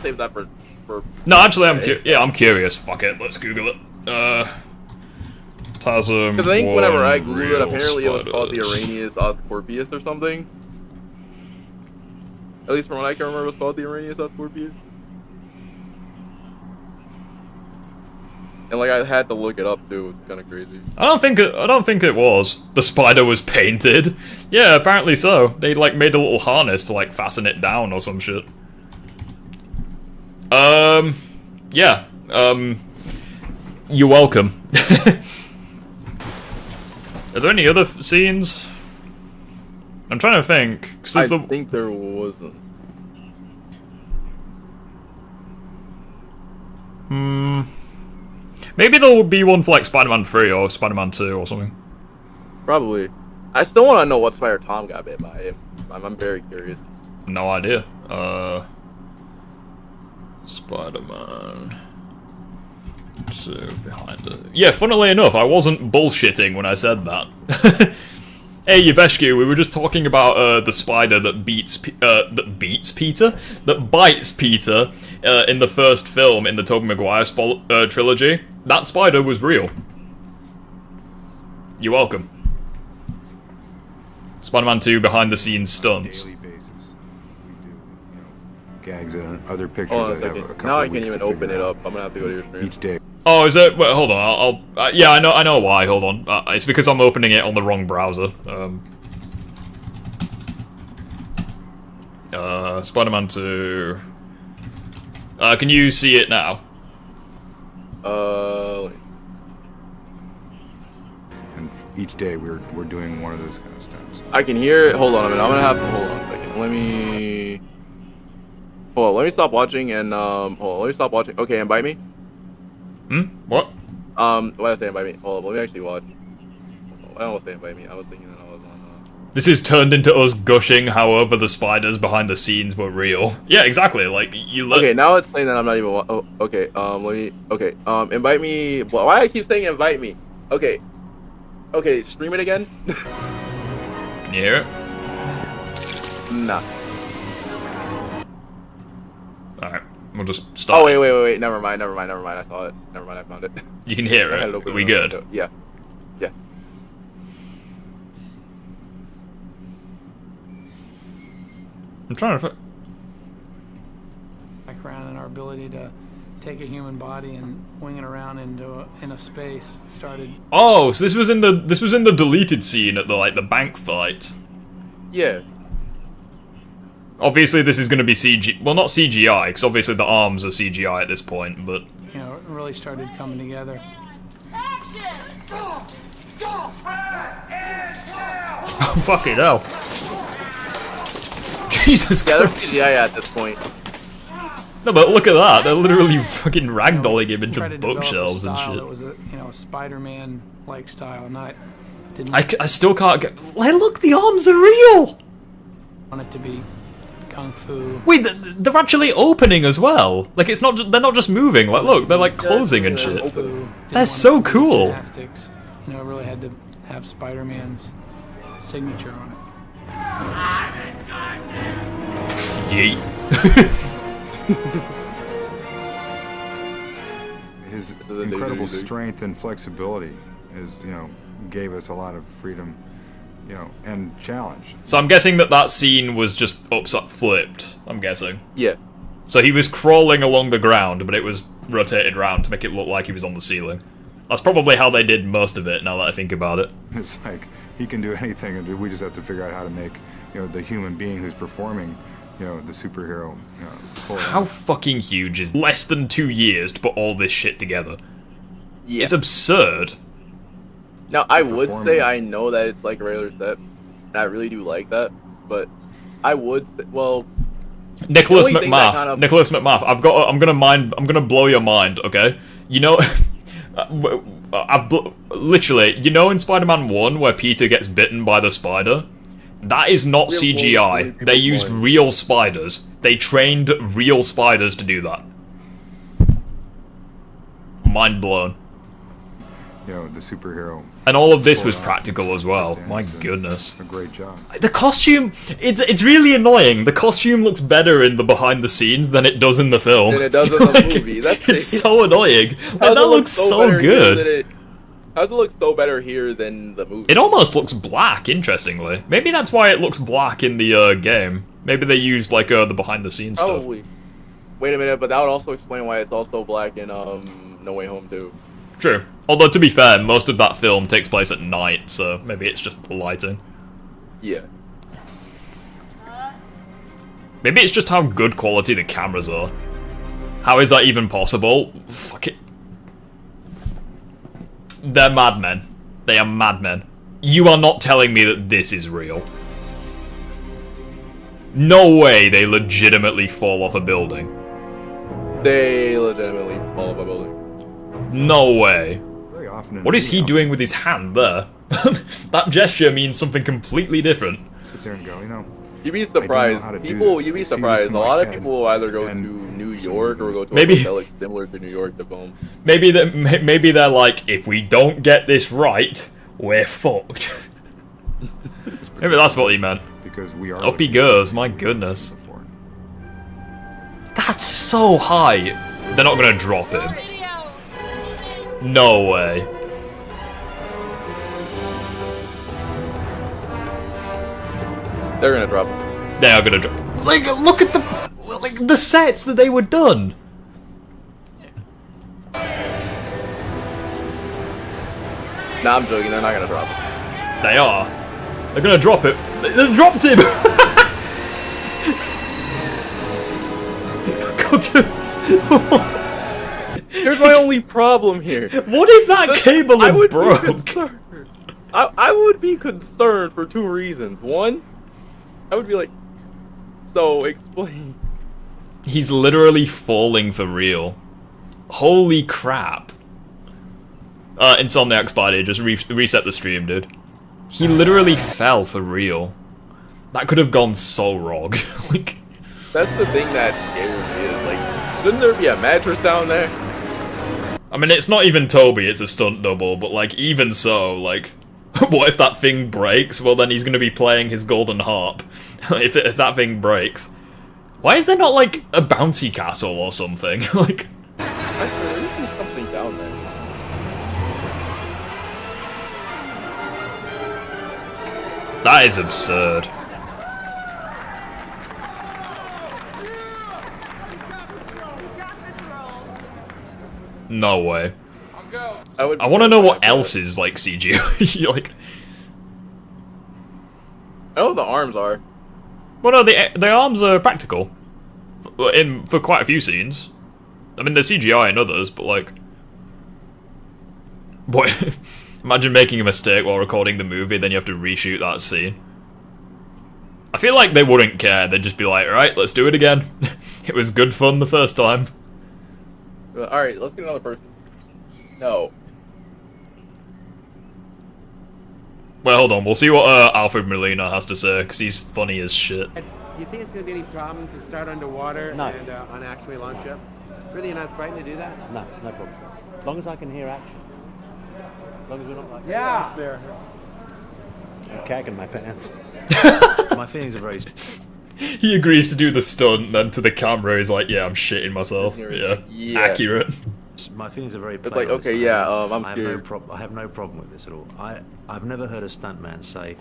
No, actually, I'm curious. Fuck it, let's Google it. TASM. Because I think whenever I googled it, apparently it was called the Arrhenius Oscorpius or something. At least from what I can remember, it was called the Arrhenius Oscorpius. And like I had to look it up too. It's kind of crazy. I don't think it was. The spider was painted. Yeah, apparently so. They like made a little harness to like fasten it down or some shit. Yeah. You're welcome. Are there any other scenes? I'm trying to think. I think there wasn't. Maybe there will be one for like Spider-Man 3 or Spider-Man 2 or something. Probably. I still want to know what Spider Tom got bit by. I'm very curious. No idea. Spider-Man 2 behind it. Yeah, funnily enough, I wasn't bullshitting when I said that. Hey, Yveshku, we were just talking about the spider that bites Peter in the first film in the Tobey Maguire trilogy. That spider was real. You're welcome. Spider-Man 2 behind-the-scenes stunts. Gags and other pictures. Hold on a second. Now I can't even open it up. I'm gonna have to go to your screen. Each day. Oh, is it? Wait, hold on. I'll yeah, I know why. Hold on. It's because I'm opening it on the wrong browser. Spider-Man 2. Can you see it now? Wait. And each day we're doing one of those kind of stunts. I can hear it. Hold on a minute. I'm gonna have to hold on a second. Let me stop watching and hold on. Let me stop watching. Okay, invite me. What? What did I say invite me? Hold on. Let me actually watch. I don't want to say invite me. I was thinking that I was on. This is turned into us gushing however the spiders behind the scenes were real. Yeah, exactly. Like you. Okay, now it's saying that I'm not even. Oh, okay. Let me. Okay. Invite me. Why do I keep saying invite me? Okay. Okay. Stream it again. Can you hear it? Nah. All right. We'll just start. Oh wait. Never mind. I saw it. Never mind. I found it. You can hear it. Are we good? Yeah. Yeah. I'm trying to. Background and our ability to take a human body and wing it around in a space started. Oh, so this was in the deleted scene at the bank fight. Yeah. Obviously, this is going to be CG. Well, not CGI, because obviously the arms are CGI at this point. But you know, it really started coming together. Oh, fucking hell. Jesus Christ. Yeah, they're CGI at this point. No, but look at that. They're literally fucking ragdolling him into bookshelves and shit. It was a Spider-Man-like style, not. I still can't get. Hey, look, the arms are real. Want it to be kung fu. Wait, they're actually opening as well. Like it's not. They're not just moving. Like look, they're like closing and shit. That's so cool. Gymnastics. You know, it really had to have Spider-Man's signature on it. Yeet. His incredible strength and flexibility gave us a lot of freedom, and challenge. So I'm guessing that scene was just upside flipped. I'm guessing. Yeah. So he was crawling along the ground, but it was rotated round to make it look like he was on the ceiling. That's probably how they did most of it. Now that I think about it. It's like he can do anything, and we just have to figure out how to make the human being who's performing the superhero. How fucking huge is less than 2 years to put all this shit together? Yeah. It's absurd. Now, I would say I know that it's like a regular set, and I really do like that, but I would say, well... Nicholas McMath, I'm gonna blow your mind, okay? You know... literally, in Spider-Man 1 where Peter gets bitten by the spider? That is not CGI. They used real spiders. They trained real spiders to do that. Mind blown. The superhero. And all of this was practical as well. My goodness. A great job. The costume, it's really annoying. The costume looks better in the behind the scenes than it does in the film. Than it does in the movie. It's so annoying. That looks so good. How does it look so better here than the movie? It almost looks black, interestingly. Maybe that's why it looks black in the game. Maybe they used like the behind the scenes stuff. Probably. Wait a minute, but that would also explain why it's also black in No Way Home too. True. Although to be fair, most of that film takes place at night, so maybe it's just the lighting. Yeah. Maybe it's just how good quality the cameras are. How is that even possible? Fuck it. They're madmen. They are madmen. You are not telling me that this is real. No way they legitimately fall off a building. They legitimately fall off a building. No way. Very often. What is he doing with his hand there? That gesture means something completely different. Sit there and go, You'd be surprised. You'd be surprised. A lot of people will either go to New York or go to a hotel similar to New York to film. Maybe they're like, if we don't get this right, we're fucked. Maybe that's what he meant. Because we are Up he goes, my goodness. That's so high. They're not gonna drop him. No way. They're gonna drop him. They are gonna drop. Like, look at the sets that they were done. Nah, I'm joking. They're not gonna drop him. They are. They're gonna drop it. They dropped him. Here's my only problem here. What if that cable had broke? I would be concerned for two reasons. One, I would be like, so explain. He's literally falling for real. Holy crap. Insomniac Spider, just reset the stream, dude. He literally fell for real. That could have gone so wrong. Like, that's the thing that scares me is, like, shouldn't there be a mattress down there? I mean, it's not even Tobey, it's a stunt double, but, like, even so, like, what if that thing breaks? Well, then he's gonna be playing his golden harp. if that thing breaks. Why is there not, like, a bouncy castle or something? Like... Actually, there is something down there. That is absurd. No way. I want to know what else is like CGI. Like, I know the arms are. Well, no, the arms are practical. For quite a few scenes. I mean, they're CGI in others, but like, boy, imagine making a mistake while recording the movie, then you have to reshoot that scene. I feel like they wouldn't care. They'd just be like, "Right, let's do it again. It was good fun the first time." All right, let's get another person. No. Well, hold on. We'll see what Alfred Molina has to say, because he's funny as shit. You think it's going to be any problem to start underwater and on actually launch up? Really, you're not frightened to do that? No, no problem. As long as I can hear action. As long as we're not like... Yeah! There. I'm cagging my pants. My feelings are very... He agrees to do the stunt, then to the camera he's like, yeah, I'm shitting myself. Yeah. Accurate. My feelings are very plain. It's like, okay, yeah, I'm scared. I have no problem with this at all. I've never heard a stuntman say,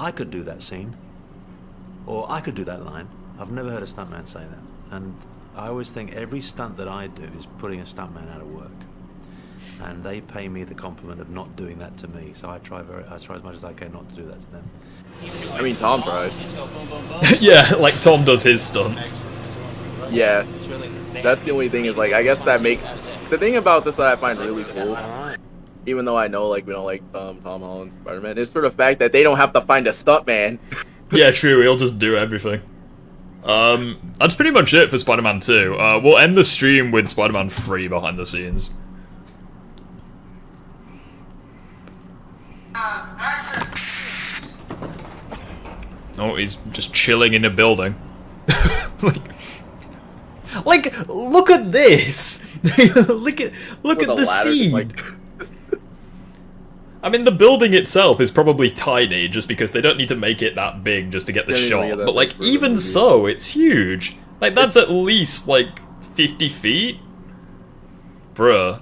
I could do that scene, or I could do that line. I've never heard a stuntman say that. And I always think every stunt that I do is putting a stuntman out of work. And they pay me the compliment of not doing that to me. So I try as much as I can not to do that to them. I mean, Tom tried. Yeah, like Tom does his stunts. Yeah. That's the only thing is, like, I guess that makes... The thing about this that I find really cool, even though I know, like, we don't like Tom Holland's Spider-Man, is sort of the fact that they don't have to find a stuntman. Yeah, true, he'll just do everything. That's pretty much it for Spider-Man 2. We'll end the stream with Spider-Man 3 behind the scenes. Oh, he's just chilling in a building. Like, look at this! look at the scene! Like... I mean, the building itself is probably tiny, just because they don't need to make it that big just to get the shot. But, like, even so, it's huge. Like, that's at least, like, 50 feet? Bruh.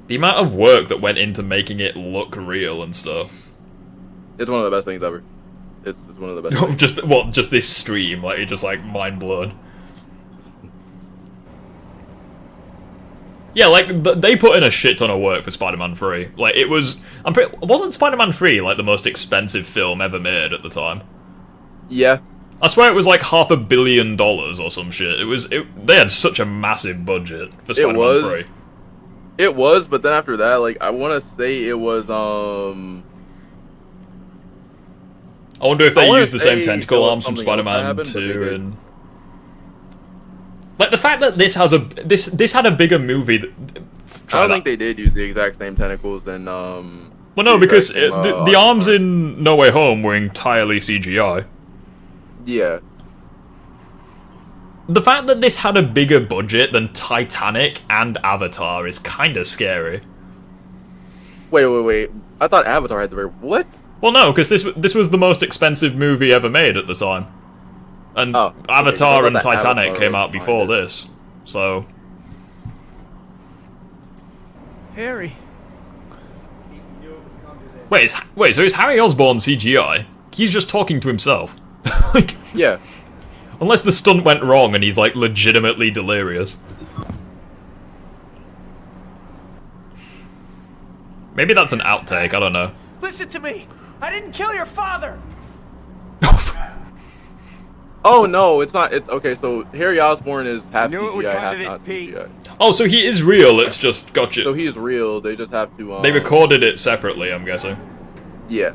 The amount of work that went into making it look real and stuff. It's one of the best things ever. It's one of the best things. Just this stream, like, it's just, like, mind blown. Yeah, like, they put in a shit ton of work for Spider-Man 3. Like, it was... wasn't Spider-Man 3, like, the most expensive film ever made at the time? Yeah. I swear it was, like, $500 million or some shit. They had such a massive budget for Spider-Man 3. It was, but then after that, like, I want to say it was, I wonder if they used the same tentacle arms from Spider-Man 2 and... Like, the fact that this has this had a bigger movie... I don't think they did use the exact same tentacles in, Well, no, because the arms in No Way Home were entirely CGI. Yeah. The fact that this had a bigger budget than Titanic and Avatar is kind of scary. Wait. I thought Avatar had the very... What? Well, no, because this was the most expensive movie ever made at the time. And Avatar and Titanic came out before this, so... Harry. Wait, so is Harry Osborn CGI? He's just talking to himself. Like, yeah. Unless the stunt went wrong and he's, like, legitimately delirious. Maybe that's an outtake, I don't know. Listen to me! I didn't kill your father! Oh no, it's not. It's okay. So Harry Osborn is half CGI, half not CGI. Oh, so he is real. It's just gotcha. So he is real. They just have to. They recorded it separately, I'm guessing. Yeah.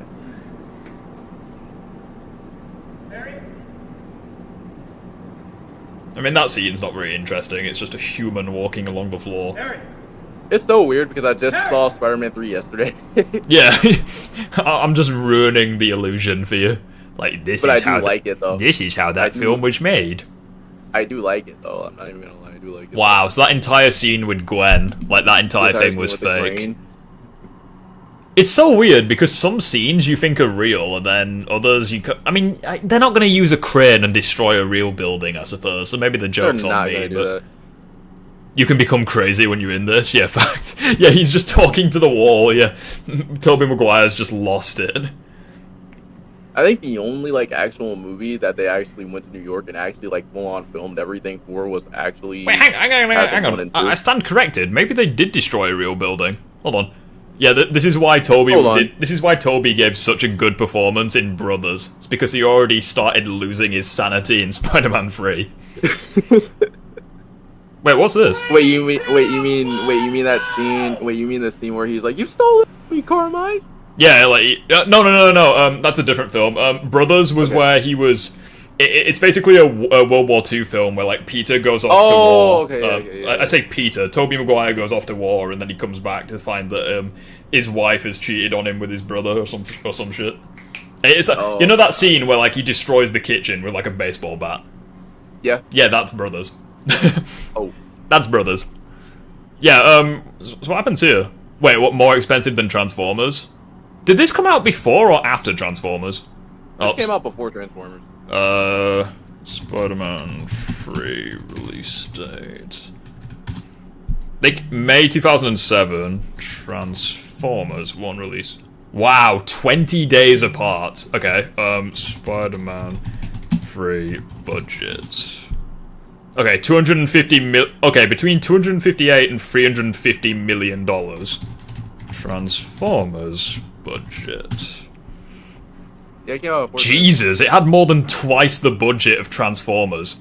I mean, that scene's not very interesting. It's just a human walking along the floor. It's so weird because I just saw Spider-Man 3 yesterday. Yeah, I'm just ruining the illusion for you. Like, this is how like it, though. This is how that film was made. I do like it though. I'm not even gonna lie. I do like it. Wow, so that entire scene with Gwen, like that entire thing was fake. It's so weird because some scenes you think are real, and then others you. I mean, they're not gonna use a crane and destroy a real building, I suppose. So maybe the joke's on me, but. You can become crazy when you're in this, yeah, fact. Yeah, he's just talking to the wall, yeah. Tobey Maguire's just lost it. I think the only, like, actual movie that they actually went to New York and actually, like, full-on filmed everything for was actually... Wait, hang on. I stand corrected. Maybe they did destroy a real building. Hold on. Yeah, this is why This is why Tobey gave such a good performance in Brothers. It's because he already started losing his sanity in Spider-Man 3. Wait, what's this? You mean that scene? Wait, you mean the scene where he's like, "You stole it, you Carmine"? Yeah, like no. That's a different film. Brothers was where he was. It's basically a World War II film where like Peter goes off to war. Okay. I say Peter. Tobey Maguire goes off to war and then he comes back to find that his wife has cheated on him with his brother or some shit. It's you know that scene where like he destroys the kitchen with like a baseball bat. Yeah. Yeah, that's Brothers. Oh. That's Brothers. Yeah, so what happens here? Wait, what, more expensive than Transformers? Did this come out before or after Transformers? This came out before Transformers. Spider-Man 3 release date. May 2007, Transformers 1 release. Wow, 20 days apart. Okay, Spider-Man 3 budget. Okay, between 258 and 350 million dollars. Transformers budget. Yeah, it came out before Jesus, it had more than twice the budget of Transformers.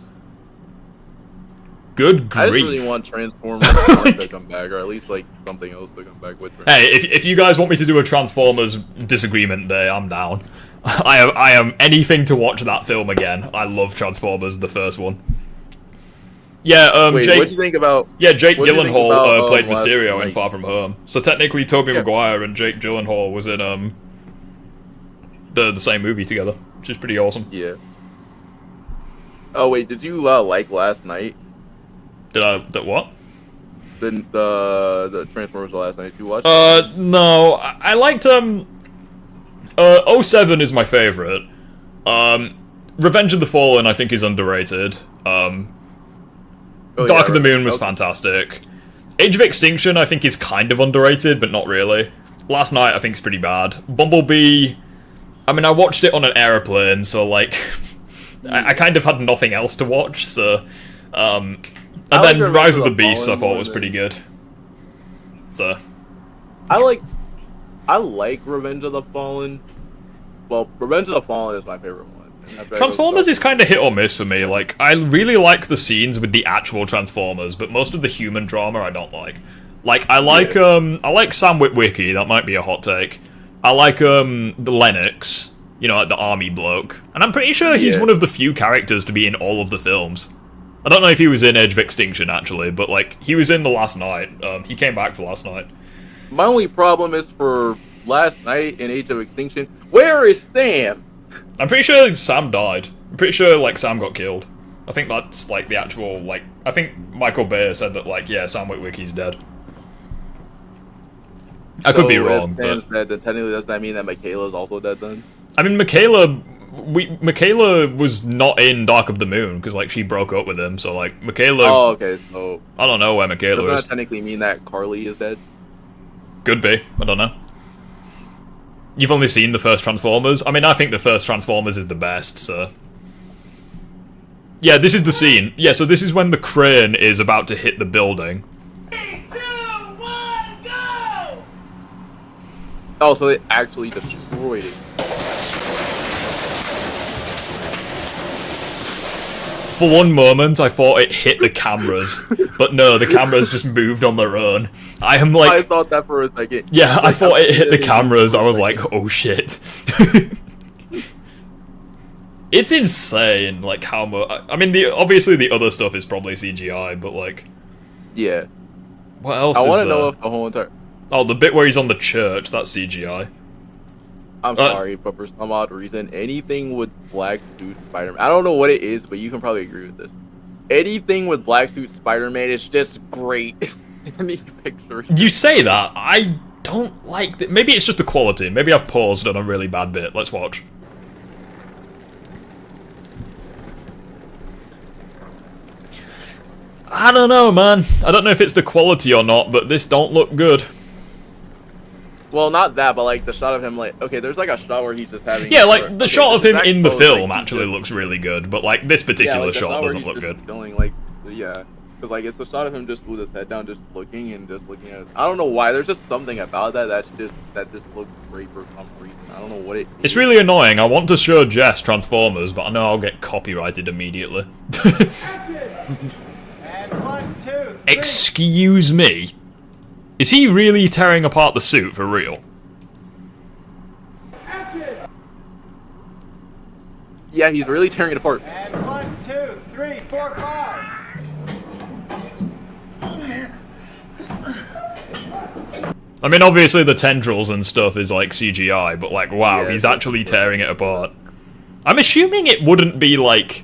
Good grief. I just really want Transformers to come back, or at least like something else to come back with. Hey, if you guys want me to do a Transformers Disagreement Day, I'm down. I am anything to watch that film again. I love Transformers, the first one. Yeah, Wait, Jake. What'd you think about? Yeah, Jake Gyllenhaal played last, Mysterio like, in Far From Home. So technically, Tobey Maguire and Jake Gyllenhaal was in the same movie together, which is pretty awesome. Yeah. Oh wait, did you like Last Night? That what? The Transformers Last Night. Did you watch? No, I liked 07 is my favorite. Revenge of the Fallen I think is underrated. Dark of the Moon was fantastic. Age of Extinction I think is kind of underrated, but not really. Last Night I think is pretty bad. Bumblebee, I mean I watched it on an airplane, so like I kind of had nothing else to watch, so and then Rise of the Beasts I thought was pretty good. So I like Revenge of the Fallen. Well, Revenge of the Fallen is my favorite one. Transformers is kind of hit or miss for me. Like, I really like the scenes with the actual Transformers, but most of the human drama I don't like. Like, I like Sam Witwicky, that might be a hot take. I like the Lennox, you know, like the army bloke. And I'm pretty sure he's one of the few characters to be in all of the films. I don't know if he was in Age of Extinction, actually, but, like, he was in The Last Night. He came back for Last Night. My only problem is for Last Night and Age of Extinction, where is Sam? I'm pretty sure Sam died. I'm pretty sure, like, Sam got killed. I think that's, like, the actual, like... I think Michael Bay said that, like, yeah, Sam Witwicky's dead. I could be So wrong, if but Sam's dead, then technically does that mean that Michaela's also dead then? I mean, Michaela was not in Dark of the Moon because like she broke up with him. So like Michaela. Oh, okay. So I don't know where Michaela doesn't is. that technically mean that Carly is dead? Could be. I don't know. You've only seen the first Transformers. I mean, I think the first Transformers is the best. So yeah, this is the scene. Yeah, so this is when the crane is about to hit the building. Oh, so it actually destroyed it. For one moment, I thought it hit the cameras, but no, the cameras just moved on their own. I am like... I thought that for a second. Yeah, I thought it hit the cameras. I was like, oh shit. It's insane, like, how much... I mean, obviously the other stuff is probably CGI, but like... Yeah. What else I is want to there? know if the whole entire... Oh, the bit where he's on the church, that's CGI. I'm sorry, but for some odd reason, anything with black suit Spider-Man... I don't know what it is, but you can probably agree with this. Anything with black suit Spider-Man is just great. Any picture. You say that, I don't like that. Maybe it's just the quality. Maybe I've paused on a really bad bit. Let's watch. I don't know, man. I don't know if it's the quality or not, but this don't look good. Well, not that, but like the shot of him, like, okay, there's like a shot where he's just having... Yeah, like the shot of him in the film like, actually looks really good, but like this particular like, shot doesn't look good. Feeling, like, yeah, because like it's the shot of him just with his head down, just looking and just looking at it. I don't know why. There's just something about that that just looks great for some reason. I don't know what it is. It's really annoying. I want to show Jess Transformers, but I know I'll get copyrighted immediately. Excuse me? Is he really tearing apart the suit for real? Yeah, he's really tearing it apart. And 1, 2, 3, 4, 5. I mean, obviously the tendrils and stuff is like CGI, but like, wow, Yeah, he's actually tearing it apart. I'm assuming it wouldn't be like...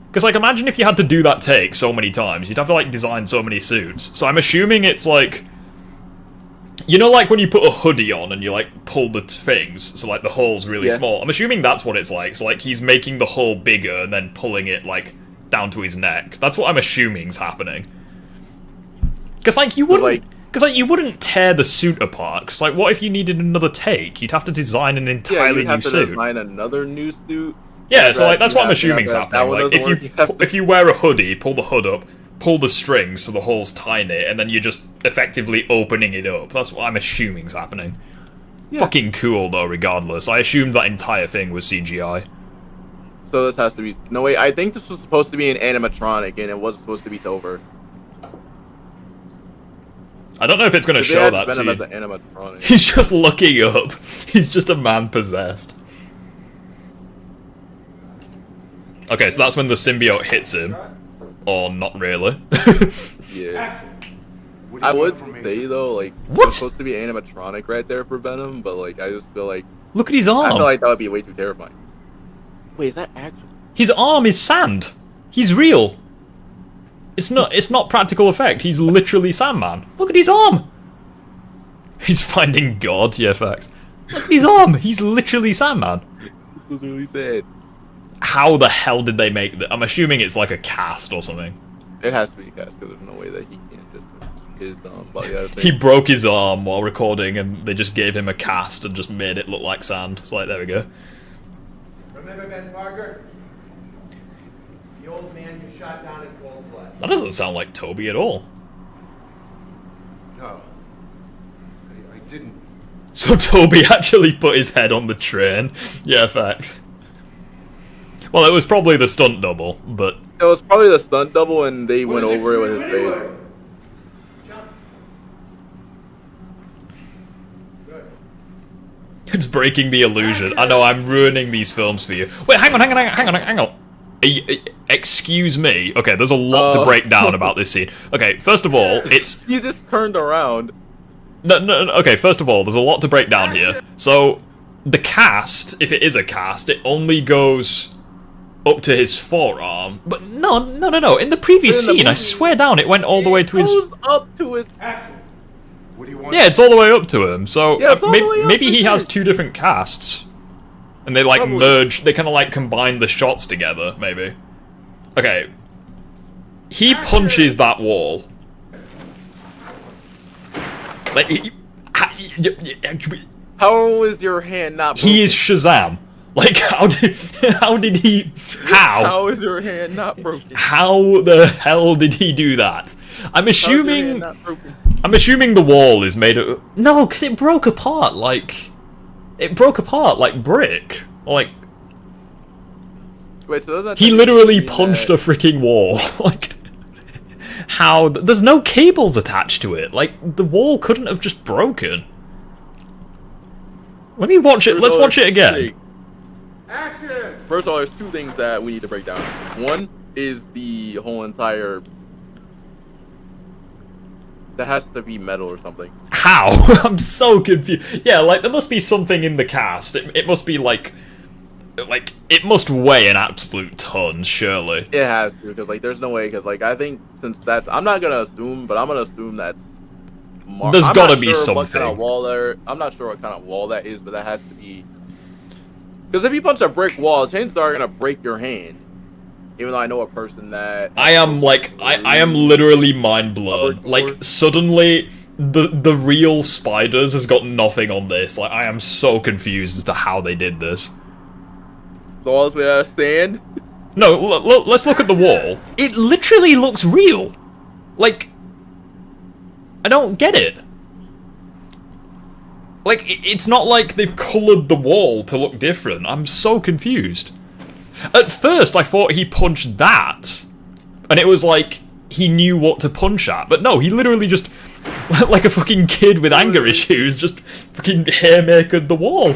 Because, like, imagine if you had to do that take so many times. You'd have to, like, design so many suits. So I'm assuming it's, like... You know, like, when you put a hoodie on and you, like, pull the things, so, like, the hole's really small. I'm assuming that's what it's like. So, like, he's making the hole bigger and then pulling it, like, down to his neck. That's what I'm assuming's happening. Because, like, you wouldn't... Because, like, you wouldn't tear the suit apart. Because, like, what if you needed another take? You'd have to design an entirely new suit. Yeah, you'd have to design another new suit. Yeah, so like that's what I'm assuming's happening. Like if you wear a hoodie, pull the hood up, pull the strings so the hole's tiny, and then you're just effectively opening it up. That's what I'm assuming's happening. Yeah. Fucking cool though, regardless. I assumed that entire thing was CGI. So this has to be... No, wait, I think this was supposed to be an animatronic, and it was supposed to be Tover. I don't know if it's going to show that to you. He's just looking up. He's just a man possessed. Okay, so that's when the symbiote hits him. Or not really. Yeah. I would say, though, like, it's supposed to be animatronic right there for Venom, but, like, I just feel like... Look at his arm! I feel like that would be way too terrifying. Wait, is that actual? His arm is sand! He's real! It's not practical effect, he's literally Sandman. Look at his arm! He's finding God, yeah, facts. Look at his arm! He's literally Sandman. This was really sad. How the hell did they make that? I'm assuming it's like a cast or something. It has to be a cast, because there's no way that he can't just his body out of He broke his arm while recording, and they just gave him a cast and just made it look like sand. It's like, there we go. Remember Ben Parker? The old man you shot down in cold blood. That doesn't sound like Tobey at all. No. I didn't. So Tobey actually put his head on the train. Yeah, facts. Well, it was probably the stunt double, but... It was probably the stunt double, and they went over it with his face. It's breaking the illusion. I know, I'm ruining these films for you. Wait, hang on. Excuse me. Okay, there's a lot to break down about this scene. Okay, first of all, it's... You just turned around. No, okay, first of all, there's a lot to break down here. So, the cast, if it is a cast, it only goes up to his forearm. But no. In the previous scene, I swear down, it went all the way to his... It goes up to his... What do you want? Yeah, it's all the way up to him. So Yeah, it's all the way up maybe to he has him. 2 different casts, and they like Probably. merge. They kind of like combine the shots together. Maybe. Okay. He punches that wall. Like How is your hand not broken? he is Shazam. Like how did he How is your hand not broken? How the hell did he do that? I'm How's your hand assuming not broken? the wall is made of no, because it broke apart like brick. Like Wait, so does that he technically literally mean punched that- a freaking wall. Like how? There's no cables attached to it. Like the wall couldn't have just broken. Let me watch it. Let's watch it again. First of all, there's 2 things that we need to break down. One is the whole entire. That has to be metal or something. How? I'm so confused. Yeah, like there must be something in the cast. It must be like it must weigh an absolute ton, surely. It has to, because like there's no way, because like I think since that's I'm not gonna assume, but I'm gonna assume that's. There's I'm gotta not be sure something. What kind of wall there? I'm not sure what kind of wall that is, but that has to be. Because if you punch a brick wall, chances are gonna break your hand. Even though I know a person that. I am like I am literally mind blown. Like suddenly the real spiders has got nothing on this. Like I am so confused as to how they did this. The walls made out of sand. No, let's look at the wall. It literally looks real. Like I don't get it. Like it's not like they've colored the wall to look different. I'm so confused. At first, I thought he punched that, and it was like he knew what to punch at. But no, he literally just, like a fucking kid with anger issues, just fucking haymakered the wall.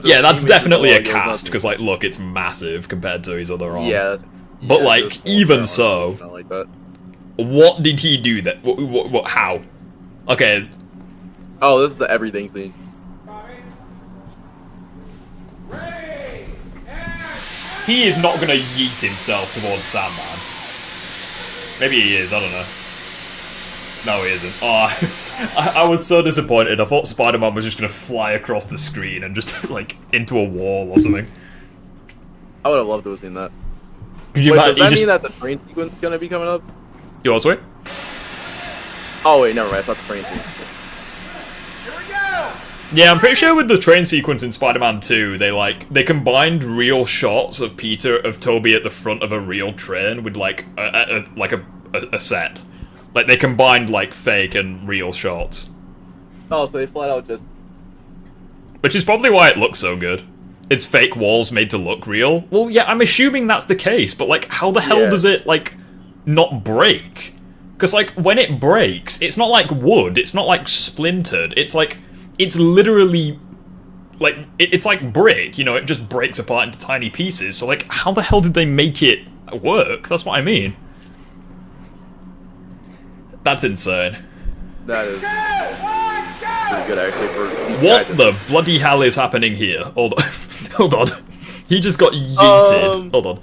Yeah, that's definitely a cast, because, like, look, it's massive compared to his other arm. Yeah. But, like, even so, Like that. what did he do that? What, how? Okay. Oh, this is the everything scene. He is not gonna yeet himself towards Sandman. Maybe he is, I don't know. No, he isn't. Oh, I was so disappointed. I thought Spider-Man was just gonna fly across the screen and just, like, into a wall or something. I would have loved to have seen that. Could you Wait, imagine- does that he mean just- that the train sequence is gonna be coming up? You also wait? Oh wait, never mind. It's not the train sequence. Yeah, I'm pretty sure with the train sequence in Spider-Man 2, they combined real shots of Tobey at the front of a real train with like a set. Like they combined like fake and real shots. Oh, so they flat out just. Which is probably why it looks so good. It's fake walls made to look real. Well, yeah, I'm assuming that's the case, but like, how the hell does it like not break? Because like when it breaks, it's not like wood. It's not like splintered. It's like. It's literally, like, it's like brick, you know, it just breaks apart into tiny pieces, so, like, how the hell did they make it work? That's what I mean. That's insane. That is pretty good, actually. For What the bloody hell is happening here? Hold on. Hold on. He just got yeeted. Hold on.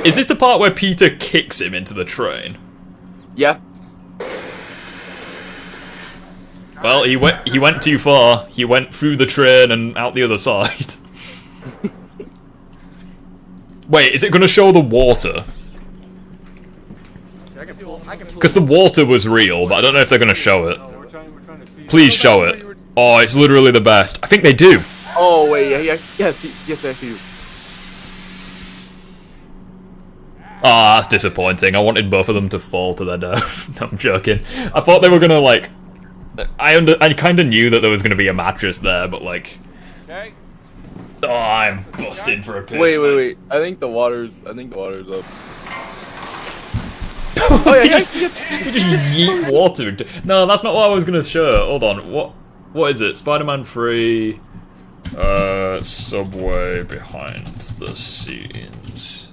Is this the part where Peter kicks him into the train? Yeah. Well, he went too far. He went through the train and out the other side. Wait, is it going to show the water? Because the water was real, but I don't know if they're going to show it. Please show it. Oh, it's literally the best. I think they do. Oh wait, yeah, yes, actually. Ah, that's disappointing. I wanted both of them to fall to their death. No, I'm joking. I thought they were going to, like... I kind of knew that there was going to be a mattress there, but like... Okay. Oh, I'm busting for a piss. Wait. I think the water's up. Oh yeah, you just yeet water into... No, that's not what I was going to show. Hold on. What is it? Spider-Man 3... Subway behind the scenes.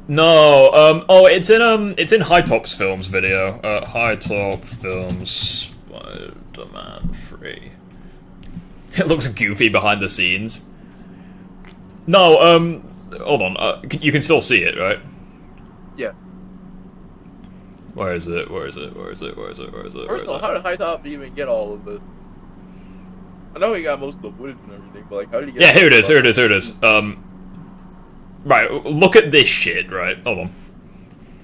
No, oh, it's in High Top's Films video. High Top Films Spider-Man 3. It looks goofy behind the scenes. No, hold on, you can still see it, right? Yeah. Where is it? Where is it? Where is it? Where is it? Where is it? First of all, how did High Top even get all of this? I know he got most of the footage and everything, but like, how did he get? Yeah, here it is. Here it is. Here it is. Right. Look at this shit. Right. Hold on.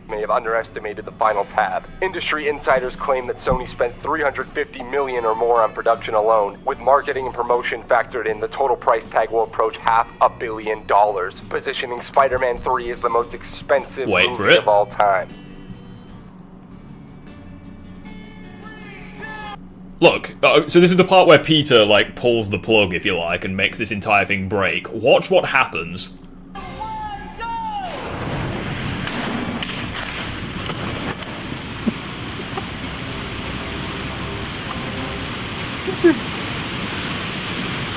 May have underestimated the final tab. Industry insiders claim that Sony spent $350 million or more on production alone. With marketing and promotion factored in, the total price tag will approach $500 million, positioning Spider-Man 3 as the most expensive movie of all time. Look, so this is the part where Peter, like, pulls the plug, if you like, and makes this entire thing break. Watch what happens.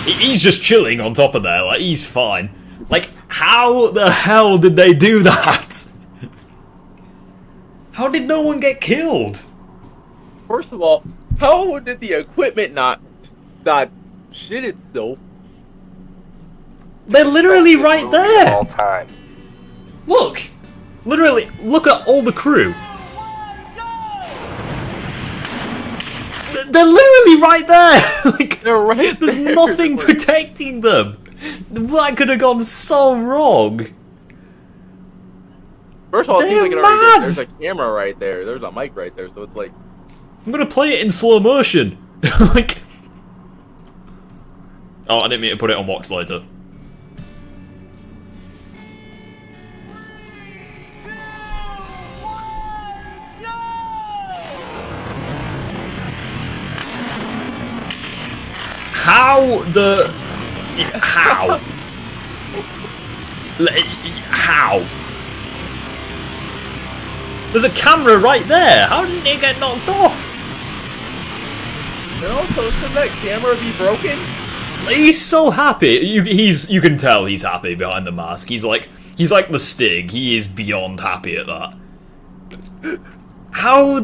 He's just chilling on top of there, like, he's fine. Like, how the hell did they do that? How did no one get killed? First of all, how did the equipment not shit itself? They're literally right there! Look! Literally, look at all the crew. They're literally right there! Like, they're right there's there. nothing protecting them! That could have gone so wrong! First of all, it seems like it They're already mad! did. There's a camera right there. There's a mic right there, so it's like... I'm gonna play it in slow motion! Like... Oh, I didn't mean to put it on Vox later. How the... How? How? There's a camera right there! How didn't it get knocked off? And also, could that camera be broken? He's so happy. You can tell he's happy behind the mask. He's like the Stig. He is beyond happy at that. How?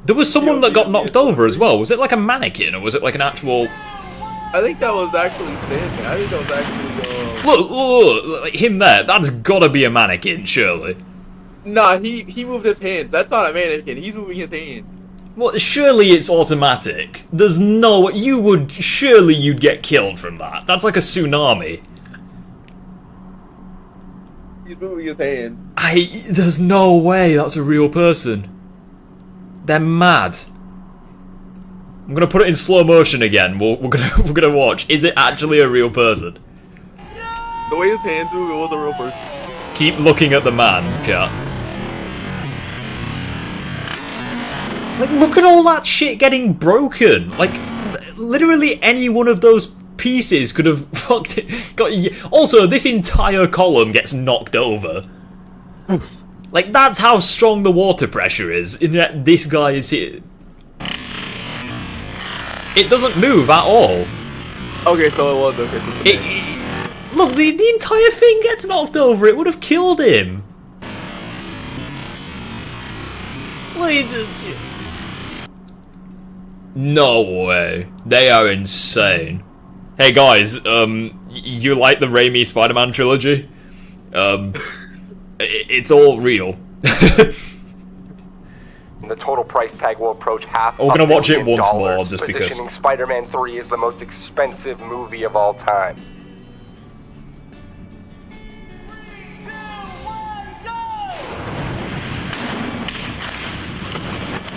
There was someone that got knocked over as well. Was it like a mannequin or was it like an actual? I think that was actually standing. I think that was actually. Look, like him there. That's gotta be a mannequin, surely. Nah, he moved his hands. That's not a mannequin. He's moving his hands. Well, surely it's automatic. There's no... Surely you'd get killed from that. That's like a tsunami. He's moving his hands. There's no way that's a real person. They're mad. I'm gonna put it in slow motion again. We're gonna watch. Is it actually a real person? The way his hands move, it was a real person. Keep looking at the man, Cat. Like, look at all that shit getting broken. Like, literally any one of those pieces could have fucked it. Also, this entire column gets knocked over. Like, that's how strong the water pressure is. And yet this guy is here. It doesn't move at all. Okay, so it was okay. Look, the entire thing gets knocked over. It would have killed him. Like, no way. They are insane. Hey guys, you like the Raimi Spider-Man trilogy? It's all real. The total price tag will approach $500 We're gonna watch it million, once more, just because. positioning Spider-Man 3 as the most expensive movie of all time.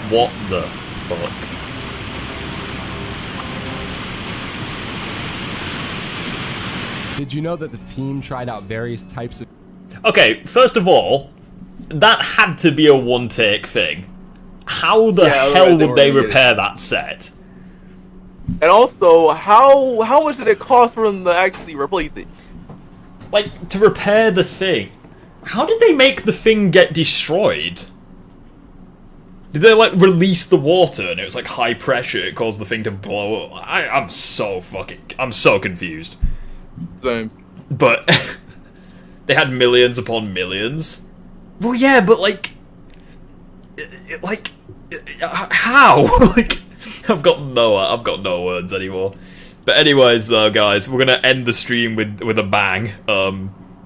What the fuck? Did you know that the team tried out various types of... Okay, first of all, that had to be a one-take thing. How the hell would they repair that set? And also, how much did it cost for them to actually replace it? Like, to repair the thing. How did they make the thing get destroyed? Did they, like, release the water and it was, like, high pressure, it caused the thing to blow up? I'm so confused. Same. But, they had millions upon millions? Well, yeah, but, like... how? Like, I've got no words anymore. But anyways, though, guys, we're gonna end the stream with a bang.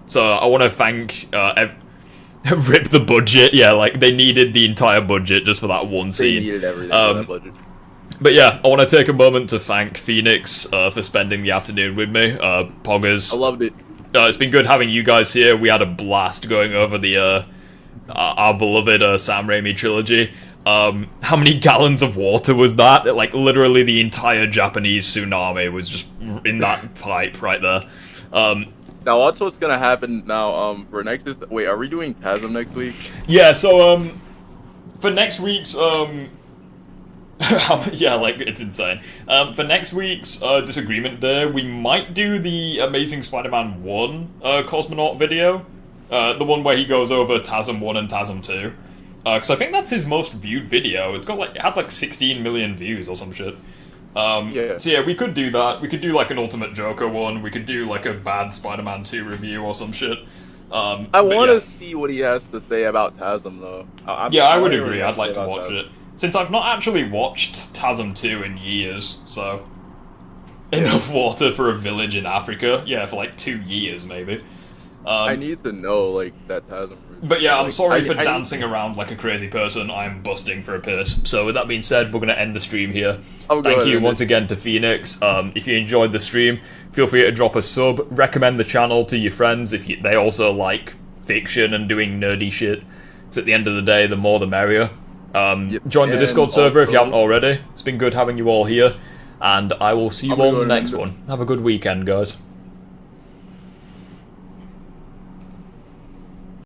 So I want to thank rip the budget. Yeah, like they needed the entire budget just for that one scene. They needed everything for that budget. But yeah, I want to take a moment to thank Phoenix for spending the afternoon with me. Poggers. I loved it. It's been good having you guys here. We had a blast going over the our beloved Sam Raimi trilogy. How many gallons of water was that? Like, literally the entire Japanese tsunami was just in that pipe right there. Now, watch what's gonna happen now, for next is... Wait, are we doing TASM next week? Yeah, so, for next week's, yeah, like, it's insane. For next week's, Disagreement Day, we might do the Amazing Spider-Man 1, Cosmonaut video. The one where he goes over TASM 1 and TASM 2. Because I think that's his most viewed video. It had like 16 million views or some shit. Yeah. So yeah, we could do that. We could do like an Ultimate Joker one. We could do like a bad Spider-Man 2 review or some shit. I want to see what he has to say about TASM though. I would agree. I'd like to watch it. Since I've not actually watched TASM 2 in years, so... Enough water for a village in Africa? Yeah, for like 2 years maybe. I need to know, like, that TASM. But yeah, I'm sorry for dancing around like a crazy person. I'm busting for a piss. So with that being said, we're going to end the stream here. Thank you once again to Phoenix. If you enjoyed the stream, feel free to drop a sub. Recommend the channel to your friends if they also like fiction and doing nerdy shit. Because at the end of the day, the more the merrier. Join the Discord server if you haven't already. It's been good having you all here. And I will see you all in the next one. Have a good weekend, guys.